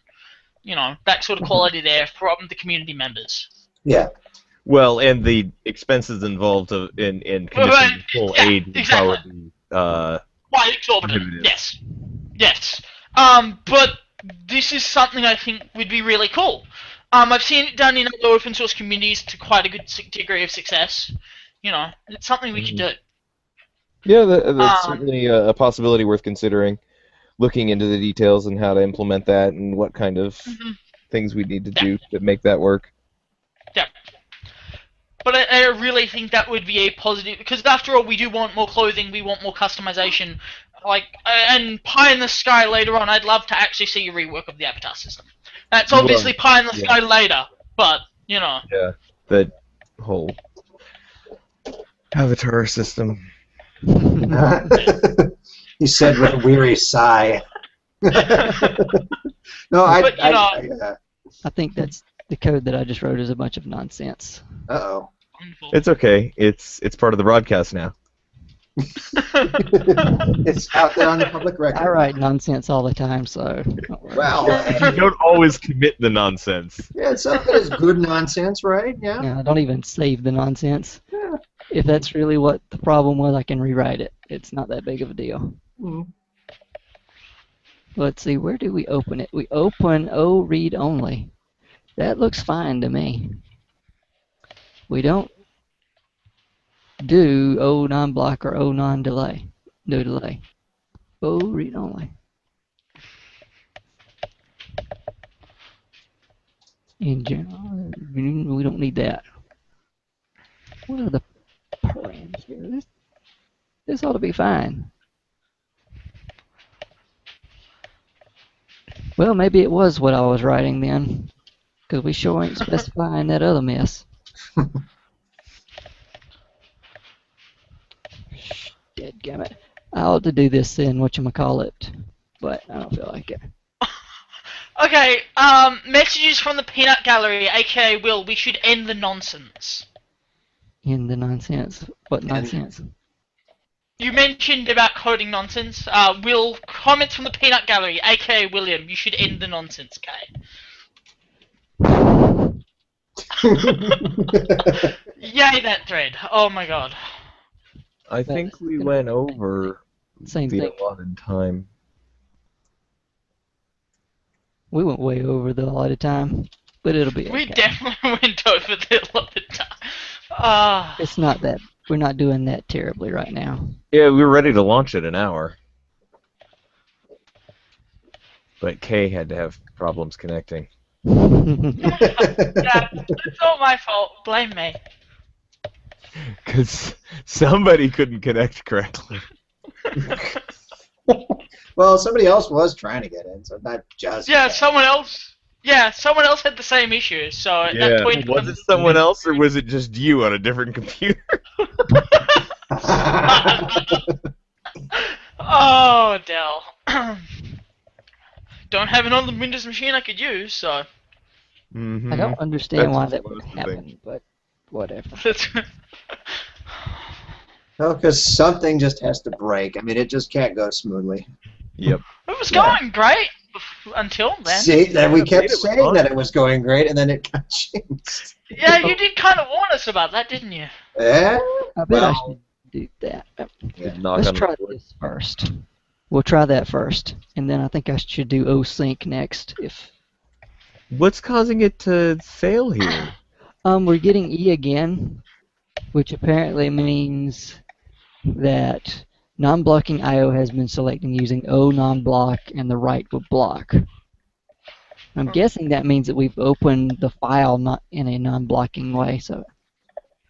D: that sort of quality there from the community members.
B: Yeah.
C: Well, and the expenses involved in conditioning full aid
D: exactly.
C: Probably
D: quite exorbitant. Yes. Yes. But this is something I think would be really cool. I've seen it done in other open source communities to quite a good degree of success. It's something we could do.
C: Yeah, that's certainly a possibility worth considering. Looking into the details and how to implement that and what kind of things we need to do to make that work.
D: Yeah. But I really think that would be a positive, because after all, we do want more clothing, we want more customization. And pie in the sky later on, I'd love to actually see a rework of the avatar system. That's obviously pie in the sky later, but,
C: Yeah, the whole avatar system.
B: He said with a weary sigh. No,
A: I think that's the code that I just wrote is a bunch of nonsense.
B: Uh-oh.
C: It's okay. It's part of the broadcast now.
B: It's out there on the public record.
A: I write nonsense all the time, so.
B: Wow.
C: You don't always commit the nonsense.
B: Yeah, some of it is good nonsense, right? Yeah.
A: Yeah, I don't even save the nonsense.
B: Yeah.
A: If that's really what the problem was, I can rewrite it. It's not that big of a deal. Let's see, where do we open it? We open O read only. That looks fine to me. We don't do O non-block or O non-delay. No delay. O read only. In general, we don't need that. What are the params here? This ought to be fine. Well, maybe it was what I was writing then, because we sure ain't specifying that other mess. Dadgummit. I ought to do this in whatchamacallit, but I don't feel like it.
D: Okay, messages from the peanut gallery, aka Will, we should end the nonsense.
A: In the nonsense. What nonsense?
D: You mentioned about coding nonsense. Will, comments from the peanut gallery, aka William, you should end the nonsense, okay? Yay, that thread. Oh my god.
C: I think we went over
A: Same
C: the
A: thing.
C: allotted time.
A: We went way over the allotted time, but it'll be okay.
D: We definitely went over the allotted time.
A: It's not that. We're not doing that terribly right now.
C: Yeah, we were ready to launch it an hour. But Kay had to have problems connecting.
D: Yeah, it's all my fault. Blame me.
C: Because somebody couldn't connect correctly.
B: Well, somebody else was trying to get in, so not just.
D: Yeah, someone else. Yeah, someone else had the same issue. So at that point,
C: was it someone else or was it just you on a different computer?
D: Oh, Dell. Don't have another Windows machine I could use, so.
C: Mm-hmm.
A: I don't understand
C: That's
A: why
C: what
A: that
C: was
A: would
C: the
A: happen,
C: thing.
A: but whatever.
B: Well, because something just has to break. I mean, it just can't go smoothly.
C: Yep.
D: It was going great until then.
B: See, that we kept
C: It was
B: saying
C: fun.
B: that it was going great, and then it got changed.
D: Yeah, you did kind of warn us about that, didn't you?
B: Eh?
A: I bet I
B: Well,
A: should do that.
B: yeah.
C: Knock
A: Let's
C: on
A: try
C: the board.
A: this first. We'll try that first, and then I think I should do OSync next. If
C: What's causing it to fail here?
A: we're getting E again, which apparently means that non-blocking I/O has been selected using O non-block, and the write will block. I'm guessing that means that we've opened the file not in a non-blocking way, so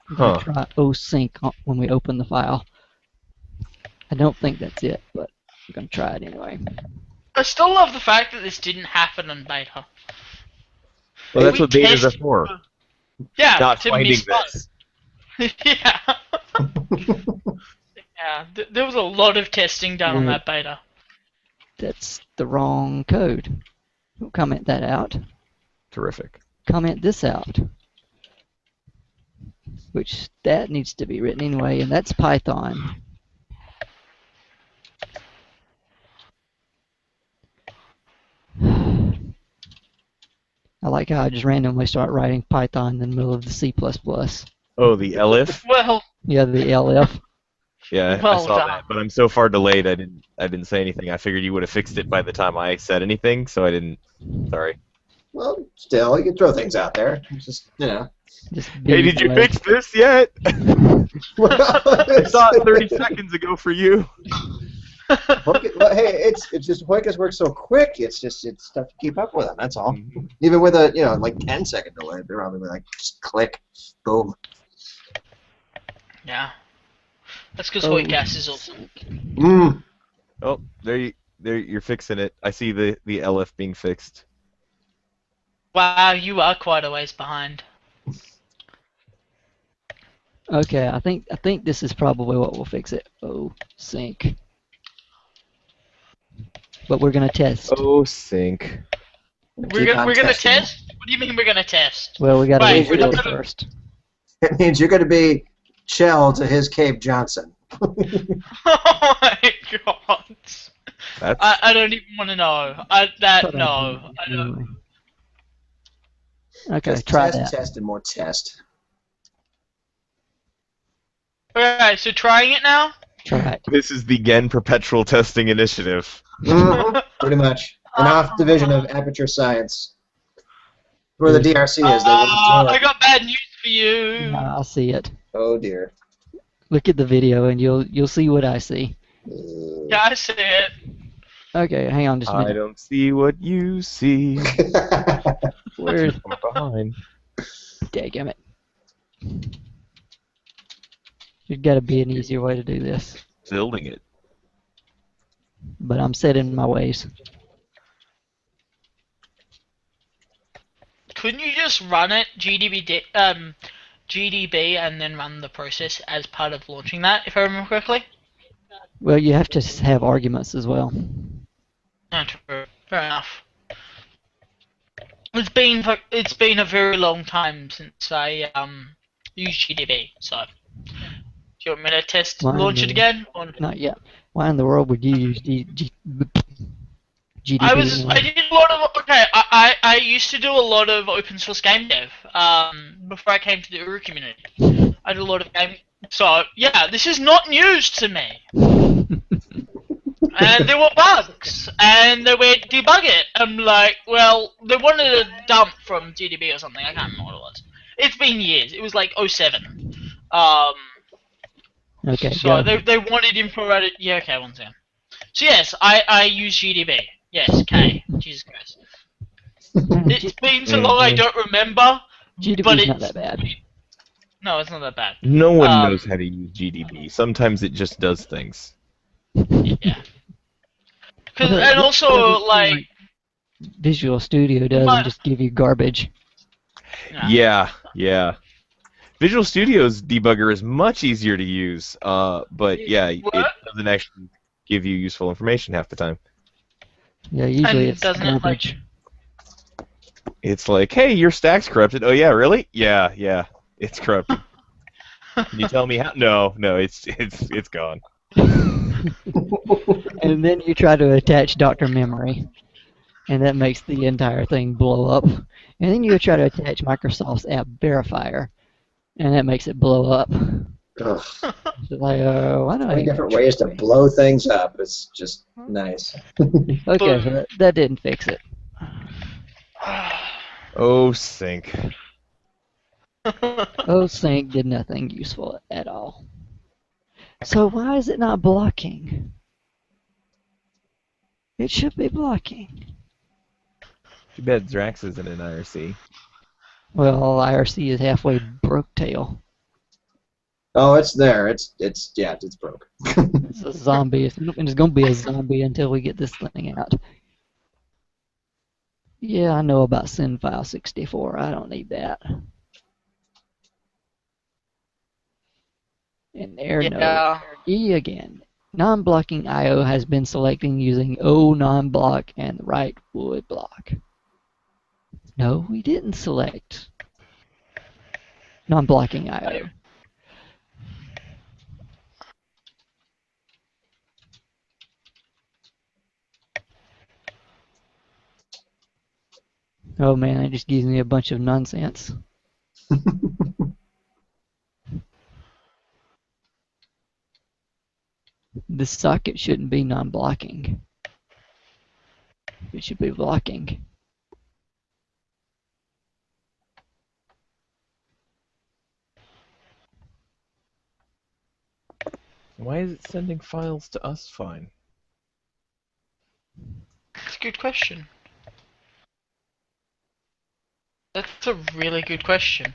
A: we're going to try OSync when we open the file. I don't think that's it, but we're going to try it anyway.
D: I still love the fact that this didn't happen in beta.
C: Well, that's
D: We
C: what betas are
D: tested-
C: for.
D: Yeah,
C: Not
D: to
C: finding
D: misbug.
C: this.
D: Yeah. Yeah, there was a lot of testing done on that beta.
A: That's the wrong code. Don't comment that out.
C: Terrific.
A: Comment this out. Which, that needs to be written anyway, and that's Python. I like how I just randomly start writing Python in the middle of the C++.
C: Oh, the elif?
D: Well,
A: Yeah, the LF.
C: Yeah, I
D: Well
C: saw
D: done.
C: that, but I'm so far delayed. I didn't say anything. I figured you would have fixed it by the time I said anything, so I didn't. Sorry.
B: Well, still, you can throw things out there. It's just, you know.
A: Just
C: Hey, did you
A: delayed.
C: fix this yet?
B: Well,
C: I saw it 30 seconds ago for you.
B: well, hey, it's just Hoikas works so quick. It's tough to keep up with them. That's all. Even with a like 10-second delay, they're probably like just click, boom.
D: yeah. That's because
A: Oh.
D: Hoycast is awesome.
B: Mm.
C: Oh, you're fixing it. I see the elif being fixed.
D: Wow, you are quite a ways behind.
A: Okay, I think this is probably what will fix it. OSync. But we're gonna test.
C: Oh, sync.
D: We're
B: Keep on
D: gonna
B: testing.
D: test? What do you mean we're gonna test?
A: Well, we gotta
D: Right,
A: wait
D: we're
A: for
D: not
A: it
D: gonna-
A: first.
B: It means you're going to be Chell to his Cave Johnson.
D: Oh my god.
C: That's
D: I don't even want to know. I don't.
A: Okay,
B: Just
A: try
B: test,
A: that.
B: test, and more test.
D: Okay, so trying it now?
A: Try it.
C: This is the Gehn Perpetual Testing Initiative.
B: Pretty much. An off division of Aperture Science. Where the DRC is, they will absorb.
D: I got bad news for you.
A: I see it.
B: Oh dear.
A: Look at the video and you'll see what I see.
D: Yeah, I see it.
A: Okay, hang on just a
C: I
A: minute.
C: don't see what you see.
A: Where?
C: From behind.
A: Dadgummit. There's got to be an easier way to do this.
C: Building it.
A: But I'm set in my ways.
D: Couldn't you just run it GDB and then run the process as part of launching that, if I remember correctly?
A: Well, you have to have arguments as well.
D: No, true. Fair enough. It's been a very long time since I used GDB, so do you want me to launch it again? Or...
A: Not yet. Why in the world would you use GDB?
D: I did a lot of I used to do a lot of open source game dev before I came to the Uru community. I did a lot of game, so yeah, this is not news to me. And there were bugs, and they were debug it. I'm like, well, they wanted a dump from GDB or something. I can't remember what it was. It's been years. It was like 07.
A: Okay.
D: So they wanted info at it. Yeah, okay, one second. So yes, I use GDB. Yes, K. Jesus Christ. It's been so long I don't remember.
A: GDB's not that bad.
D: No, it's not that bad.
C: No one knows how to use GDB. Sometimes it just does things.
D: Yeah. And also, like...
A: Visual Studio doesn't just give you garbage.
C: Yeah. Visual Studio's debugger is much easier to use, but yeah, it doesn't actually give you useful information half the time.
A: Yeah, usually it's garbage.
C: It's like, hey, your stack's corrupted. Oh yeah, really? Yeah, it's corrupted. Can you tell me how? No, it's gone.
A: And then you try to attach Dr. Memory, and that makes the entire thing blow up. And then you try to attach Microsoft's App Verifier, and that makes it blow up.
B: Ugh.
A: It's like, why do
B: 20 different ways to blow things up. It's just nice.
A: Okay, so that didn't fix it.
C: Oh, sync.
A: Oh, sync did nothing useful at all. So why is it not blocking? It should be blocking.
C: Too bad Drax isn't in IRC.
A: Well, IRC is halfway broke tail.
B: Oh, it's there. It's broke.
A: It's a zombie. It's going to be a zombie until we get this thing out. Yeah, I know about SendFile64. I don't need that. And node. E again. Non-blocking I/O has been selecting using O non-block and right would block. No, we didn't select non-blocking I/O. Oh man, it just gives me a bunch of nonsense. This socket shouldn't be non-blocking. It should be blocking.
C: Why is it sending files to us fine?
D: That's a good question. That's a really good question.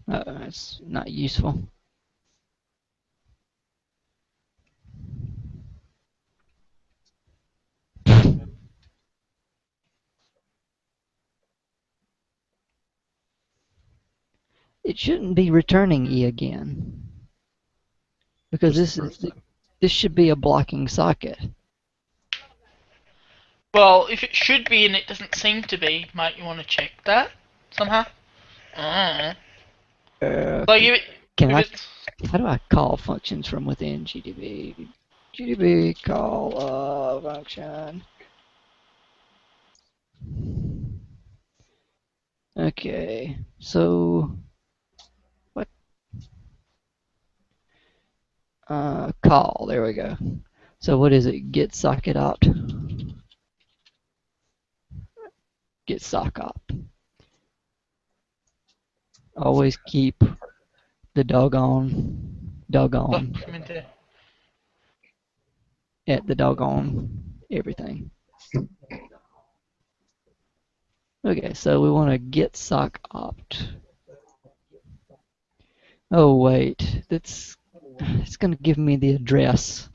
A: It's not useful. It shouldn't be returning E again. Because this should be a blocking socket.
D: Well, if it should be and it doesn't seem to be, might you want to check that somehow? Like
A: how do I call functions from within GDB? GDB call a function. Okay, so what? Call. There we go. So what is it? Get socket opt. Get sock opt. Always keep the doggone
D: Documented.
A: at the doggone everything. Okay, so we want to get sock opt. Oh wait, it's gonna give me the address.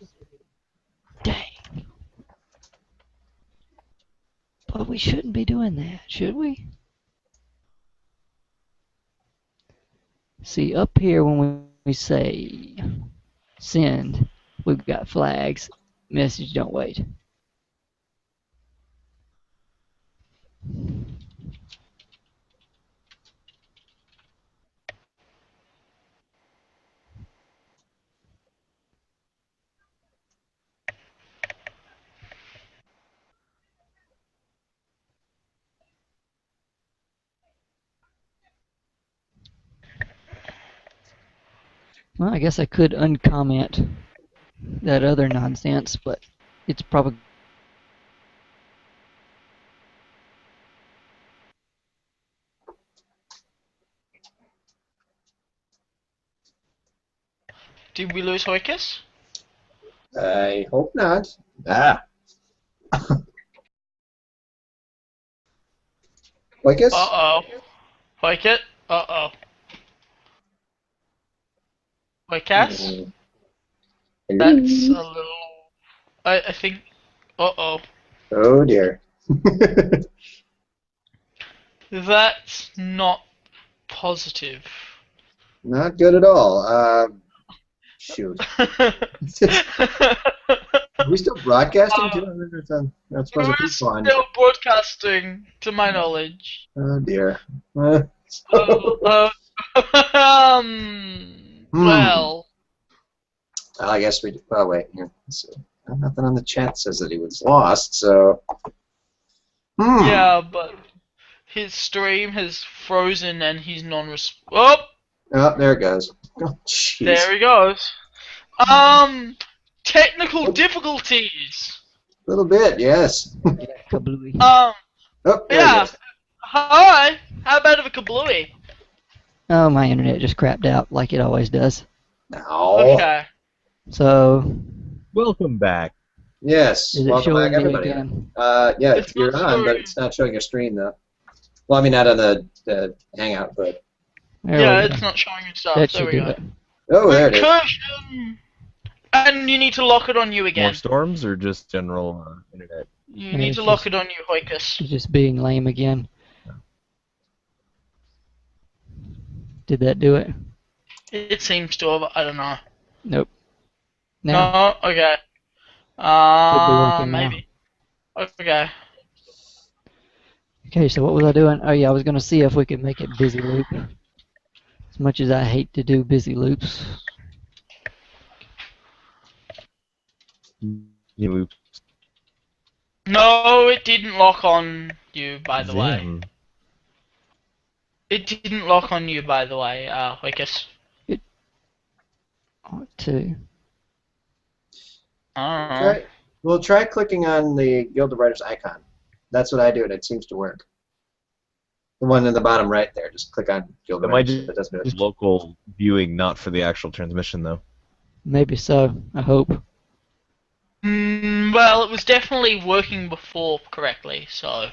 A: Dang. But we shouldn't be doing that, should we? See, up here when we say send, we've got flags. Message don't wait. Well, I guess I could uncomment that other nonsense, but it's probably
D: Did we lose Hoikus?
B: I hope not. Ah. Lucas?
D: Uh-oh. Hoikit? Uh-oh. Hoikas? That's a little... I think... Uh-oh.
B: Oh dear.
D: That's not positive.
B: Not good at all. Shoot. Are we still broadcasting? That's supposed to
D: We're
B: keep on.
D: still broadcasting, to my knowledge.
B: Oh dear.
D: Well...
B: I guess we. Oh wait, here. Let's see. Nothing on the chat says that he was lost. So.
D: Yeah, but his stream has frozen and he's Oh,
B: Oh, there it goes. Oh, jeez.
D: there he goes. Technical difficulties.
B: A little bit, yes.
A: kablooey.
B: Oh, there
D: Yeah.
B: it is.
D: Hi. How about of a kablooey?
A: Oh, my internet just crapped out like it always does.
B: No.
D: Okay.
A: So,
C: Welcome back.
B: Yes.
A: is it
B: Welcome
A: showing
B: back,
A: you
B: everybody.
A: again?
B: Yeah,
D: It's
B: you're
D: not
B: on, but
D: showing-
B: it's not showing your screen though. Well, I mean, not on the Hangout, but.
A: There
D: Yeah,
A: we go.
D: it's not showing you stuff.
A: That
D: There
A: should
D: we
A: do
D: go.
A: it.
B: Oh, there it is.
D: Recursion. And you need to lock it on you
C: More
D: again.
C: storms or just general internet?
D: You
A: Yeah,
D: need
A: it's
D: to lock
A: just-
D: it on you, Hoikus.
A: It's just being lame again. Did that do it?
D: It seems to have. I don't know.
A: Nope. Now,
D: No. Okay.
A: working now.
D: Maybe. Okay.
A: okay, so what was I doing? Oh yeah, I was going to see if we could make it busy loop. As much as I hate to do busy loops.
C: You
D: No, it didn't lock on you, by the way.
C: Damn.
D: It didn't lock on you, by the way, Hoikus.
A: Ought to.
B: Try, well, try clicking on the Guild of Writers icon. That's what I do, and it seems to work. The one in the bottom right there. Just click on Guild
C: That
B: of
C: might
B: Writers. It doesn't do
C: just
B: it.
C: local viewing, not for the actual transmission, though.
A: Maybe so. I hope.
D: Well, it was definitely working before correctly, so...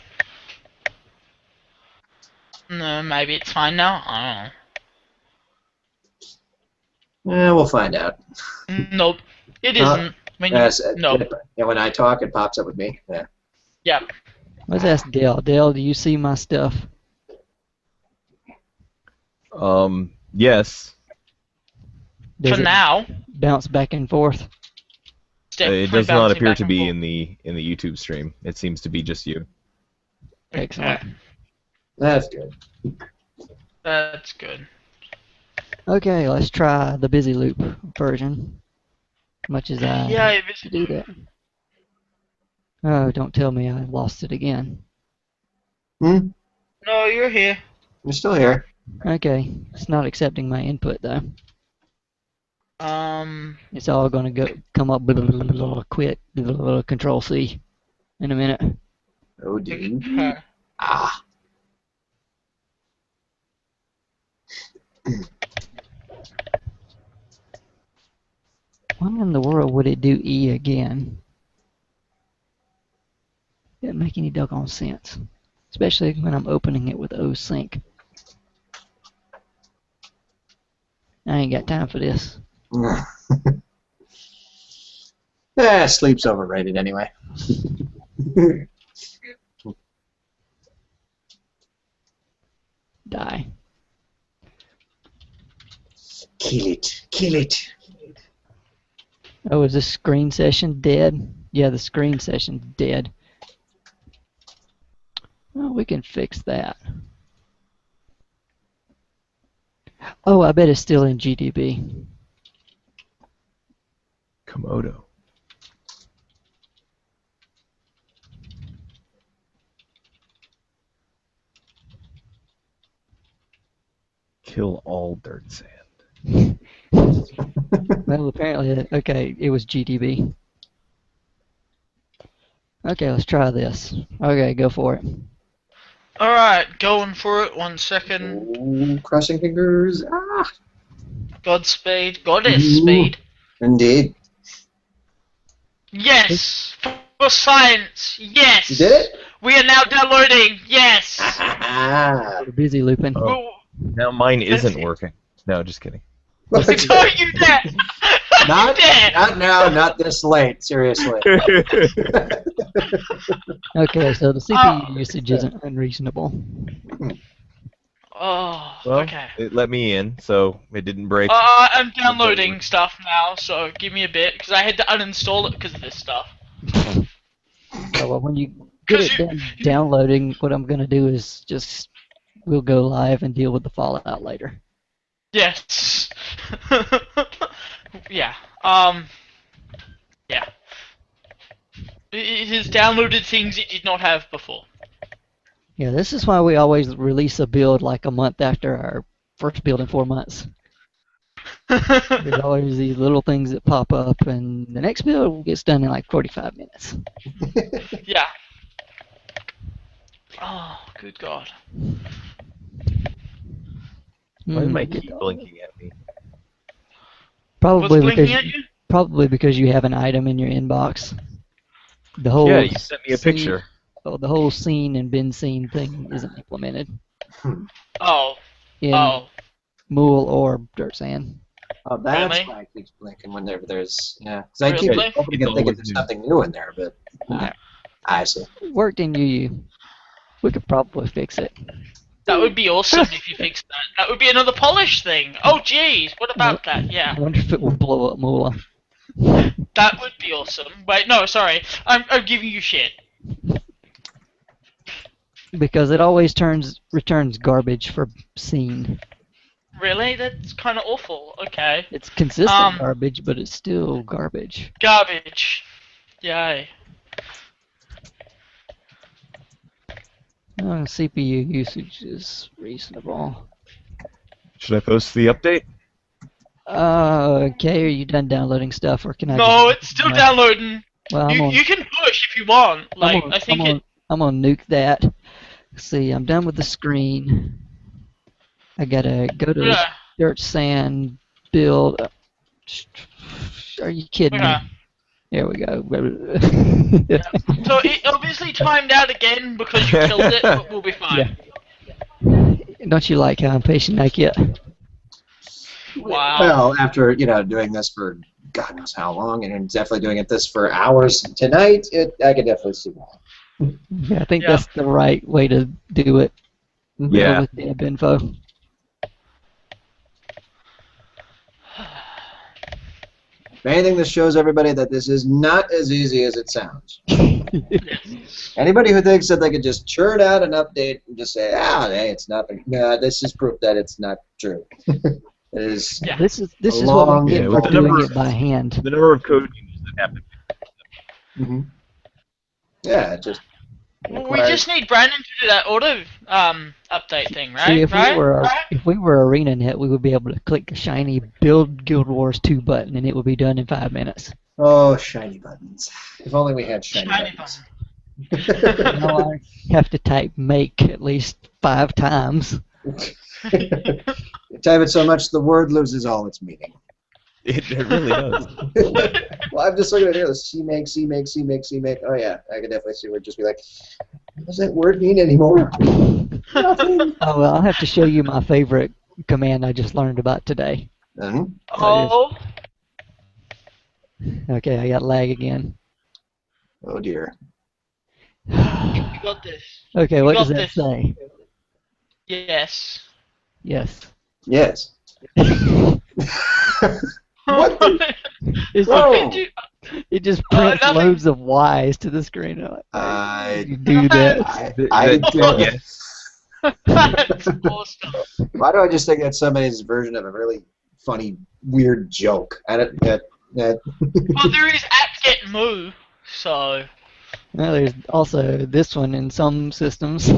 D: No, maybe it's fine now? I
B: We'll find out.
D: don't know. Nope. It isn't. When you...
B: Yes,
D: Nope.
B: yeah, when I talk, it pops up with me. Yeah.
D: Yeah.
A: Let's ask Dale. Dale, do you see my stuff?
C: Yes.
A: Does
D: For
A: it
D: now.
A: bounce back and forth?
D: It's
C: It
D: definitely
C: does not
D: bouncing
C: appear
D: back
C: to
D: and
C: be
D: forth.
C: in the YouTube stream. It seems to be just you.
A: Excellent.
B: That's good.
D: That's good.
A: Okay, let's try the busy loop version. Much as I
D: Yeah,
A: hate to do that. Oh, don't tell me I lost it again.
B: Hmm?
D: No, you're here.
B: You're still here.
A: Okay, it's not accepting my input though. It's all gonna come up quit Control C in a minute.
B: Oh, dude.
D: Okay.
B: Ah.
A: Why in the world would it do E again? It doesn't make any doggone sense. Especially when I'm opening it with OSync. I ain't got time for this.
B: Sleep's overrated anyway.
A: Die.
B: Kill it. Kill it.
A: Oh, is this screen session dead? Yeah, the screen session's dead. Well, we can fix that. Oh, I bet it's still in GDB.
C: Komodo. Kill all dirt sand.
A: Well, apparently, okay, it was GDB. Okay, let's try this. Okay, go for it.
D: Alright, going for it. 1 second.
B: Ooh, crossing fingers. Ah.
D: Godspeed. Goddess speed.
B: Indeed.
D: Yes! For science! Yes!
B: You did it?
D: We are now downloading! Yes!
A: We're busy looping.
C: Oh. Now mine isn't working. No, just kidding.
D: Oh, you dead!
B: Not,
D: dead!
B: not now, not this late, seriously.
A: Okay, so the CPU usage isn't unreasonable.
D: Oh,
C: Well,
D: okay.
C: it let me in, so it didn't break.
D: I'm downloading stuff now, so give me a bit, because I had to uninstall it because of this stuff.
A: So, well, when you get it done downloading, what I'm going to do is just, we'll go live and deal with the fallout later.
D: Yes. Yeah. Yeah. It has downloaded things it did not have before.
A: Yeah, this is why we always release a build like a month after our first build in 4 months. There's always these little things that pop up, and the next build gets done in like 45 minutes.
D: Yeah. Oh, good God.
C: Why did my key blinking at me?
A: Probably
D: What's
A: because
D: blinking at you?
A: probably because you have an item in your inbox. The whole
C: Yeah, you sent me a
A: scene-
C: picture.
A: Oh, the whole scene and bin scene thing isn't implemented
D: Oh.
A: in
D: Oh.
A: Mool or Dirt Sand.
B: Oh, that's
D: Really?
B: why it keeps blinking whenever there's, yeah. Because I
D: Really?
B: keep hoping to think there's something new in there, but I see.
A: Worked in UU. We could probably fix it.
D: That would be awesome if you fixed that. That would be another polish thing. Oh, jeez. What about that? Yeah.
A: I wonder if it will blow up Moola.
D: That would be awesome. Wait, no, sorry. I'm giving you shit.
A: Because it always returns garbage for scene.
D: Really? That's kind of awful. Okay.
A: It's consistent garbage, but it's still garbage.
D: Garbage. Yay.
A: CPU usage is reasonable.
C: Should I post the update?
A: Okay, are you done downloading stuff, or can I?
D: No, it's still downloading.
A: Well,
D: You can push if you want. Like, I think
A: I'm gonna nuke that. Let's see, I'm done with the screen. I gotta go to Dirt Sand build. Are you kidding me? There we go.
D: So it obviously timed out again because you killed it, but we'll be fine.
A: Yeah. Don't you like how impatient I get?
D: Wow.
B: Well, after doing this for God knows how long, and definitely doing this for hours tonight, I could definitely see why.
A: Yeah, I think that's the right way to do it.
C: Yeah.
A: With deb info.
B: If anything, this shows everybody that this is not as easy as it sounds. Anybody who thinks that they could just churn out an update and just say, hey, it's nothing. This is proof that it's not true. It is.
D: Yeah.
A: This is what we get for doing it by hand.
C: The number of code changes that happen.
B: Yeah, just
D: Well, we just need Brandon to do that auto update thing, right?
A: See,
D: Right?
A: if we were ArenaNet, we would be able to click the shiny Build Guild Wars 2 button, and it would be done in 5 minutes.
B: Oh, shiny buttons. If only we had shiny buttons.
A: Now I have to type make at least 5 times.
B: You type it so much the word loses all its meaning.
C: It really does.
B: Well, I'm just looking at it. C make. Oh yeah, I could definitely see where it'd just be like, what does that word mean anymore? Nothing.
A: Oh, well, I'll have to show you my favorite command I just learned about today.
D: Oh.
A: Okay, I got lag again.
B: Oh dear.
D: You got this.
A: Okay, what does
D: got
A: that
D: this.
A: say?
D: Yes.
A: Yes.
B: Yes. What the?
A: It's
B: Whoa.
A: it just prints
D: nothing.
A: loads of Y's to the screen. I'm like,
B: I
A: you do that.
B: I don't.
C: Yes.
D: That's awesome.
B: Why do I just think that's somebody's version of a really funny, weird joke? I don't. That.
D: Well, there is at get moo, so.
A: Well, there's also this one in some systems.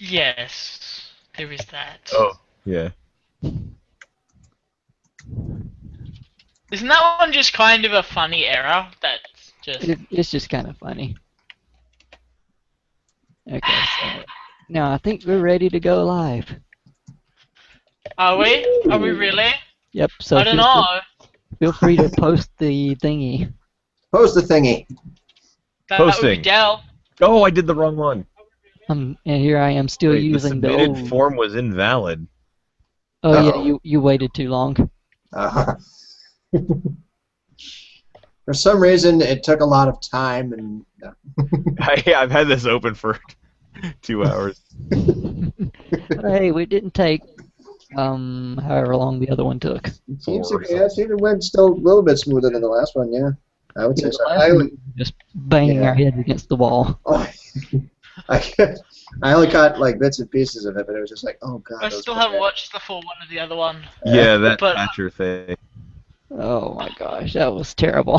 D: Yes, there is that.
C: Oh, yeah.
D: Isn't that one just kind of a funny error? That's just.
A: It's just kind of funny. Okay, so now I think we're ready to go live.
D: Are we? Are we really?
A: Yep. So
D: I don't know.
A: Feel free to post the thingy.
B: Post the thingy.
D: That would be
C: Posting.
D: Dell.
C: Oh, I did the wrong one.
A: And here I am still
C: Wait,
A: using
C: the
A: the
C: submitted
A: old.
C: form was invalid.
A: Oh yeah,
B: Uh-oh.
A: you waited too long.
B: For some reason, it took a lot of time, and
C: I've had this open for 2 hours.
A: Hey, we didn't take however long the other one took.
B: it seems it went still a little bit smoother than the last one. Yeah, I would say so. I would.
A: Just banging
B: Yeah.
A: our heads against the wall.
B: Oh, I only caught like bits and pieces of it, but it was just like, oh god.
D: I
B: that was
D: still
B: so
D: haven't
B: bad.
D: watched the full one of the other one.
C: Yeah, that
D: But-
C: patcher thing.
A: Oh my gosh, that was terrible.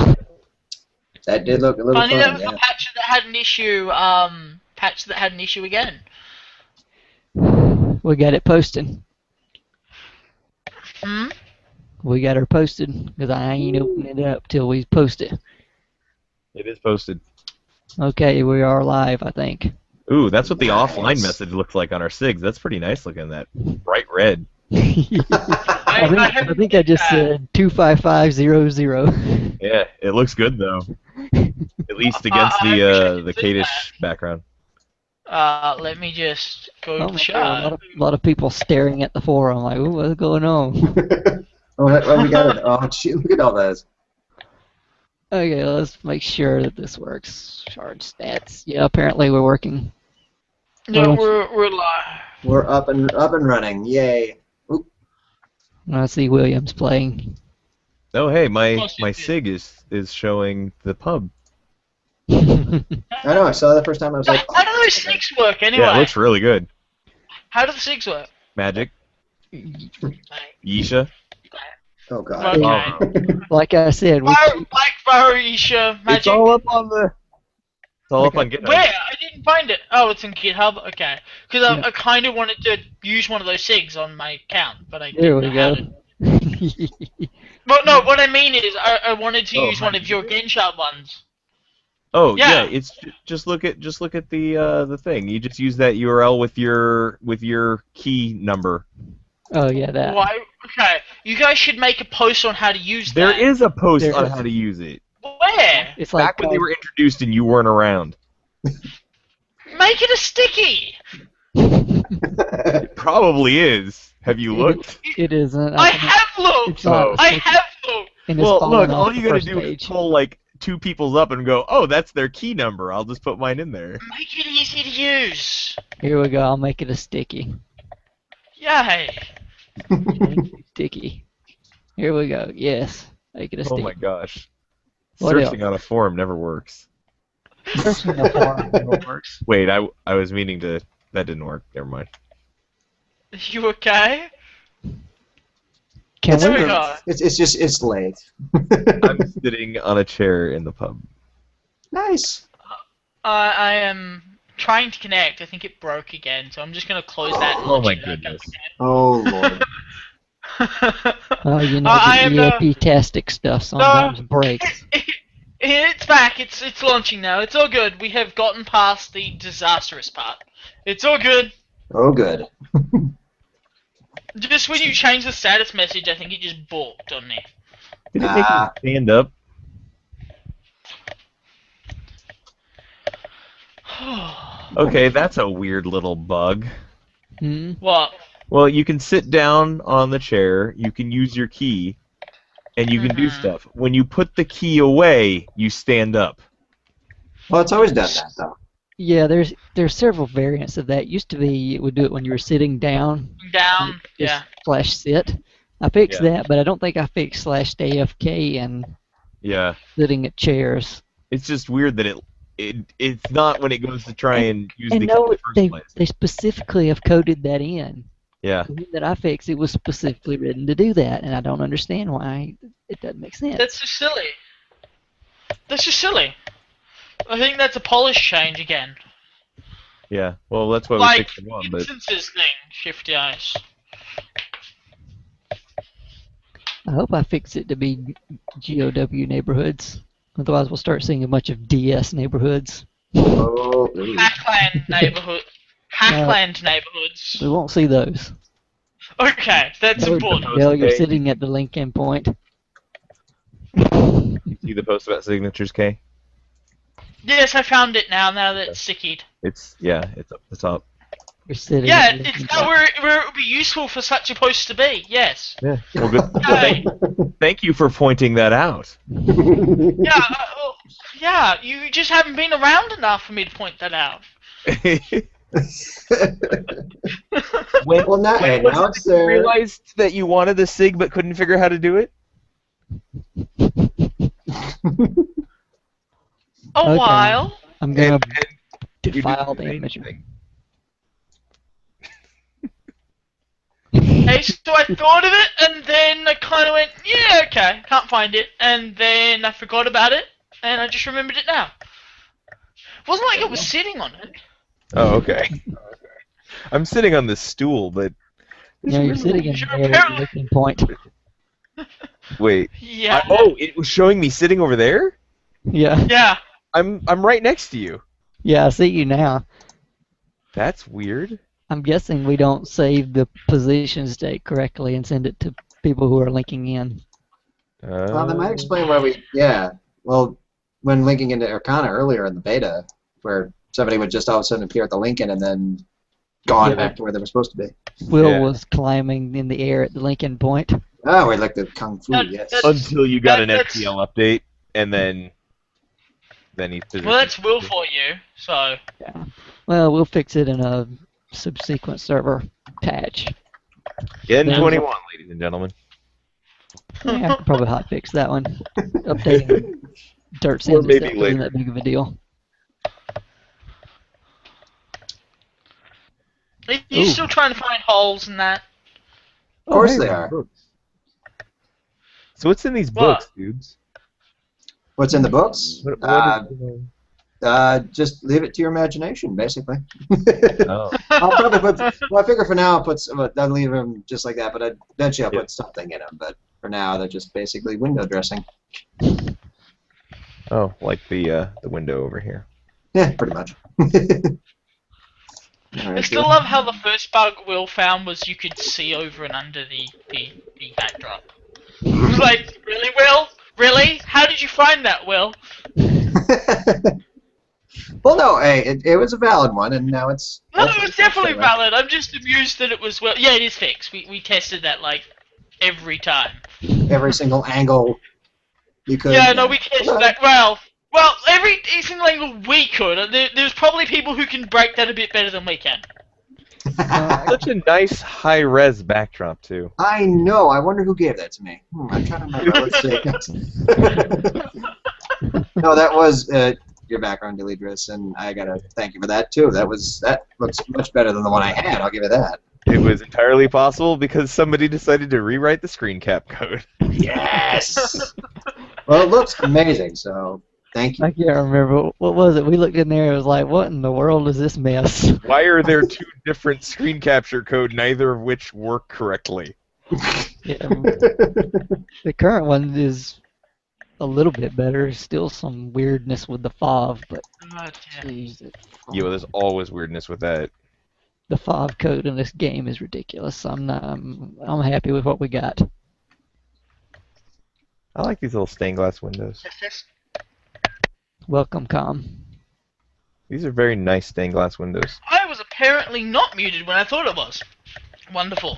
B: That did look a little
D: Funny that
B: fun.
D: was
B: Yeah.
D: the patch that had an issue. Patch that had an issue again.
A: We got it posted.
D: Hmm.
A: We got her posted because I ain't opening it up till we post it.
C: It is posted.
A: Okay, we are live, I think.
C: Ooh, that's what the
B: Nice.
C: offline message looks like on our SIGs. That's pretty nice looking, that bright red.
A: I think I just said 25500.
C: Yeah, it looks good though. At least against
D: I wish I could
C: the
D: see
C: Kadish background.
D: Let me just go
A: Oh,
D: to the
A: man,
D: shot.
A: a lot of people staring at the forum like, ooh, what's going on?
B: Oh, we got it. Oh, gee, look at all those.
A: Okay, let's make sure that this works. Shard stats. Yeah, apparently we're working.
D: No, we're live.
B: We're up and running. Yay. Oop.
A: I see Williams playing.
C: Oh hey, my
D: Plus
C: my
D: it is.
C: SIG is showing the pub.
B: I know. I saw it the first time. I was like,
D: How do those six work anyway?
C: Yeah, it looks really good.
D: How do the six work?
C: Magic,
D: Like,
C: Yisha.
B: oh god.
D: okay.
A: Like I said, we
D: Black Varisha Magic.
C: It's all up on the. It's all up on GitHub.
D: Where? I didn't find it. Oh, it's in GitHub. Okay. Because
A: Yeah.
D: I kind of wanted to use one of those SIGs on my account, but I
A: there
D: didn't
A: we
D: know how
A: go.
D: to. But no, what I mean is I wanted to
C: Oh,
D: use one of your Gehn Shard ones.
C: Oh
D: Yeah.
C: yeah, it's just look at the thing. You just use that URL with your key number.
A: Oh yeah, that.
D: Why? Okay. You guys should make a post on how to use
C: There
D: that.
C: is a post
A: There
C: on
A: is.
C: how to use it.
D: Where?
A: It's like
C: Back when they were introduced and you weren't around.
D: Make it a sticky.
C: It probably is. Have you looked?
A: It isn't.
D: I
A: think
D: have looked.
A: It's not.
C: Oh.
D: I have looked.
A: And it's
C: Well,
A: fallen
C: look,
A: off
C: all
A: the
C: you gotta
A: first
C: do is
A: page.
C: pull like two people's up and go, oh, that's their key number. I'll just put mine in there.
D: Make it easy to use.
A: Here we go. I'll make it a sticky.
D: Yay.
A: Sticky. Here we go. Yes. Make it a
C: Oh
A: sticky.
C: my gosh.
A: What
C: Searching on a forum never works.
A: Searching the forum never works.
C: Wait, I was meaning to. That didn't work. Never mind.
D: You okay?
A: Can
D: There
A: we?
D: we go.
B: It's late.
C: I'm sitting on a chair in the pub.
B: Nice.
D: I am trying to connect. I think it broke again, so I'm just going to close that and
C: Oh
D: launch
C: my
D: it back
C: goodness.
B: Oh lord.
A: Oh, you know,
D: I am
A: the EAP-tastic stuff sometimes breaks.
D: It's back. It's launching now. It's all good. We have gotten past the disastrous part. It's all good.
B: Oh good.
D: Just when you change the status message, I think it just balked on me.
C: Did it make me stand up? Okay, that's a weird little bug.
A: Hmm?
D: What?
C: Well, you can sit down on the chair, you can use your key, and you can do stuff. When you put the key away, you stand up.
B: Well, it's always done that though.
A: Yeah, there's several variants of that. Used to be it would do it when you were sitting down.
D: Down.
A: Just
D: Yeah.
A: slash sit. I fixed
C: Yeah.
A: that, but I don't think I fixed slash AFK and
C: Yeah.
A: sitting at chairs.
C: It's just weird that it's not when it goes to try and use the key
A: no,
C: in the first
A: they
C: place.
A: specifically have coded that in.
C: Yeah.
A: The one that I fixed, it was specifically written to do that, and I don't understand why it doesn't make sense.
D: That's just silly. That's just silly. I think that's a polish change again.
C: Yeah. Well, that's why we
D: Like,
C: fixed the one, but
D: instances thing, Shifty Eyes.
A: I hope I fix it to be GOW neighborhoods. Otherwise, we'll start seeing a bunch of DS neighborhoods.
B: Oh. Ooh.
D: Hackland neighborhood. Hackland neighborhoods.
A: We won't see those.
D: Okay, that's important.
A: Bill, you're sitting at the Lincoln point.
C: you see the post about signatures, Kay?
D: Yes, I found it now that it's stickied.
C: It's up the top.
A: You're sitting.
D: Yeah,
A: at the
D: it's
A: Lincoln
D: not
A: point.
D: where it would be useful for such a post to be, yes.
C: Yeah. Well, good.
D: Hey.
C: Thank you for pointing that out.
D: Yeah, you just haven't been around enough for me to point that out.
B: Well, now it's
C: You realized that you wanted the SIG but couldn't figure out how to do it?
D: A
A: Okay.
D: while.
A: I'm gonna
C: You do
A: defile
C: the
A: the
C: same
A: image.
C: thing.
D: Hey, so I thought of it, and then I kind of went, yeah, okay, can't find it, and then I forgot about it, and I just remembered it now. It wasn't like I was sitting on it.
C: Oh, okay. I'm sitting on this stool, but
A: No, you're sitting in
D: You're
A: there at the
D: apparently-
A: Lincoln point.
C: wait.
D: Yeah.
C: It was showing me sitting over there?
A: Yeah.
D: Yeah.
C: I'm right next to you.
A: Yeah, I see you now.
C: That's weird.
A: I'm guessing we don't save the position state correctly and send it to people who are linking in.
B: Well, that might explain why we. Yeah. Well, when linking into Arcana earlier in the beta, where somebody would just all of a sudden appear at the Lincoln and then go on back to where they were supposed to be.
A: Will was climbing in the air at the Lincoln point.
B: Oh, we like the Kung Fu,
D: That-
B: yes.
D: that's-
C: Until you got an
D: that's-
C: FTL update, and then he positioned.
D: Well, that's Will for you, so.
A: Yeah. Well, we'll fix it in a subsequent server patch.
C: Gen 21, ladies and gentlemen.
A: Yeah, I could probably hotfix that one. Updating dirt
C: Or
A: scenes and
C: maybe
A: stuff isn't
C: later.
A: that big of a deal.
D: Are you
A: Ooh.
D: still trying to find holes in that?
B: Of course
A: hey,
B: they are.
C: So what's in these
D: What?
C: books, dudes?
B: What's in the books?
C: What
B: Just leave it to your imagination, basically.
C: oh.
B: I'll probably put. Well, I figure for now I'll leave them just like that, but eventually I'll
C: Yeah.
B: put something in them. But for now, they're just basically window dressing.
C: Oh, like the window over here.
B: Yeah, pretty much.
D: I still love how the first bug Will found was you could see over and under the backdrop. It was like, really, Will? Really? How did you find that, Will?
B: Well, no, hey, it was a valid one, and now it's.
D: No, it was definitely valid. I'm just amused that it was Will. Yeah, it is fixed. We tested that like every time.
B: Every single angle you could.
D: Yeah, no, we tested that. Well, every single angle we could. There's probably people who can break that a bit better than we can.
C: Such a nice high-res backdrop, too.
B: I know. I wonder who gave that to me. I'm trying to remember. Let's see. No, that was your background, Delidris, and I gotta thank you for that too. That looks much better than the one I had. I'll give you that.
C: It was entirely possible because somebody decided to rewrite the screen cap code.
B: Yes. Well, it looks amazing. So Thank
A: I
B: you.
A: can't remember. What was it? We looked in there. It was like, what in the world is this mess?
C: Why are there two different screen capture code, neither of which work correctly?
A: Yeah, the current one is a little bit better. Still some weirdness with the FOV, but
D: Oh, dear.
A: geez,
C: Yeah, well, there's always weirdness with that.
A: the FOV code in this game is ridiculous. I'm happy with what we got.
C: I like these little stained glass windows.
A: Welcome, Com.
C: These are very nice stained glass windows.
D: I was apparently not muted when I thought it was. Wonderful.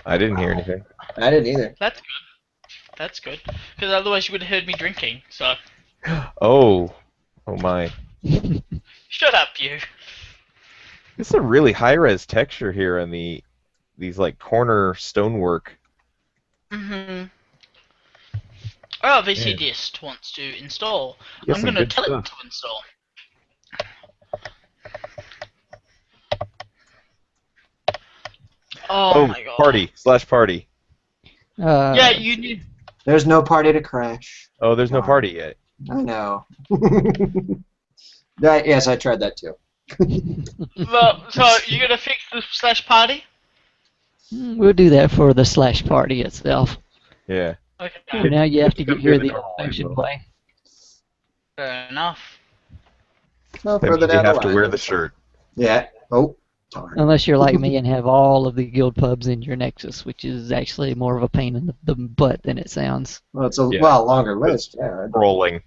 C: I didn't hear anything.
B: I didn't either.
D: That's good. That's good. Because otherwise you would have heard me drinking, so...
C: Oh. Oh my.
D: Shut up, you.
C: This is a really high-res texture here on these like corner stonework.
D: Mm-hmm. Oh, VC Dist wants to install.
C: Yes,
D: I'm
C: some
D: going to
C: good
D: tell
C: stuff.
D: it to install. Oh my god.
C: Party/party.
D: Yeah, you need...
B: There's no party to crash.
C: Oh, there's no party yet.
B: I know. Yes, I tried that too.
D: Well, so you're going to fix the /party?
A: We'll do that for the /party itself.
C: Yeah.
D: Okay.
A: For now, you have to get here the
C: normal
A: old-fashioned
C: way.
A: way.
D: Fair enough.
B: Well,
C: That
B: further
C: means you
B: down
C: have
B: the
C: to
B: line.
C: wear the shirt.
B: Yeah. Oh, darn.
A: Unless you're like me and have all of the guild pubs in your Nexus, which is actually more of a pain in the butt than it sounds.
B: Well, it's a
C: Yeah.
B: longer list. Yeah.
C: Rolling.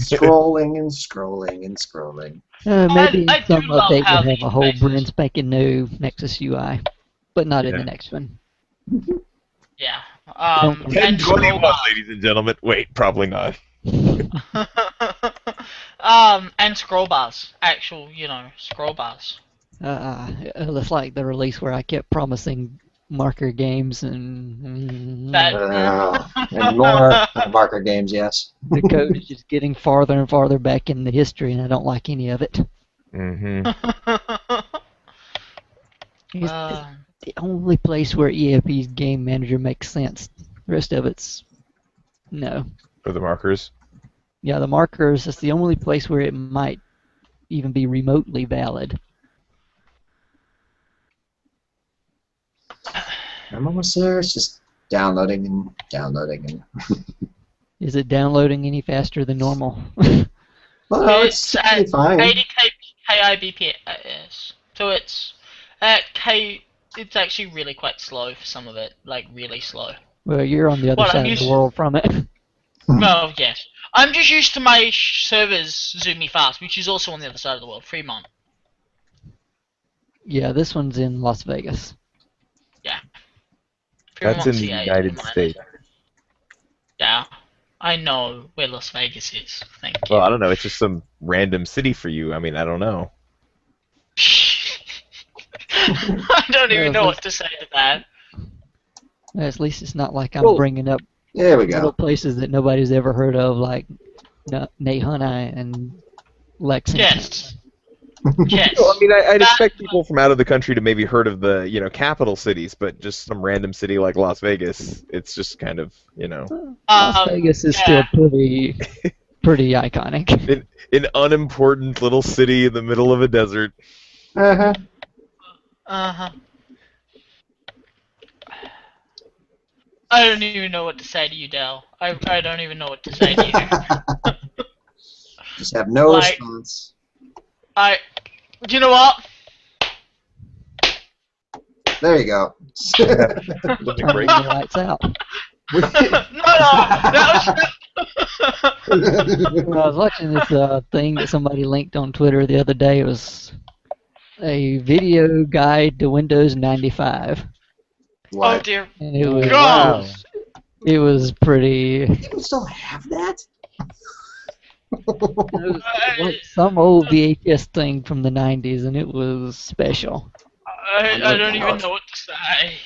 B: Scrolling and scrolling and scrolling.
A: Maybe
D: I do
A: some
D: love
A: update
D: how
A: will have
D: these
A: a whole
D: places-
A: brand spanking new Nexus UI, but not in
C: Yeah.
A: the next one.
D: Yeah.
A: Don't-
D: And
C: 1021,
D: scroll
C: ladies and gentlemen. Wait, probably not.
D: bars. And scroll bars. Actual, scroll bars.
A: It's like the release where I kept promising marker games and
D: That-
B: And more marker games, yes.
A: the code is just getting farther and farther back in the history, and I don't like any of it.
C: Mm-hmm.
A: It's the only place where EFP's game manager makes sense. The rest of it's no.
C: For the markers.
A: Yeah, the markers, that's the only place where it might even be remotely valid.
B: I'm almost there. It's just downloading and downloading and.
A: Is it downloading any faster than normal?
B: Well, no,
D: It's
B: it's
D: at
B: fine.
D: 80 kbps. So it's at it's actually really quite slow for some of it, like really slow.
A: Well, you're on the other
D: Well, I'm
A: side of
D: used-
A: the world from it.
D: Well, yes. I'm just used to my servers zooming fast, which is also on the other side of the world, Fremont.
A: Yeah, this one's in Las Vegas.
C: That's in the
D: CA,
C: United
D: mine.
C: States.
D: Yeah, I know where Las Vegas is. Thank you.
C: Well, I don't know. It's just some random city for you. I mean, I don't know.
D: I don't even know what to say to that.
A: At least it's not like I'm
B: Well,
A: bringing up
B: There we
A: little
B: go.
A: places that nobody's ever heard of, like Nate Hunai and Lexington.
D: Yes. Yes.
C: Well, I mean, I'd
D: That-
C: expect people from out of the country to maybe heard of the, capital cities, but just some random city like Las Vegas, it's just kind of,
A: Las Vegas is still pretty iconic.
C: an unimportant little city in the middle of a desert.
B: Uh-huh.
D: Uh-huh. I don't even know what to say to you, Dell. I don't even know what to say to you.
B: Just have no
D: Like-
B: response.
D: You know what?
B: There you go.
C: Looking
A: Turn
C: great.
A: the lights out.
D: No, that
A: When I was watching this thing that somebody linked on Twitter the other day, it was a video guide to Windows 95,
D: Oh
B: What?
D: dear.
A: and it was
D: God.
A: it was pretty.
B: People still have that?
A: It was like some old VHS thing from the 90s, and it was special.
D: I don't even know what to say.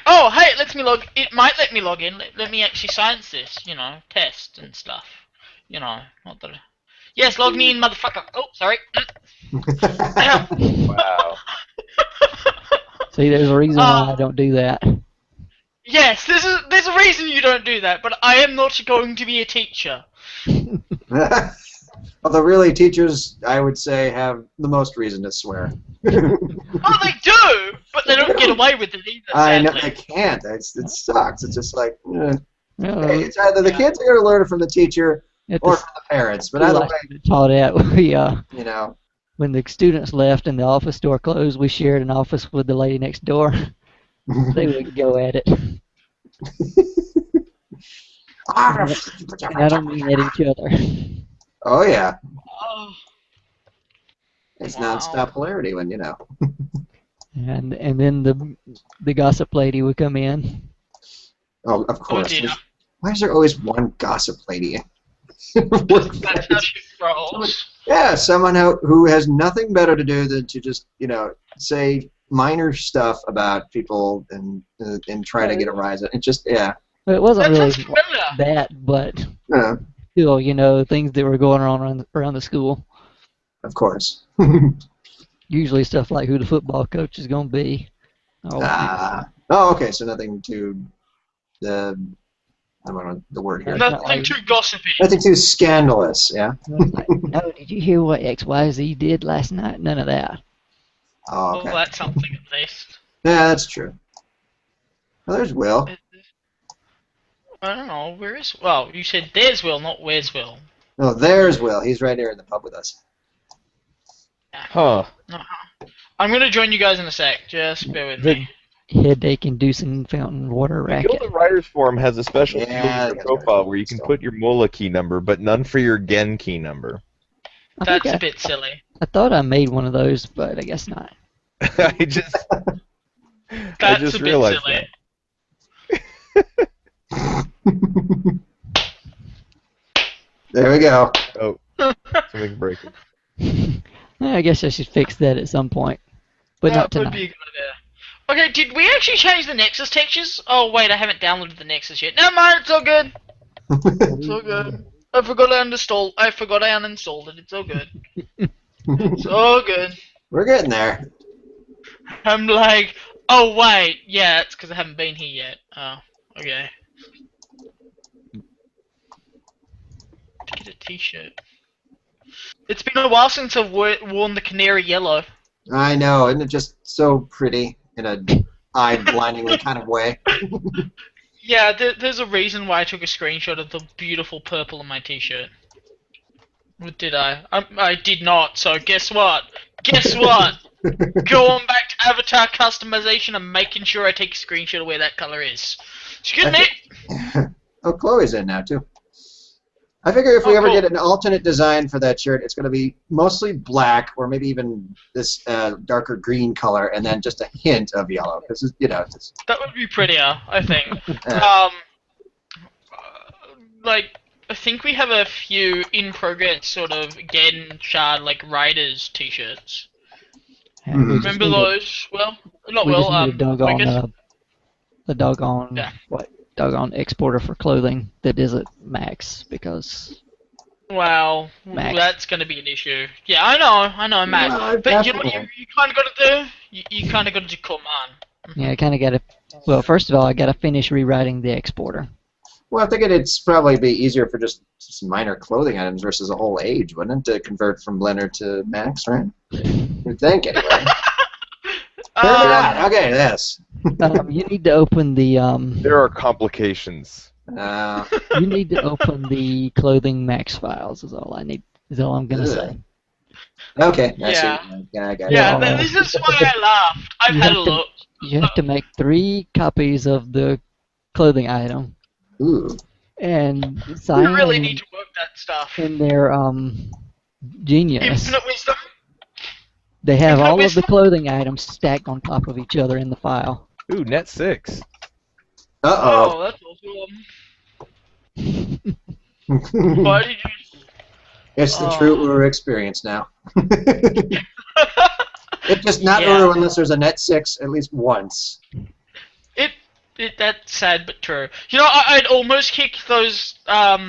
D: Oh, hey, it lets me log. It might let me log in. Let me actually science this. Test and stuff. Not that. Yes, log me in, motherfucker. Oh, sorry.
C: Wow.
A: See, there's a reason why I don't do that.
D: Yes, there's a reason you don't do that, but I am not going to be a teacher.
B: Although really, teachers, I would say, have the most reason to swear.
D: Oh, they do, but they don't get away with it either.
B: I know
D: Sadly.
B: they can't. It sucks. It's just like,
A: Well,
B: hey, it's either the kids are going to learn it from the teacher
A: at
B: or
A: the
B: from the parents. But
A: school
B: either
A: I
B: way,
A: taught at, we
B: you know.
A: when the students left and the office door closed, we shared an office with the lady next door. They wouldn't go at it. And I don't mean at each other.
B: Oh yeah,
D: Oh,
B: it's
D: Wow.
B: nonstop hilarity when
A: And then the gossip lady would come in.
B: Oh, of
D: oh
B: course.
D: dear.
B: Why is there always one gossip lady?
D: That's how she rolls.
B: Yeah, someone who has nothing better to do than to just, say minor stuff about people and try to get a rise. It just, yeah.
A: Well, it wasn't
D: That
A: really
D: sounds familiar.
A: that, but
B: Uh,
A: still, things that were going on around the school.
B: of course.
A: Usually stuff like who the football coach is going to be.
B: Okay, so nothing too, I don't know the word here.
D: Nothing too gossipy.
B: Nothing too scandalous, yeah?
A: Like, no, did you hear what XYZ did last night? None of that.
B: Oh, okay.
D: Well, that's something at least.
B: Yeah, that's true. Well, there's Will.
D: I don't know, where is... Well, you said there's Will, not where's Will.
B: No, there's Will. He's right here in the pub with us.
C: Huh.
D: I'm gonna join you guys in a sec, just bear with me.
A: Headache inducing fountain water
C: The
A: racket.
C: Guild of Writers Forum has a special field
B: Yeah,
C: in
B: that's
C: your profile
B: right.
C: where you can put your Mola key number, but none for your Gehn key number.
D: That's a bit silly.
A: I thought I made one of those, but I guess not.
C: I just
D: That's a bit
C: realized
D: silly.
B: There we go.
C: Oh, something break it.
A: I guess I should fix that at some point, but not
D: That would
A: tonight.
D: be a good idea. Okay, did we actually change the Nexus textures? Oh wait, I haven't downloaded the Nexus yet. Never mind, it's all good. It's all good. I forgot I uninstalled it. It's all good. It's all good.
B: We're getting there.
D: I'm like, oh wait, yeah, it's because I haven't been here yet. Oh, okay. To get a T-shirt. It's been a while since I've worn the canary yellow.
B: I know, isn't it just so pretty in a eye-blindingly kind of way?
D: Yeah, there's a reason why I took a screenshot of the beautiful purple on my T-shirt. Or did I? I did not. So guess what? Guess what? Going back to avatar customization and making sure I take a screenshot of where that color is. Excuse me.
B: Oh, Chloe's in now, too. I figure if we ever get an alternate design for that shirt, it's going to be mostly black or maybe even this darker green color and then just a hint of yellow. Because,
D: That would be prettier, I think. Like, I think we have a few in progress sort of Gehn Shard, like, Riders t-shirts.
A: And we just
D: Remember
A: need
D: those? Well, not
A: we
D: well,
A: just need a
D: I guess.
A: doggone
D: Yeah.
A: doggone exporter for clothing that isn't Max because
D: Wow,
A: Max.
D: that's going to be an issue. Yeah, I know, Max.
B: Well,
D: But you know what
B: definitely.
D: you kind of got to do? You kind of got to do command.
A: yeah, I kind of got to. Well, first of all, I got to finish rewriting the exporter.
B: Well, I think it's probably be easier for just some minor clothing items versus a whole age, wouldn't it, to convert from Blender to Max, right? You'd think, anyway. Okay, yes.
A: You need to open the
C: There are complications.
A: you need to open the clothing Max files. Is all I need. Is all I'm gonna say.
B: Okay, I
D: Yeah.
B: see. Yeah, I got
D: Yeah,
A: Yeah.
D: this is why I laughed. I've
A: You
D: had
A: have
D: a
A: to-
D: look.
A: You have to make 3 copies of the clothing item
B: it. Ooh.
A: and
D: We
A: sign
D: really need to work that stuff.
A: in their Genius.
D: Infinite wisdom.
A: They have
D: Infinite
A: all of the
D: wisdom?
A: clothing items stacked on top of each other in the file.
C: Ooh, net 6.
B: Uh-oh.
D: Oh, that's awesome. Why did you...
B: It's the
D: Oh.
B: true Uru experience now. It's just not
D: Yeah.
B: Uru unless there's a net 6 at least once.
D: That's sad but true. You know, I'd almost kick those fire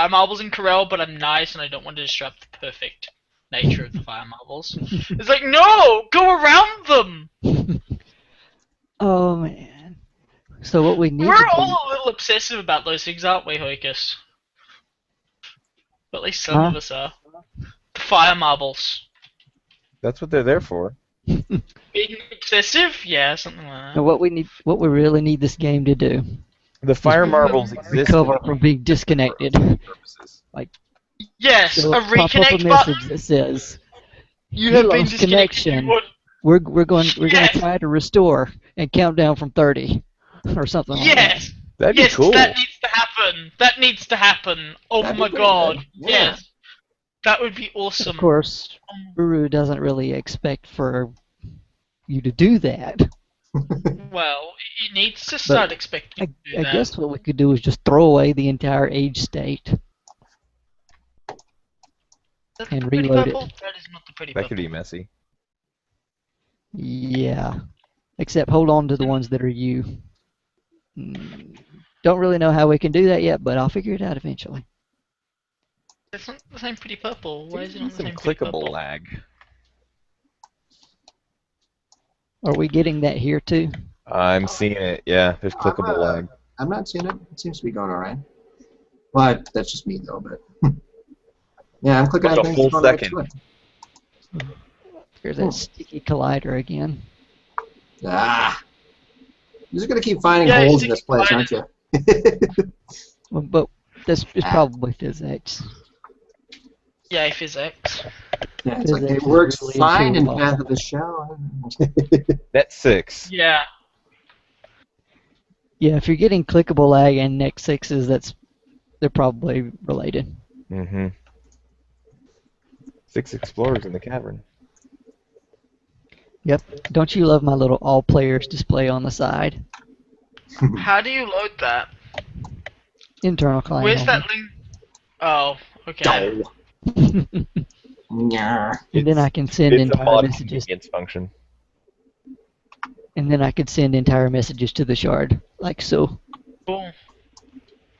D: marbles in Corel, but I'm nice and I don't want to disrupt the perfect nature of the fire marbles. It's like, no! Go around them!
A: Oh man. So what we need
D: We're
A: to
D: all a little obsessive about those things, aren't we, Hoikus? At least some of us are. The fire marbles.
C: That's what they're there for.
D: Being obsessive? Yeah, something like that.
A: what we really need this game to do.
C: The fire marbles exist
A: Recover from being disconnected.
C: purposes.
D: Yes,
A: So
D: a
A: pop up a
D: reconnect
A: message
D: button.
A: that says
D: You have been
A: lost
D: disconnected.
A: connection.
D: You want-
A: we're gonna
D: Yes.
A: try to restore and count down from 30 or something like that.
D: Yes.
C: That'd
D: Yes,
C: be cool.
D: that needs to happen. That needs to happen. Oh
B: That'd be
D: my
B: pretty
D: god.
B: good. Yeah.
D: Yes. That would be awesome.
A: Of course, Uru doesn't really expect for you to do that.
D: Well, it needs to start expecting to do
A: I
D: that.
A: guess what we could do is just throw away the entire age state
D: That's
A: and
D: the pretty
A: reload
D: purple?
A: it.
D: That is not the pretty
C: That
D: purple.
C: could be messy.
A: Yeah. Except hold on to the ones that are you. Don't really know how we can do that yet, but I'll figure it out eventually.
D: It's not the same pretty purple. Why is it not the
C: Some
D: same pretty
C: clickable
D: purple?
C: lag.
A: Are we getting that here too?
C: I'm seeing it. Yeah, there's clickable lag.
B: I'm not seeing it. It seems to be going all right. Well, that's just me though, but yeah, I'm clicking
C: Like
B: on
C: a
B: things.
C: full
B: it's going right
C: second.
B: to it.
A: There's that sticky collider again.
B: Ah, you're just gonna keep finding
D: Yeah,
B: holes in
D: sticky
B: this place, aren't you?
A: Well, but this is probably physics.
D: Yeah, physics.
B: Yeah, it's like
A: Physics
B: it
A: is
B: works
A: really
B: fine in
A: intuitive.
B: Path of the Shell.
C: Net 6.
D: Yeah.
A: Yeah, if you're getting clickable lag and neck sixes, they're probably related.
C: Mm-hmm. 6 explorers in the cavern.
A: Yep. Don't you love my little all players display on the side?
D: How do you load that?
A: Internal client.
D: Where's that link? Oh, okay.
B: Yeah.
A: And then I can send
C: It's a
A: entire
C: mod
A: messages.
C: convenience function.
A: And then I could send entire messages to the shard, like so.
D: Cool.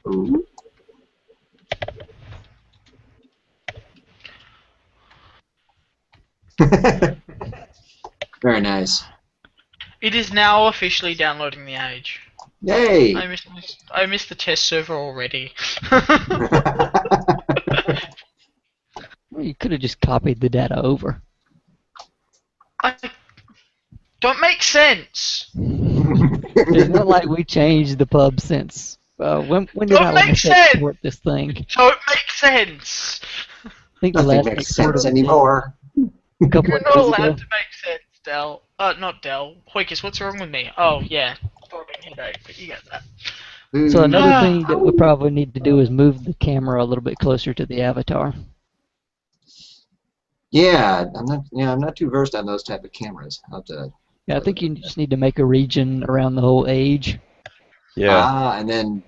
B: Ooh. Very nice.
D: It is now officially downloading the age.
B: Yay!
D: I missed the test server already.
A: Well, you could have just copied the data over.
D: Don't make sense.
A: It's not like we changed the pub since. When did
D: Don't
A: I
D: make
A: last
D: sense!
A: export this thing?
D: Don't make sense.
A: I think the
B: Nothing
A: last
B: makes
A: export
B: sense
A: was
B: anymore.
A: a couple
D: You're
A: of
D: not
A: days
D: allowed
A: ago.
D: to make sense, Del. Not Del. Hoikus, what's wrong with me? Oh, yeah. Throbbing headache, but you get that.
A: So another
D: Ah.
A: thing that we probably need to do is move the camera a little bit closer to the avatar.
B: Yeah, I'm not too versed on those type of cameras. I'll have to.
A: Yeah, I think you just need to make a region around the whole age.
C: Yeah.
B: And then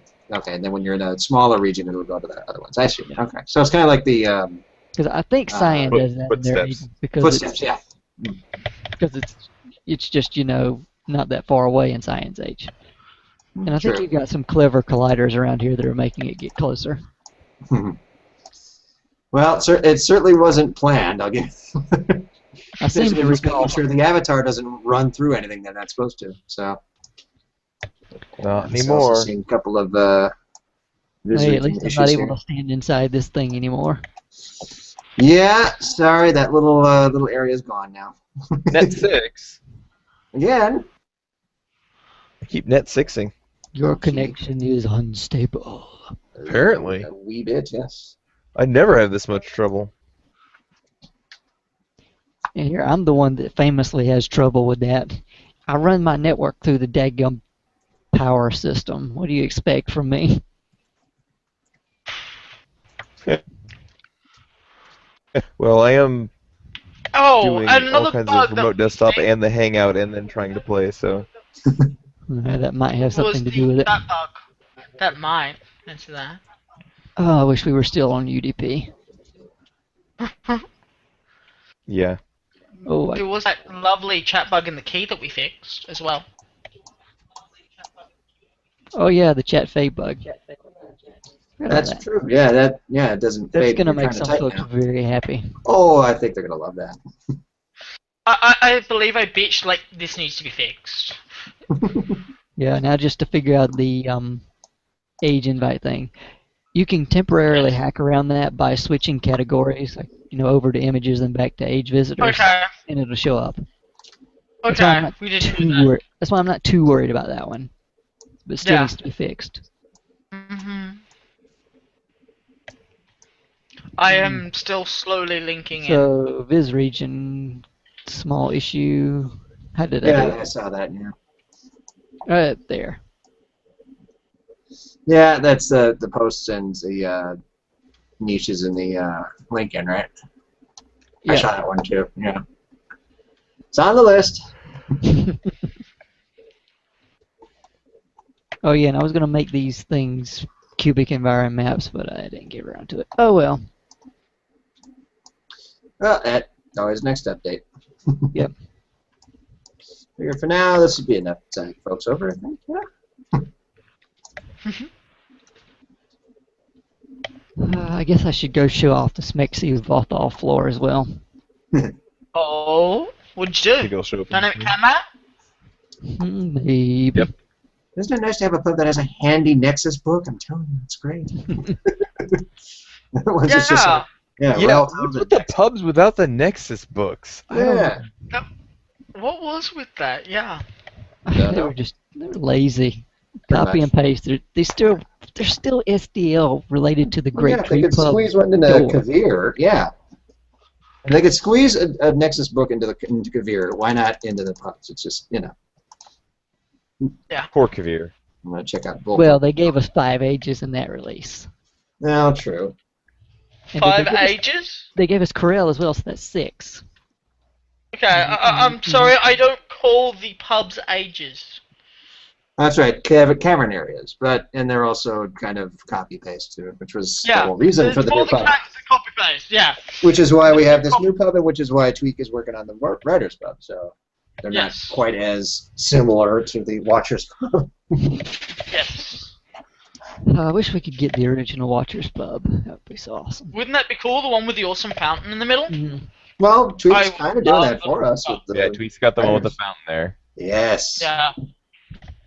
B: when you're in a smaller region, it'll go to the other ones. I see. Okay, so it's kind of like the
A: Because I think Cyan does that in their
C: footsteps.
A: age because
B: footsteps. Yeah.
A: it's just not that far away in Cyan's age. And I think
B: True.
A: you've got some clever colliders around here that are making it get closer.
B: Well, it certainly wasn't planned. I'll give.
A: I seem
B: Basically
A: to
B: just
A: recall.
B: making sure the avatar doesn't run through anything they're not supposed to. So.
C: Not
B: I've
C: anymore.
B: also seen a couple of
A: Hey,
B: visiting
A: at least I'm
B: issues
A: not
B: here.
A: able to stand inside this thing anymore.
B: Yeah, sorry, that little area's gone now.
C: Net 6.
B: Again.
C: I keep net 6ing.
A: Your connection is unstable.
C: Apparently.
B: A wee bit, yes.
C: I never have this much trouble.
A: And here, I'm the one that famously has trouble with that. I run my network through the daggum power system. What do you expect from me?
C: Well, I am
D: Oh,
C: doing
D: another
C: all kinds
D: bug
C: of
D: that
C: remote
D: was
C: desktop
D: made
C: and the Hangout and then trying to play, so...
A: That might have
D: was
A: something to do with it.
D: that bug. That might. Answer that.
A: Oh, I wish we were still on UDP.
C: Yeah.
A: Oh,
D: There was that lovely chat bug in the key that we fixed as well.
A: oh yeah, the chat fade bug. Forgot about
B: That's
A: that.
B: true. Yeah, it doesn't
A: That's
B: fade.
A: gonna
B: when you're
A: make
B: trying to
A: some
B: type
A: folks
B: now.
A: very happy.
B: Oh, I think they're gonna love that.
D: I believe I bitched like this needs to be fixed.
A: Yeah, now just to figure out the age invite thing. You can temporarily hack around that by switching categories, like, over to images and back to age visitors,
D: Okay.
A: and it'll show up. That's why I'm
D: Okay.
A: not
D: We didn't do that.
A: That's why I'm not too worried about that one, but it still
D: Yeah.
A: needs to be fixed.
D: I am still slowly linking in.
A: So Viz region, small issue. How did I do
B: Yeah,
A: it?
B: I saw that. Yeah.
A: Right there.
B: Yeah, that's the posts and the niches in the Lincoln, right? I
A: Yeah.
B: saw that one too. Yeah. It's on the list.
A: Oh yeah, and I was gonna make these things cubic environment maps, but I didn't get around to it. Oh well.
B: Well, that always next update.
A: Yep.
B: Figure for now, this would be enough to send folks over, I think. Yeah.
A: I guess I should go show off the Smexy Vothal floor as well.
D: Oh, what'd you do?
C: Go show up.
D: Dynamic camera?
A: Maybe.
C: Yep.
B: Isn't it nice to have a pub that has a handy Nexus book? I'm telling you, it's great. Otherwise, it's just like,
C: Yeah,
B: well,
C: what's with the pubs without the Nexus books?
B: yeah.
D: What was with that? Yeah.
A: They were lazy. Copy
B: much.
A: and paste. They're still SDL related to the
B: Well,
A: Great
B: yeah, if they
A: Tree
B: could
A: Pub.
B: squeeze one into
A: door.
B: Kavir, yeah. If they could squeeze a Nexus book into Kavir, why not into the pubs? It's just,
C: Poor Kavir.
B: I'm going to check out both.
A: Well, they gave us 5 ages in that release.
B: No, true.
A: And
D: 5
A: they gave us-
D: ages?
A: They gave us Corel as well, so that's 6.
D: Okay, I'm sorry, I don't call the pubs ages.
B: That's right, cavern areas, and they're also kind of copy-paste too, which was the whole reason for the new pub.
D: Copy paste, yeah.
B: Which is why we have this new pub, and which is why Tweak is working on the Writers Pub, so they're
D: Yes.
B: not quite as similar to the Watchers Pub.
D: Yes.
A: I wish we could get the original Watchers Pub. That would be so awesome.
D: Wouldn't that be cool? The one with the awesome fountain in the middle?
B: Well, Tweak's
D: I
B: kind of doing
D: love
B: that for us. With the
C: Yeah, Tweet's got the one with the
B: Writers.
C: fountain there.
B: Yes.
D: Yeah.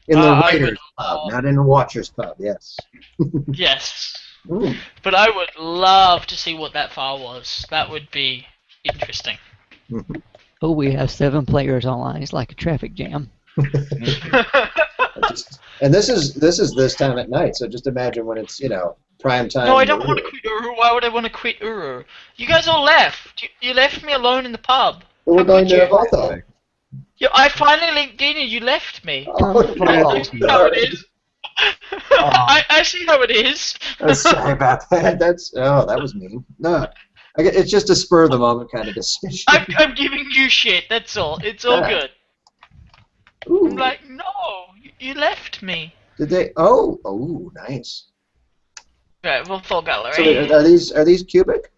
B: In the
D: I
B: Writers
D: would
B: Pub,
D: love-
B: not in the Watchers Pub, yes.
D: Yes.
B: Ooh.
D: But I would love to see what that file was. That would be interesting.
A: Oh, we have 7 players online. It's like a traffic jam.
B: And this is this time at night, so just imagine when it's, prime time.
D: No, I don't want to quit Uru. Why would I want to quit Uru? You guys all left. You left me alone in the pub.
B: We're
D: How
B: going
D: could
B: to
D: you?
B: Hawthorne.
D: Yeah, I finally linked in and you left me.
B: Oh,
D: I see how it is. I see how it is.
B: I'm sorry about that. That was mean. No, it's just a spur of the moment kind of decision.
D: I'm giving you shit. That's all. It's all
B: Yeah.
D: good.
B: Ooh,
D: I'm like, no, you left me.
B: did they? Oh, nice.
D: Okay, well, full gallery.
B: So are these cubic?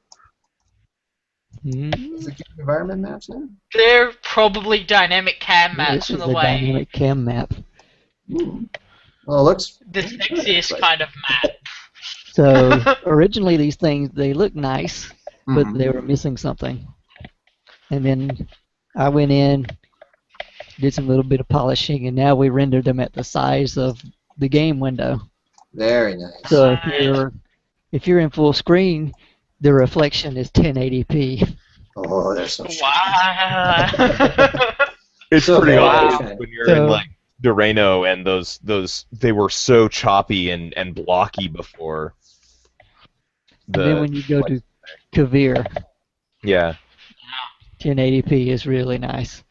A: Hmm.
B: Is it cubic environment maps now?
D: They're probably dynamic cam
A: This
D: maps from
A: is
D: the
A: a
D: way
A: dynamic cam map.
B: Well, it looks.
D: the sexiest kind of map.
A: So originally these things, they look nice, but
B: Mhm.
A: they were missing something. And then I went in, did some little bit of polishing, and now we rendered them at the size of the game window.
B: Very nice.
A: So if you're in full screen, the reflection is 1080p.
B: Oh, they're so shiny.
D: Wow.
C: It's
B: So
C: pretty
B: very
C: awesome
B: shiny.
C: when you're
A: So-
C: in like Doreno and those they were so choppy and blocky before.
A: And then when you go to Kavir,
C: Yeah.
A: 1080p is really nice.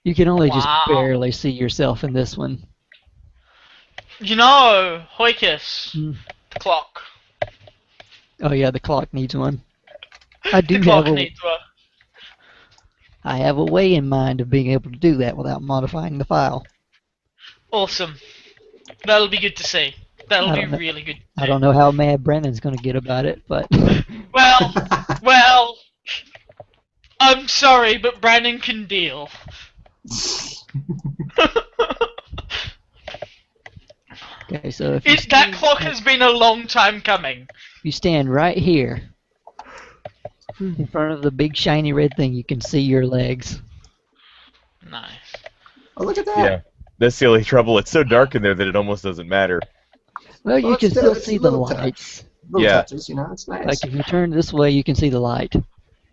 A: You can only just
D: Wow.
A: barely see yourself in this one.
D: You know, Hoikus,
A: Hmm.
D: the clock.
A: Oh yeah, the clock needs one. I do
D: The clock
A: have
D: needs one.
A: I have a way in mind of being able to do that without modifying the file.
D: Awesome. That'll be good to see. That'll
A: I
D: be
A: don't know.
D: really good.
A: I don't know how mad Brennan's going to get about it, but
D: Well, I'm sorry, but Brandon can deal.
A: okay. So if
D: That clock has been a long time coming.
A: you stand right here in front of the big shiny red thing, you can see your legs.
D: Nice.
B: Oh, look at that.
C: Yeah. That's the only trouble. It's so dark in there that it almost doesn't matter.
A: Well, you can still see the lights.
B: Little
C: Yeah.
B: touches, it's nice.
A: Like if you turn this way, you can see the light.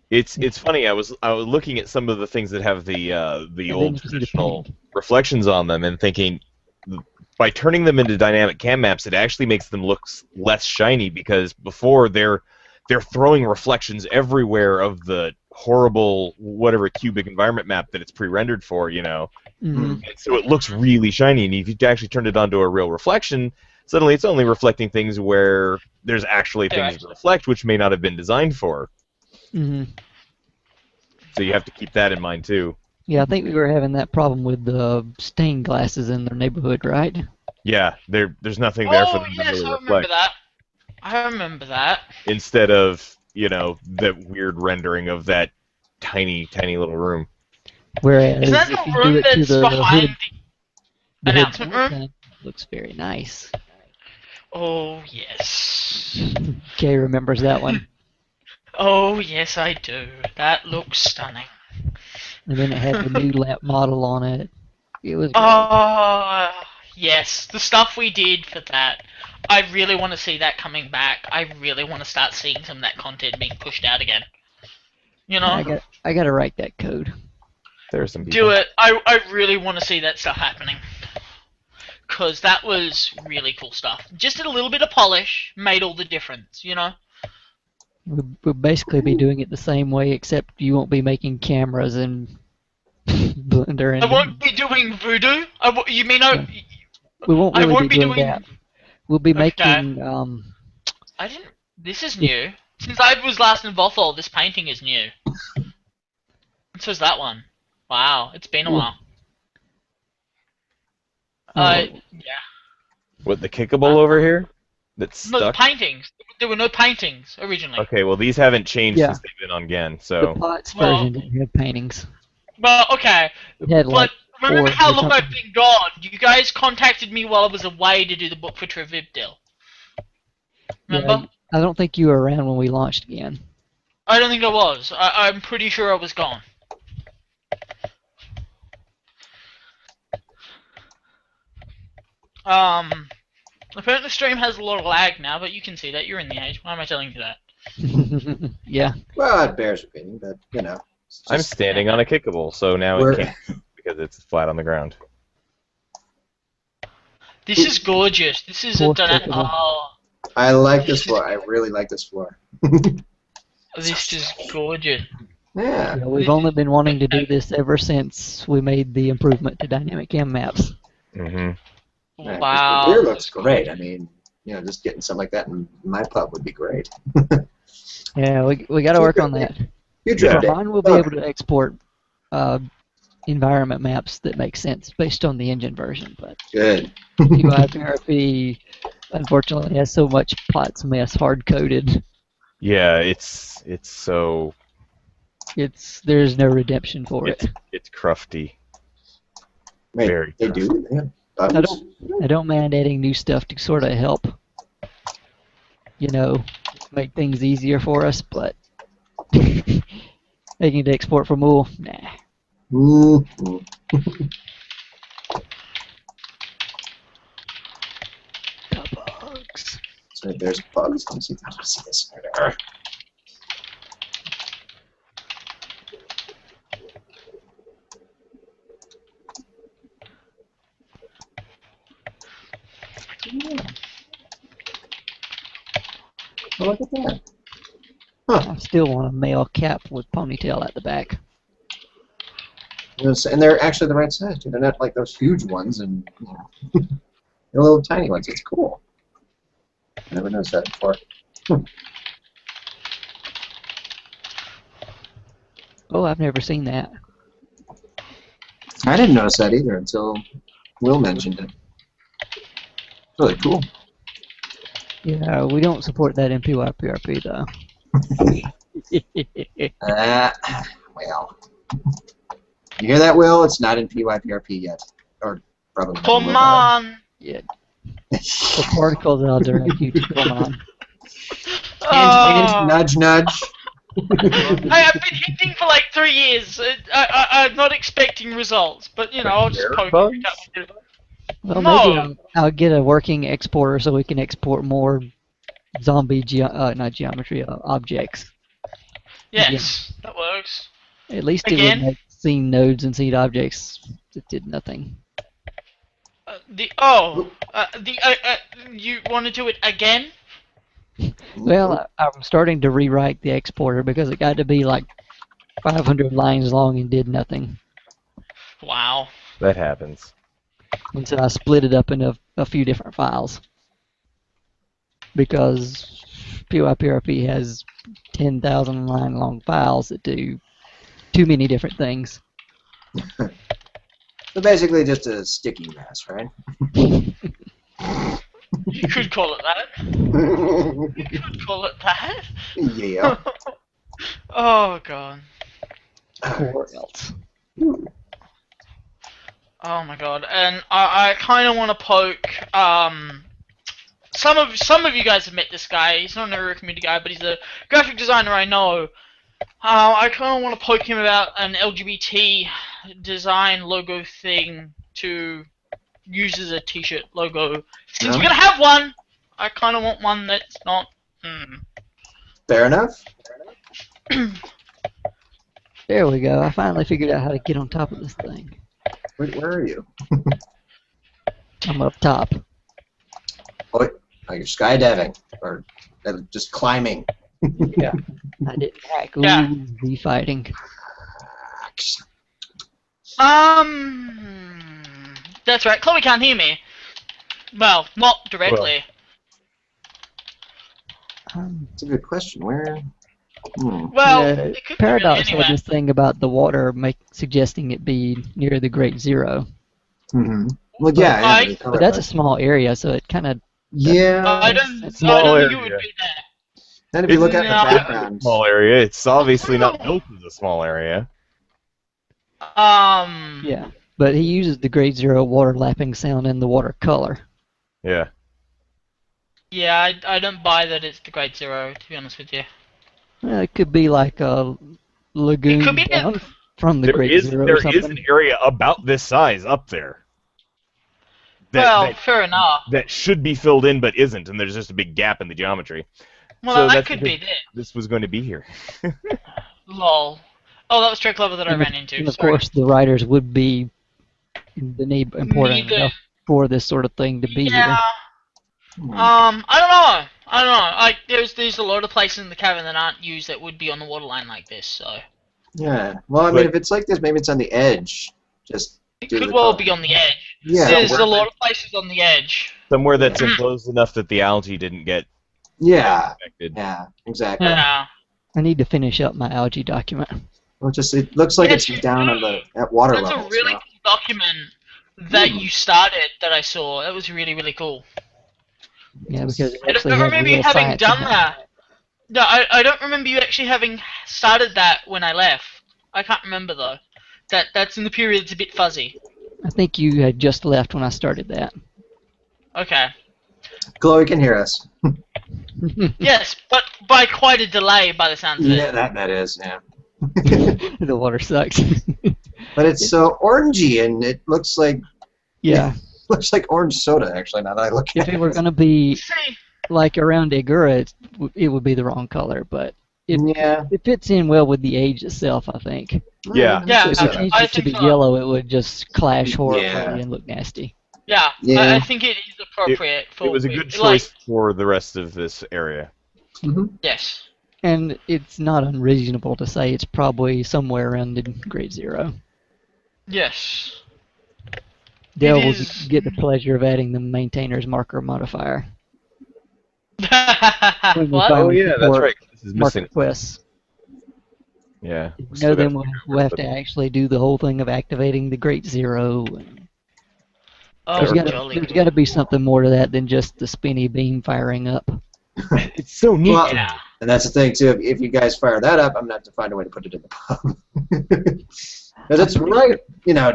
C: It's funny. I was looking at some of the things that have the
A: And
C: old
A: then you can see the
C: traditional
A: paint.
C: reflections on them, and thinking by turning them into dynamic cam maps, it actually makes them look less shiny, because before they're throwing reflections everywhere of the horrible whatever cubic environment map that it's pre-rendered for,
A: Mm-hmm.
C: And so it looks really shiny. And if you actually turn it onto a real reflection, suddenly it's only reflecting things where there's actually things to reflect, which may not have been designed for.
A: Mm-hmm.
C: So you have to keep that in mind too.
A: Yeah, I think we were having that problem with the stained glasses in their neighborhood, right?
C: Yeah, there's nothing there for them to really
D: I
C: reflect.
D: remember that. I remember that.
C: Instead of, that weird rendering of that tiny, tiny little room.
A: Whereas
D: Is that
A: if
D: the
A: you do
D: room
A: it to
D: that's
A: the
D: behind
A: hood,
D: the
A: the
D: announcement
A: hood
D: room?
A: it looks very nice.
D: Oh, yes.
A: Kay remembers that one.
D: Oh, yes, I do. That looks stunning.
A: And then it had the new lap model on it. It was great.
D: Oh, yes. The stuff we did for that. I really want to see that coming back. I really want to start seeing some of that content being pushed out again.
A: I gotta write that code.
C: There are some people.
D: Do it. I really want to see that stuff happening. Because that was really cool stuff. Just a little bit of polish made all the difference,
A: We'll basically be doing it the same way, except you won't be making cameras in Blender. And
D: I won't be doing voodoo. You mean
A: we won't
D: I
A: really
D: won't
A: be
D: be
A: doing
D: doing-
A: that. We'll be
D: Okay.
A: making
D: I didn't. This is new. Since I was last in Bothell, this painting is new. And so is that one. Wow, it's been a while. Yeah.
C: What, the kickable over here? That's
D: No, the
C: stuck?
D: paintings. There were no paintings originally.
C: Okay, well these haven't changed
A: Yeah.
C: since they've been on Gehn,
A: the
C: so...
A: POTS
D: Well-
A: version didn't have paintings.
D: Well, okay.
A: It had like
D: But remember
A: four
D: how
A: or
D: long I've
A: something.
D: been gone? You guys contacted me while I was away to do the book for Trivib deal. Remember?
A: Yeah, I don't think you were around when we launched again.
D: I don't think I was. I'm pretty sure I was gone. Apparently the stream has a lot of lag now, but you can see that. You're in the age. Why am I telling you that?
A: Yeah.
B: Well, it bears repeating, but it's
C: I'm
B: just-
C: standing on a kickable, so now it
B: We're-
C: can't, because it's flat on the ground.
D: This is gorgeous. This is a
A: Poor
D: dynamic.
A: people.
D: Oh,
B: I like this floor. I really like this floor.
D: this is gorgeous.
B: Yeah.
A: Yeah, we've only been wanting to do this ever since we made the improvement to dynamic cam maps.
C: Mm-hmm.
B: Yeah, 'cause
D: Wow.
B: The beer looks great. I mean, just getting something like that in my pub would be great.
A: Yeah, we got to work on that.
B: Huge
A: For
B: update.
A: mine, we'll be able to export environment maps that make sense based on the engine version, but
B: Good.
A: PYPRP unfortunately has so much POTS mess hard-coded.
C: Yeah, it's so...
A: There's no redemption for it.
C: It's crufty.
B: Wait,
C: Very
B: they
C: true.
B: do? They have
A: I
B: buttons?
A: don't mind adding new stuff to sort of help, make things easier for us, but making it export from Mool, nah.
B: Mhm.
A: The bugs.
B: So there's bugs. Let me see if I can see this. Oh, look at that.
A: I still want a male cap with ponytail at the back.
B: And they're actually the right size, too. They're not like those huge ones, and they're little tiny ones. It's cool. I never noticed that before.
A: Oh, I've never seen that.
B: I didn't notice that either until Will mentioned it. It's really cool.
A: Yeah, we don't support that in PYPRP though.
B: Well. You hear that, Will? It's not in PYPRP yet. Or probably
D: Come
B: not.
D: on!
A: Yeah. The particles I'll direct you to come on.
B: Hint, nudge, nudge.
D: I've been hinting for like 3 years. I'm not expecting results, but I'll just
C: Air
D: poke
C: bugs?
D: it.
A: Well,
D: No.
A: maybe I'll get a working exporter so we can export more zombie not geometry objects.
D: Yes, that works.
A: At least it would
D: Again?
A: make scene nodes and scene objects that did nothing.
D: You want to do it again?
A: Well, I'm starting to rewrite the exporter because it got to be like 500 lines long and did nothing.
D: Wow.
C: That happens.
A: And so I split it up into a few different files. Because PYPRP has 10,000 line long files that do too many different things.
B: So basically just a sticky mess, right?
D: You could call it that. You could call it that.
B: Yeah.
D: Oh, God.
A: Or else.
D: Oh, my God. And I kind of want to poke, some of you guys have met this guy. He's not an area community guy, but he's a graphic designer I know. I kind of want to poke him about an LGBT design logo thing to use as a t-shirt logo. Since we're going to have one, I kind of want one that's not...
B: Fair enough.
A: There we go. I finally figured out how to get on top of this thing.
B: Where are you?
A: I'm up top.
B: Oh, you're skydiving. Or just climbing.
A: Yeah. I didn't hack. Ooh,
D: Yeah.
A: fighting.
D: That's right. Chloe can't hear me. Well, not directly.
B: That's a good question. Where?
D: Well, it could
A: Paradox
D: be really
A: had this thing about the water suggesting it be near the Great Zero.
B: Mm-hmm. Well, yeah.
A: But that's a small area, so it kind of...
B: Yeah.
D: I don't think it would be there.
B: Then if you look at the background.
C: It's a small area. It's obviously not built as a small area.
A: Yeah, but he uses the Great Zero water lapping sound in the watercolor.
C: Yeah.
D: Yeah, I don't buy that it's the Great Zero, to be honest with you.
A: Well, it could be like a lagoon
D: It could be
A: down from the Great Zero or something.
C: There is an area about this size up there.
D: Fair enough.
C: That should be filled in but isn't, and there's just a big gap in the geometry.
D: Well,
C: so
D: that could be it.
C: This was going to be here.
D: Lol. Oh, that was Trick Lover that I ran into.
A: And of
D: Sorry.
A: course, the writers would be important enough for this sort of thing to be here.
D: I don't know. There's a lot of places in the cavern that aren't used that would be on the waterline like this, so.
B: Yeah. Well, I mean, if it's like this, maybe it's on the edge.
D: It could well be on the edge.
B: Yeah.
D: There's a lot of places on the edge.
C: Somewhere that's enclosed enough that the algae didn't get affected.
B: Yeah, exactly.
D: Yeah.
A: I need to finish up my algae document.
B: Well, it looks like it's down at water level.
D: That's a really cool document that you started that I saw. That was really, really cool.
A: Yeah, because
D: I don't remember you having done that. No, I don't remember you actually having started that when I left. I can't remember though. That's in the period that's a bit fuzzy.
A: I think you had just left when I started that.
D: Okay.
B: Chloe can hear us.
D: Yes, but by quite a delay by the sounds of it.
B: Yeah, that is, yeah.
A: The water sucks.
B: But it's so orangey, and it looks like looks like orange soda. Actually, now that I look at it.
A: If it were gonna be like around Agura, it would be the wrong color, but it fits in well with the age itself, I think.
C: Yeah.
D: Yeah.
A: If it changed to be yellow, it would just clash horribly and look nasty.
D: Yeah,
B: Yeah.
D: I think it is appropriate for.
C: It was a good choice for the rest of this area.
D: Yes.
A: And it's not unreasonable to say it's probably somewhere around the Great Zero.
D: Yes.
A: Dale will get the pleasure of adding the maintainer's marker modifier.
D: What?
C: Oh yeah, that's right. This is missing.
A: Market quests.
C: Yeah.
A: No, then we'll have to actually do the whole thing of activating the Great Zero.
D: Oh,
A: there's got to be something more to that than just the spinny beam firing up.
C: It's so neat.
B: Well, and that's the thing too. If you guys fire that up, I'm gonna have to find a way to put it in the pub. Because it's right,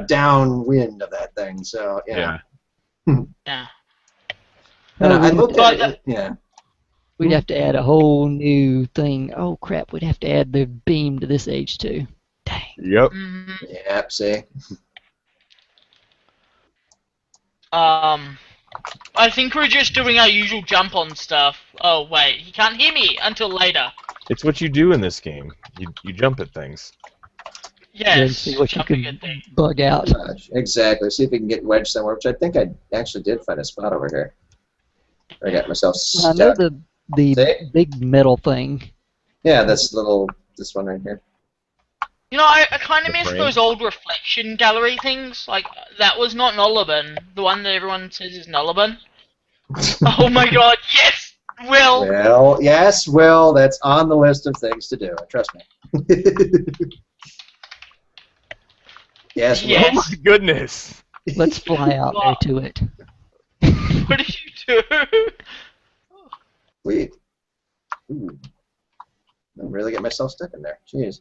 B: downwind of that thing. So
D: Yeah.
B: And I looked at it. Yeah.
A: We'd have to add a whole new thing. Oh crap! We'd have to add the beam to this age too. Dang.
C: Yep.
B: Yep. See.
D: I think we're just doing our usual jump on stuff. Oh wait, he can't hear me until later.
C: It's what you do in this game. You jump at things.
D: Yes.
A: Then see what you
D: jumping
A: can
D: at things.
A: bug out.
B: Exactly. See if we can get wedged somewhere, which I think I actually did find a spot over here. I got myself
A: I know
B: stuck.
A: the
B: See?
A: big metal thing.
B: Yeah, this one right here.
D: You know, I kind of
C: The
D: miss
C: frame?
D: those old reflection gallery things. Like, that was not Nullarbin. The one that everyone says is Nullarbin. Oh my god, yes! Will!
B: Well, yes, Will, that's on the list of things to do. Trust me. Yes, Will.
D: Yes.
C: Oh my goodness!
A: Let's fly out there to it.
D: What did you do?
B: Sweet. Ooh. I really get myself stuck in there. Jeez.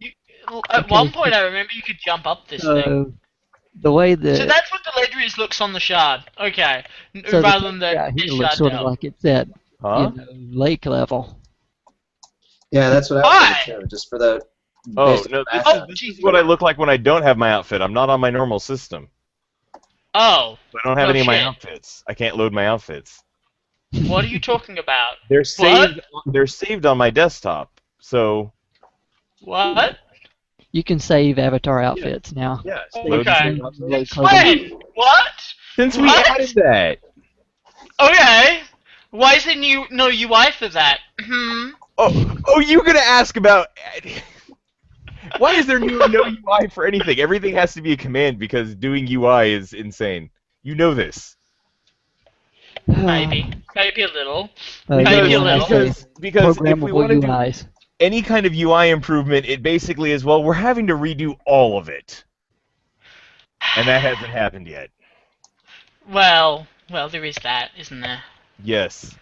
D: At
A: Okay.
D: one point, I remember you could jump up this thing.
A: So the way
D: So
A: the
D: that's what the Ledris looks on the shard. Okay.
A: so
D: Rather than the
A: yeah, here
D: Gehn
A: looks
D: Shard
A: sort of
D: delve.
A: like it's at
C: Huh?
A: lake level.
B: Yeah, that's what I was
D: Why?
B: thinking too, just for the
C: Oh,
B: basic
C: no,
B: math.
C: this is what I look like when I don't have my outfit. I'm not on my normal system.
D: Oh,
C: I don't have
D: Oh,
C: any of my
D: shit.
C: outfits. I can't load my outfits.
D: what are you talking about?
C: They're saved. They're saved on my desktop. So
D: What?
A: You can save avatar outfits now.
C: yes.
D: Okay.
A: Load clothing.
D: When? What?
C: Since we
D: What?
C: added that.
D: Okay. Why is there no UI for that?
C: Oh, you gonna ask about? Why is there no UI for anything? Everything has to be a command because doing UI is insane. You know this.
D: Maybe. Maybe a little.
A: Maybe
D: a little.
C: Because if we want to
A: programmable
C: do
A: UIs.
C: any kind of UI improvement, it basically is, well, we're having to redo all of it. And that hasn't happened yet.
D: Well, there is that, isn't there?
C: Yes.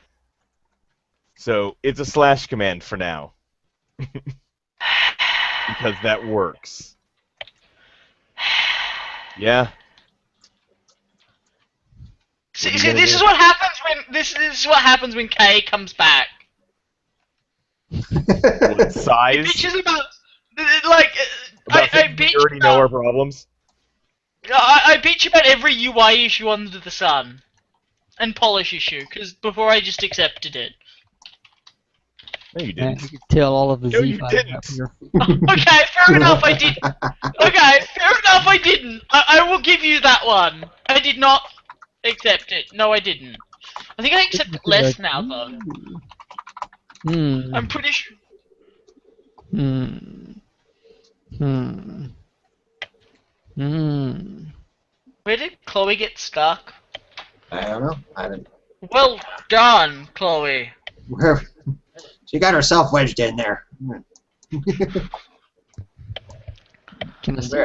C: So, it's a slash command for now. Because that works. Yeah.
D: See,
C: What are you gonna
D: this
C: do?
D: is what happens when this is what happens when Kay comes back.
C: What, size?
D: Bitches about like
C: About
D: I
C: things we
D: bitch
C: already know
D: about,
C: our problems?
D: I bitch about every UI issue under the sun, and polish issue because before I just accepted it.
C: No, you
A: Man,
C: didn't.
A: you can tell all of the
C: No,
A: Z
C: you
A: files
C: didn't.
A: up here.
D: Okay, fair enough. I did. Okay, fair enough. I didn't. I will give you that one. I did not accept it. No, I didn't. I think I accept it less now though.
A: Hmm.
D: I'm pretty sure.
A: Hmm. Hmm. Hmm.
D: Where did Chloe get stuck?
B: I don't know. I didn't.
D: Well done, Chloe.
B: Where? She got herself wedged in there.
A: Can I see?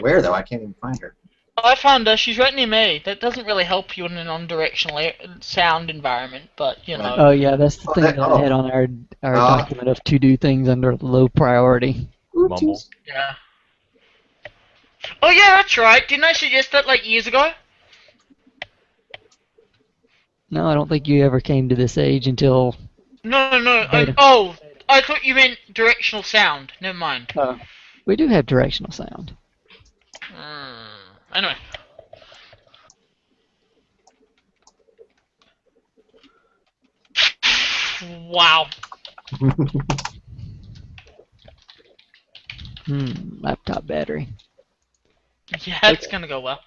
B: Where though? I can't even find her.
D: I found her. She's right near me. That doesn't really help you in a non-directional sound environment, but you know.
A: Oh yeah, that's the
B: Oh,
A: thing
B: that-
A: that I had on our
B: Oh.
A: document of to do things under low priority.
C: Mumble.
D: Yeah. Oh yeah, that's right. Didn't I suggest that like years ago?
A: No, I don't think you ever came to this age until.
D: No.
A: Later.
D: I thought you meant directional sound. Never mind.
A: We do have directional sound.
D: Anyway. Wow.
A: Laptop battery.
D: Yeah, it's gonna go well.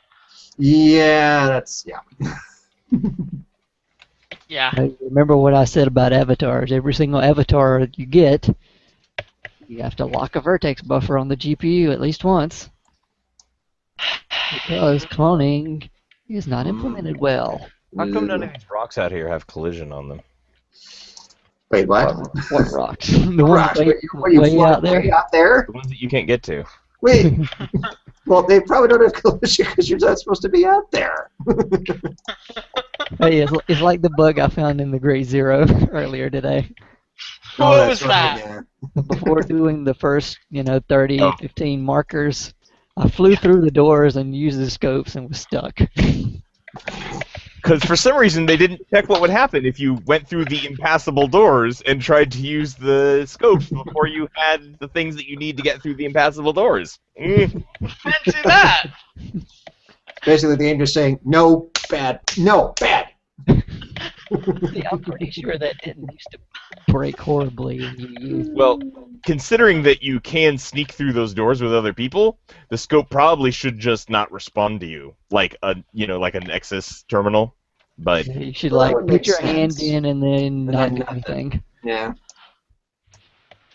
B: Yeah, that's
D: Yeah.
A: Hey, remember what I said about avatars? Every single avatar you get, you have to lock a vertex buffer on the GPU at least once. Because cloning is not implemented well.
C: How come none of these rocks out here have collision on them?
B: Wait, what?
A: What rocks? The ones
B: Rocks?
A: way,
B: What are you
A: way out there?
B: way out there?
C: The ones that you can't get to.
B: Wait. Well, they probably don't have collision because you're not supposed to be out there.
A: Hey, it's like the bug I found in the Great Zero earlier today.
D: What
B: that's
D: was that?
B: Yeah.
A: Before doing the first, 30,
C: Oh.
A: 15 markers, I flew through the doors and used the scopes and was stuck.
C: Because for some reason they didn't check what would happen if you went through the impassable doors and tried to use the scopes before you had the things that you need to get through the impassable doors.
D: Fancy that.
B: Basically, the Angel's saying, no, bad, no, bad.
A: See, I'm pretty sure that didn't used to break horribly when you used.
C: Well, considering that you can sneak through those doors with other people, the scope probably should just not respond to you, like an Nexus terminal. But
A: You should
B: Well, that
A: like
B: would
A: put
B: make
A: your
B: sense.
A: hand in and then not
B: then
A: do
B: nothing.
A: anything,
B: Yeah.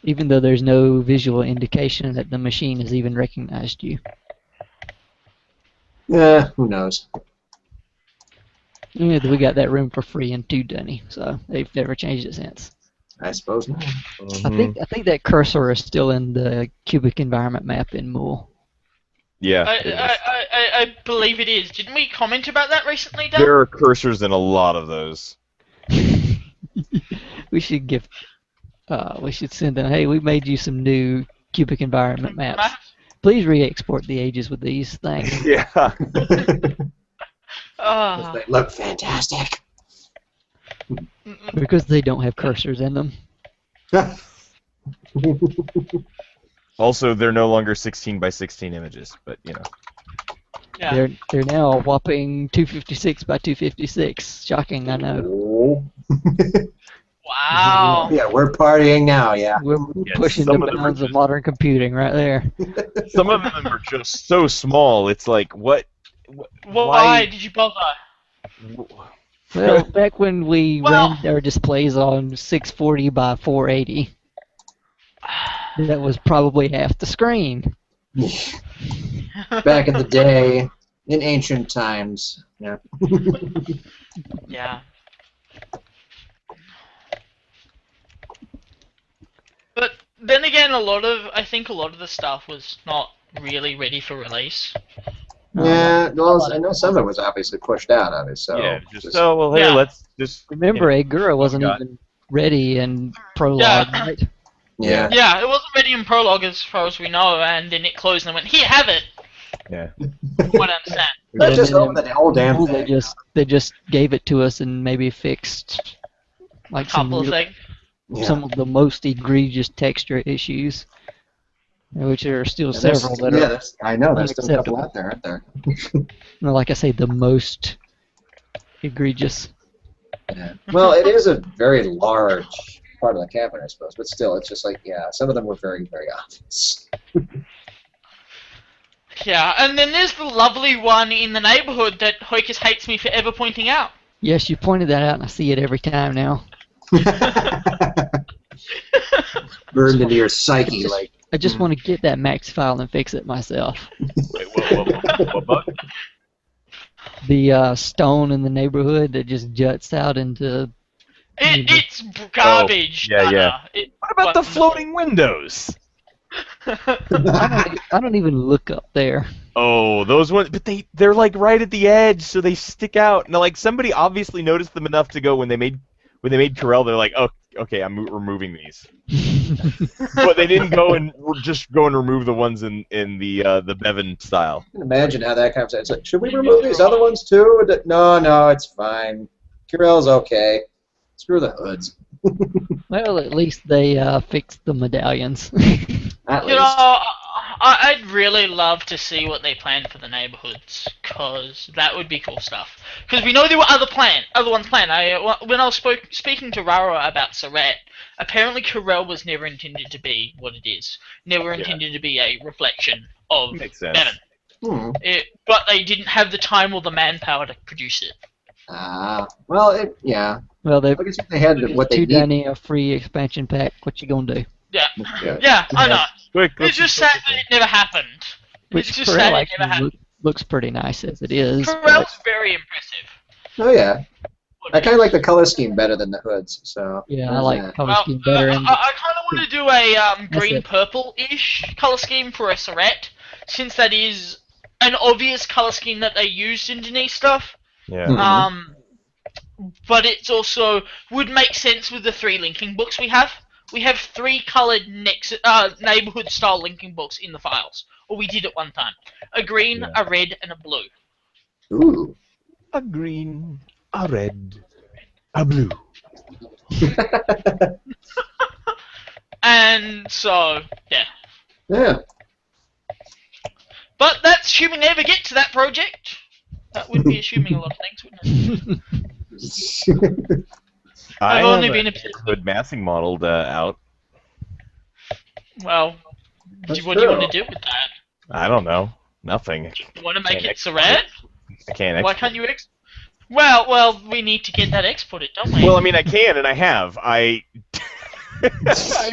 A: even though there's no visual indication that the machine has even recognized you.
B: Yeah, who knows?
A: Yeah, we got that room for free in 2 Dunny, so they've never changed it since.
B: I suppose not.
A: I think that cursor is still in the cubic environment map in Mool.
C: yeah,
D: I believe it is. Didn't we comment about that recently, Dan?
C: there are cursors in a lot of those.
A: We should give. We should send them. Hey, we made you some new cubic environment maps. Please re-export the ages with these things.
C: Yeah.
B: They look fantastic.
A: Because they don't have cursors in them.
C: Also, they're no longer 16 by 16 images, but you know.
D: Yeah.
A: They're now a whopping 256 by 256. Shocking, I know.
B: Oh.
D: Wow.
B: Yeah, we're partying now, yeah.
A: We're
C: Yes,
A: pushing
C: some
A: the
C: of them are
A: bounds of
C: just-
A: modern computing right there.
C: Some of them are just so small. It's like, what?
D: Why did you bother?
A: Well, back when we
D: Well-
A: ran our displays on 640 by 480, that was probably half the screen.
B: Back in the day, in ancient times. Yeah.
D: Yeah. But then again, I think a lot of the stuff was not really ready for release.
B: Yeah, well, I know some of it was obviously pushed out of it, so.
C: Yeah, well, hey,
D: Yeah.
C: let's just
A: Remember, Agura wasn't
C: God.
A: even ready in Prologue,
D: Yeah.
A: right?
B: Yeah.
D: Yeah, it wasn't ready in Prologue as far as we know, and then it closed and went, here, have it!
C: Yeah.
D: What I understand.
B: Let's
A: And
B: just
A: then
B: open the whole damn
A: Well,
B: thing.
A: they just gave it to us and maybe fixed like
D: Couple of things.
A: some of the most egregious texture issues, which there are still
B: And there's-
A: several that
B: yeah,
A: are,
B: that's- I know, there's still a couple
A: unacceptable.
B: out there, aren't there?
A: like I say, the most egregious.
B: Yeah. Well, it is a very large part of the cabinet, I suppose, but still, it's just like, yeah, some of them were very, very obvious.
D: Yeah, and then there's the lovely one in the neighborhood that Hokus hates me for ever pointing out.
A: Yes, you pointed that out, and I see it every time now.
B: Burned into your psyche, like.
A: I just want to get that max file and fix it myself.
C: Wait, what bug?
A: The stone in the neighborhood that just juts out into.
D: It's garbage.
C: yeah, yeah. What about the
D: wonderful.
C: floating windows?
A: I don't even look up there.
C: Oh, those ones, but they're like right at the edge, so they stick out. Now, like somebody obviously noticed them enough to go when they made Corel. They're like, oh, okay, I'm removing these. But they didn't go and just go and remove the ones in the Bevan style.
B: I can imagine how that comes out. It's like, should we remove these other ones too? No, it's fine. Curel's okay. Screw the hoods.
A: Well, at least they fixed the medallions.
B: At
D: You
B: least.
D: know, I'd really love to see what they plan for the neighborhoods, cause that would be cool stuff. Because we know there were other ones planned. When I was speaking to Rara about Surratt, apparently Corel was never intended to be what it is. Never intended to be a reflection of
C: Makes sense.
D: Bevan. But they didn't have the time or the manpower to produce it.
B: Well, yeah.
A: Well,
B: I guess if they had what they
A: two
B: need.
A: Danny, a free expansion pack. What you gonna do?
D: Yeah, I know.
C: Quick,
D: It's just sad that it never happened.
A: Which
D: It's just sad
A: Corel
D: it never happened.
A: actually looks pretty nice as it is.
D: Corel's very impressive.
B: Oh yeah. I kind of like the color scheme better than the hoods. So.
A: Yeah, I
B: there's
A: like
B: that.
A: color scheme better.
D: I
A: And
D: kind of want to do a
A: That's
D: green
A: it.
D: purple-ish color scheme for a Surratt, since that is an obvious color scheme that they used in Denise stuff.
C: Yeah.
B: Mhm.
D: But it's also would make sense with the 3 linking books we have. We have 3 colored neighborhood style linking books in the files, or we did at one time. A green,
C: Yeah.
D: a red, and a blue.
B: Ooh.
C: A green, a red, a blue.
D: And so, yeah.
B: Yeah.
D: But that's assuming they ever get to that project. That would be assuming a lot of things, wouldn't it?
C: I
D: I've
C: have
D: only
C: a
D: been a
C: neighborhood massing modeled out.
D: Well,
B: That's
D: what do you want
B: true.
D: to do with that?
C: I don't know. Nothing.
D: You want to make
C: Can't
D: it
C: export
D: Seren?
C: I can't
D: Why
C: export
D: can't you Well, we need to get that exported, don't we?
C: Well, I mean, I can, and I have. I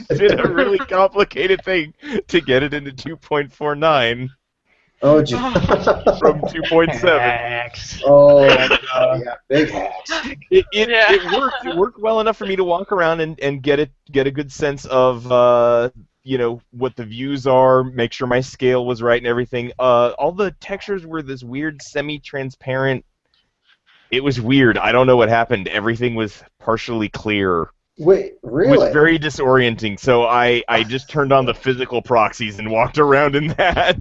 C: did a really complicated thing to get it into 2.49
B: Oh, gee.
C: from 2.7.
A: Hacks.
B: Oh, yeah, big hacks.
C: It worked. It worked well enough for me to walk around and get a good sense of what the views are, make sure my scale was right and everything. All the textures were this weird semi-transparent. It was weird. I don't know what happened. Everything was partially clear.
B: Wait,
C: It
B: really?
C: was very disorienting, so I just turned on the physical proxies and walked around in that.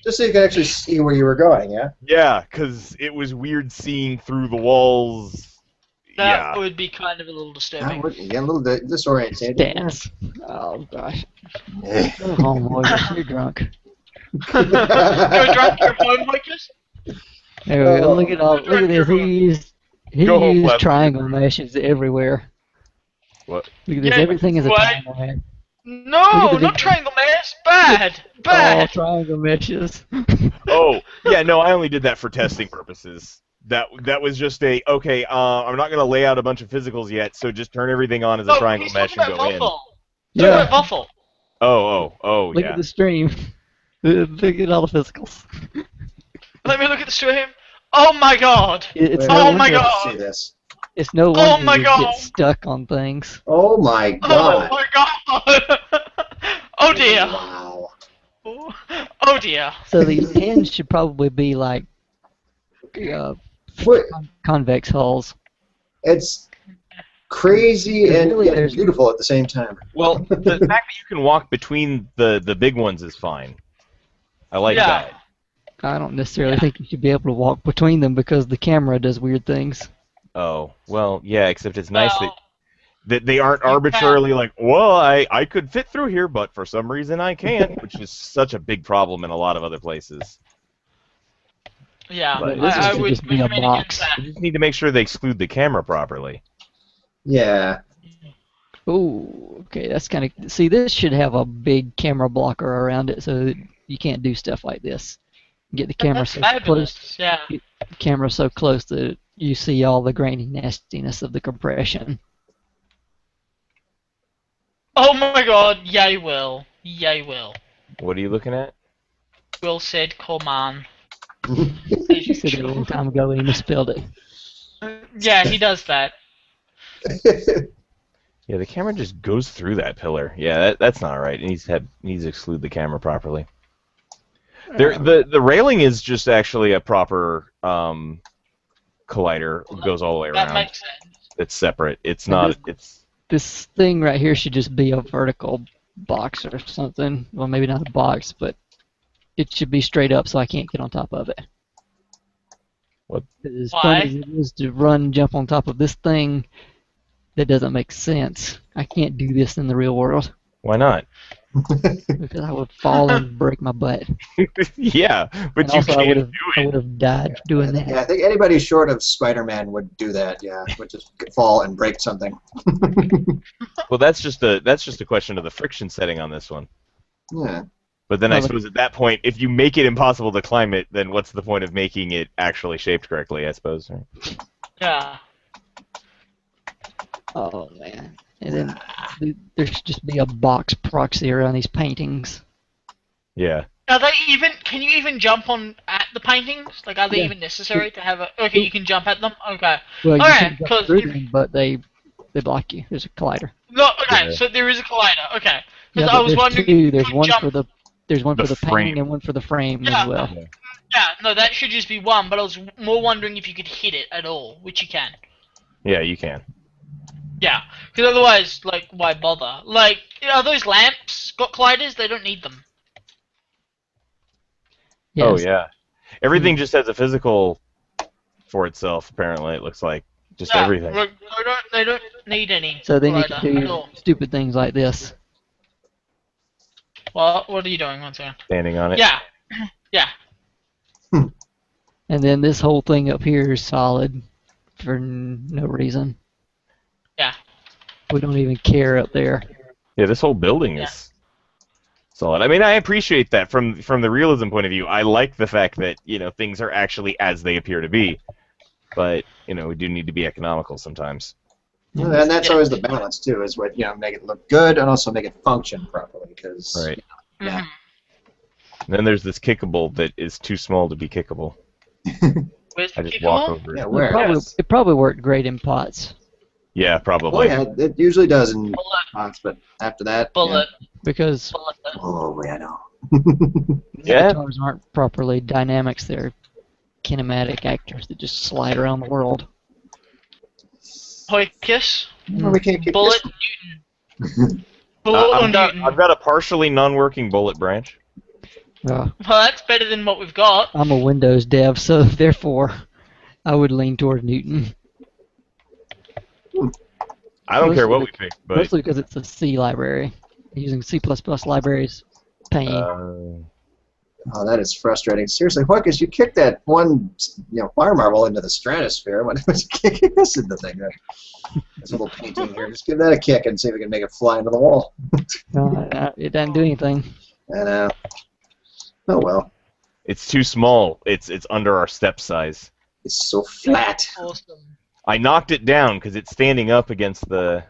B: Just so you could actually see where you were going, yeah?
C: Yeah, because it was weird seeing through the walls.
D: That would be kind of a little disturbing.
B: Yeah, a little disoriented.
A: Dennis. Oh gosh.
B: Yeah.
A: Go home, Morgan. You're drunk.
D: You're drunk, you're home, Lucas?
A: There we go. Look at this. He
C: Go home,
A: used
C: Leslie.
A: triangle meshes everywhere.
C: What?
A: Look at this.
D: Yeah,
A: Everything is a
D: what?
A: triangle mesh.
D: No,
A: Look at the
D: not
A: big-
D: triangle mesh. Bad.
A: All
D: Bad.
A: triangle meshes.
C: Oh, yeah, no, I only did that for testing purposes. That was just okay, I'm not going to lay out a bunch of physicals yet, so just turn everything on as a
D: No,
C: triangle
D: he's
C: mesh
D: talking
C: and
D: about
C: go in.
D: Waffle.
A: Yeah.
D: Talking about Waffle.
C: Oh,
A: Look
C: yeah.
A: at the stream. Look at all the physicals.
D: Let me look at the stream. Oh my god.
A: It's
B: Wait,
A: no
D: Oh
A: wonder,
D: my
B: let's
D: god.
B: see this.
A: It's no
D: Oh
A: wonder
D: my
A: you
D: God.
A: get stuck on things.
B: Oh my god.
D: Oh my god. Oh dear.
B: Wow.
D: Oh dear.
A: So these pins should probably be like
B: Wait,
A: convex hulls.
B: it's crazy and
A: Really,
B: yet
A: there's-
B: beautiful at the same time.
C: Well, the fact that you can walk between the big ones is fine. I like
D: Yeah.
C: that.
A: I don't necessarily think you should be able to walk between them because the camera does weird things.
C: Oh, well, yeah, except it's nice
D: Well,
C: that they aren't
D: you
C: arbitrarily like, well, I could fit through here, but for some reason I can't, which is such a big problem in a lot of other places.
D: yeah,
C: But
A: this
D: I
A: should
D: would
A: just be a
D: recommend against
A: box.
D: that.
C: You just need to make sure they exclude the camera properly.
B: Yeah.
A: Oh, okay, that's kind of... See, this should have a big camera blocker around it so that you can't do stuff like this. Get the camera
D: That's
A: so close,
D: fabulous. Yeah.
A: camera so close that you see all the grainy nastiness of the compression.
D: Oh my god. Yay, Will. Yay, Will.
C: What are you looking at?
D: Will said, "Come on."
A: He said it a long time ago and he misspelled it.
D: Yeah, he does that.
C: Yeah, the camera just goes through that pillar. Yeah, that's not right. It needs to exclude the camera properly. The railing is just actually a proper collider. It goes all the way
D: That
C: around.
D: makes sense.
C: It's separate. It's not. It's
A: This thing right here should just be a vertical box or something. Well, maybe not a box, but it should be straight up so I can't get on top of it.
C: What?
A: As
D: Why?
A: fun as it is to jump on top of this thing, that doesn't make sense. I can't do this in the real world
C: why not?
A: because I would fall and break my butt.
C: Yeah, but
A: And
C: you
A: also, I
C: can't
A: would have,
C: do
A: I
C: it.
A: would have died doing
B: Yeah, I
A: that.
B: think anybody short of Spider-Man would do that. Yeah, would just fall and break something.
C: Well, that's just a question of the friction setting on this one.
B: Yeah.
C: But then I
A: Well,
C: suppose at that point, if you make it impossible to climb it, then what's the point of making it actually shaped correctly? I suppose. Right?
D: Yeah.
A: Oh man! And then there should just be a box proxy around these paintings.
C: Yeah.
D: Are they even? Can you even jump on at the paintings? Like, are they
A: Yeah.
D: even necessary to have a? Okay, you can jump at them. Okay.
A: Well, you
D: Alright,
A: can jump
D: 'cause
A: through
D: if-
A: them, but they block you. There's a collider.
D: No. Okay.
C: Yeah.
D: So there is a collider. Okay.
A: Yeah,
D: Because
A: but
D: I was
A: there's
D: wondering.
A: two.
D: if you
A: There's
D: could
A: one
D: jump.
A: for the
C: The
A: painting
C: frame.
A: and one for the frame
D: Yeah.
A: as well.
D: Yeah. No, that should just be one. But I was more wondering if you could hit it at all, which you can.
C: Yeah, you can.
D: Yeah. Because otherwise, like, why bother? Like, are those lamps got colliders? They don't need them.
C: Oh
A: Yes.
C: yeah. Everything just has a physical for itself. Apparently, it looks like just
D: Yeah,
C: everything.
D: Look, they don't need any.
A: So then you
D: collider
A: can
D: at
A: do
D: all.
A: stupid things like this.
D: What are you doing? One second.
C: Standing on it.
D: Yeah. Yeah.
A: And then this whole thing up here is solid for no reason.
D: Yeah.
A: We don't even care up there.
C: Yeah, this whole building is solid. I mean, I appreciate that from the realism point of view. I like the fact that things are actually as they appear to be, but we do need to be economical sometimes.
B: And that's always the balance too, is what make it look good and also make it function properly. Because
C: Right.
B: yeah.
C: And then there's this kickable that is too small to be kickable.
D: Where's
C: I
D: the
C: just
D: kickable?
C: walk over
B: Yeah,
C: it.
B: where?
A: It probably worked great in pots
C: Yeah,
B: Oh
C: probably.
B: yeah, it usually does in
D: Bullet.
B: pots, but after that,
D: Bullet.
A: because
D: Bullet.
B: yeah. Oh yeah, I know.
C: Yeah.
A: avatars aren't properly dynamics. They're kinematic actors that just slide around the world.
D: Hoikus.
B: Well, we can't keep
D: Bullet.
B: this.
D: Newton. Bullet or Newton.
C: I've got a partially non-working bullet branch.
D: Well, that's better than what we've got.
A: I'm a Windows dev, so therefore I would lean toward Newton.
C: I don't care what we pick, but
A: Mostly because it's a C library. Using C++ libraries, pain.
B: Oh, that is frustrating. Seriously, Hoikus, you kicked that one, fire marble into the stratosphere. What was you kicking this into the thing? This little painting here. Just give that a kick and see if we can make it fly into the wall.
A: No, it doesn't do anything.
B: I know. Oh well.
C: it's too small. It's under our step size.
B: It's so flat.
D: Awesome.
C: I knocked it down because it's standing up against the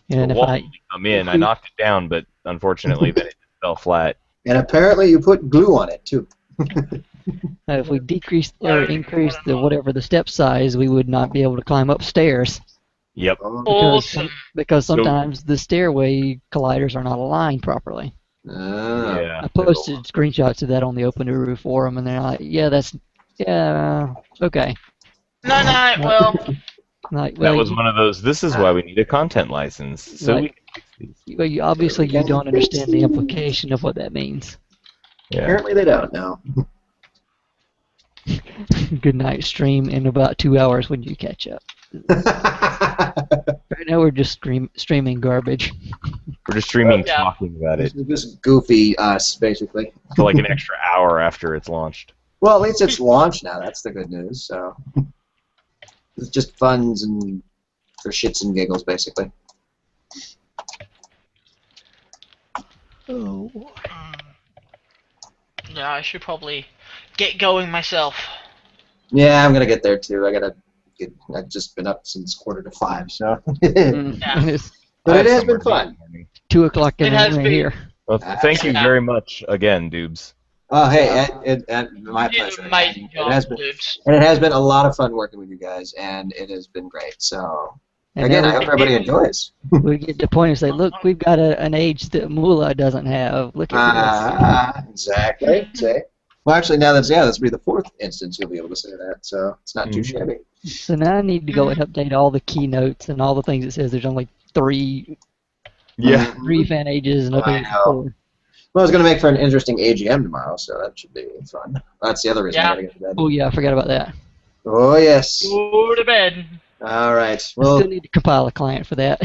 A: And if
C: wall
A: I
C: when we come in. I knocked it down, but unfortunately, then it fell flat.
B: And apparently you put glue on it too.
A: if we decrease or increase the whatever the step size, we would not be able to climb upstairs.
C: Yep.
D: Awesome.
A: Because sometimes the stairway colliders are not aligned properly.
B: Ah.
C: Yeah.
A: I posted screenshots of that on the OpenURU forum, and they're like, okay.
D: No, well,
A: Like,
C: That was one of those. This is why we need a content license. So
A: Right.
C: we can fix these.
A: Well, obviously you don't understand the implication of what that means.
C: Yeah.
B: Apparently they don't know.
A: Good night, stream in about 2 hours when you catch up. Right now we're just streaming garbage.
C: We're just streaming
D: Yeah.
C: talking about it
B: This is goofy us, basically.
C: for like an extra hour after it's launched.
B: Well, at least it's launched now. That's the good news. So it's just funs and for shits and giggles, basically.
A: Oh.
D: yeah, I should probably get going myself.
B: Yeah, I'm gonna get there too. I've just been up since 4:45, so.
A: And it's
B: But it has
C: Somewhere
B: been fun.
C: in the morning.
A: 2 o'clock in
D: It
A: the
D: has
A: morning
D: been.
A: here.
C: Well, thank you very much again, Doobes.
B: Oh, hey, my pleasure.
D: Amazing job,
B: It has been,
D: Doobes.
B: and it has been a lot of fun working with you guys, and it has been great. So,
A: And
B: again,
A: now
B: I hope everybody enjoys.
A: we get to the point and say, look, we've got an age that Mula doesn't have. Look at
B: Exactly. See? Well, actually, now this will be the 4th instance you'll be able to say that, so it's not too
C: Mhm.
B: shabby.
A: this. So now I need to go and update all the keynotes and all the things it says there's only three
C: Yeah.
A: fan ages and
B: I
A: updated
B: know.
A: 4.
B: Well, it's going to make for an interesting AGM tomorrow, so that should be fun. That's the other reason
D: Yeah.
B: I got to get to bed.
A: Oh yeah, I forgot about that.
B: Oh, yes.
D: Go to bed.
B: All right.
A: I
B: Well,
A: still need to compile a client for that.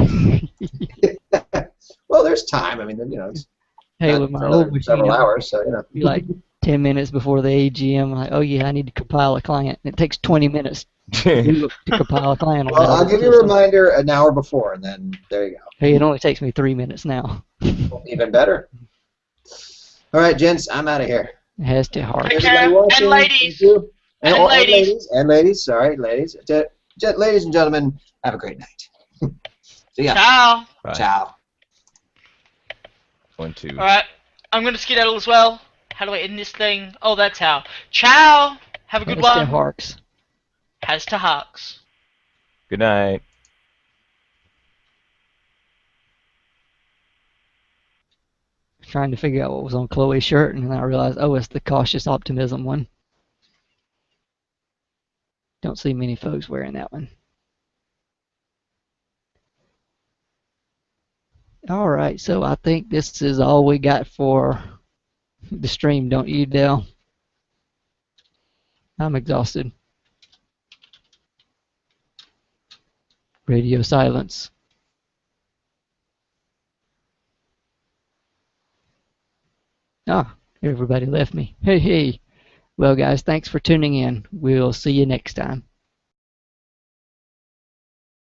B: well, there's time. I mean, it's
A: Hey,
B: not
A: with my
B: for
A: old
B: another
A: machine,
B: several
A: it'll
B: hours, so,
A: be like 10 minutes before the AGM. Like, oh yeah, I need to compile a client. It takes 20 minutes to compile a client. On
B: Well,
A: that
B: I'll
A: old
B: give you a
A: system.
B: reminder an hour before, and then there you
A: Hey, it only takes me 3 minutes now.
B: go. Even better. All right, gents, I'm out of here.
A: It has to hard.
D: Okay.
B: Everybody watching,
D: And ladies.
B: thank you.
D: And
B: and
D: ladies.
B: And ladies, sorry, ladies. Ladies and gentlemen, have a great night. See ya.
D: Ciao.
C: Bye.
B: Ciao.
C: 1, 2.
D: Alright, I'm gonna skedaddle as well. How do I end this thing? Oh, that's how. Ciao. Have a good
A: Has to
D: one.
A: harks.
D: Has to Hawks.
C: Good night.
A: Trying to figure out what was on Chloe's shirt, and then I realized, oh, it's the cautious optimism one. Don't see many folks wearing that one. All right, so I think this is all we got for the stream, don't you, Dell? I'm exhausted. Radio silence. Ah, everybody left me. Hey, Well, guys, thanks for tuning in. We'll see you next time.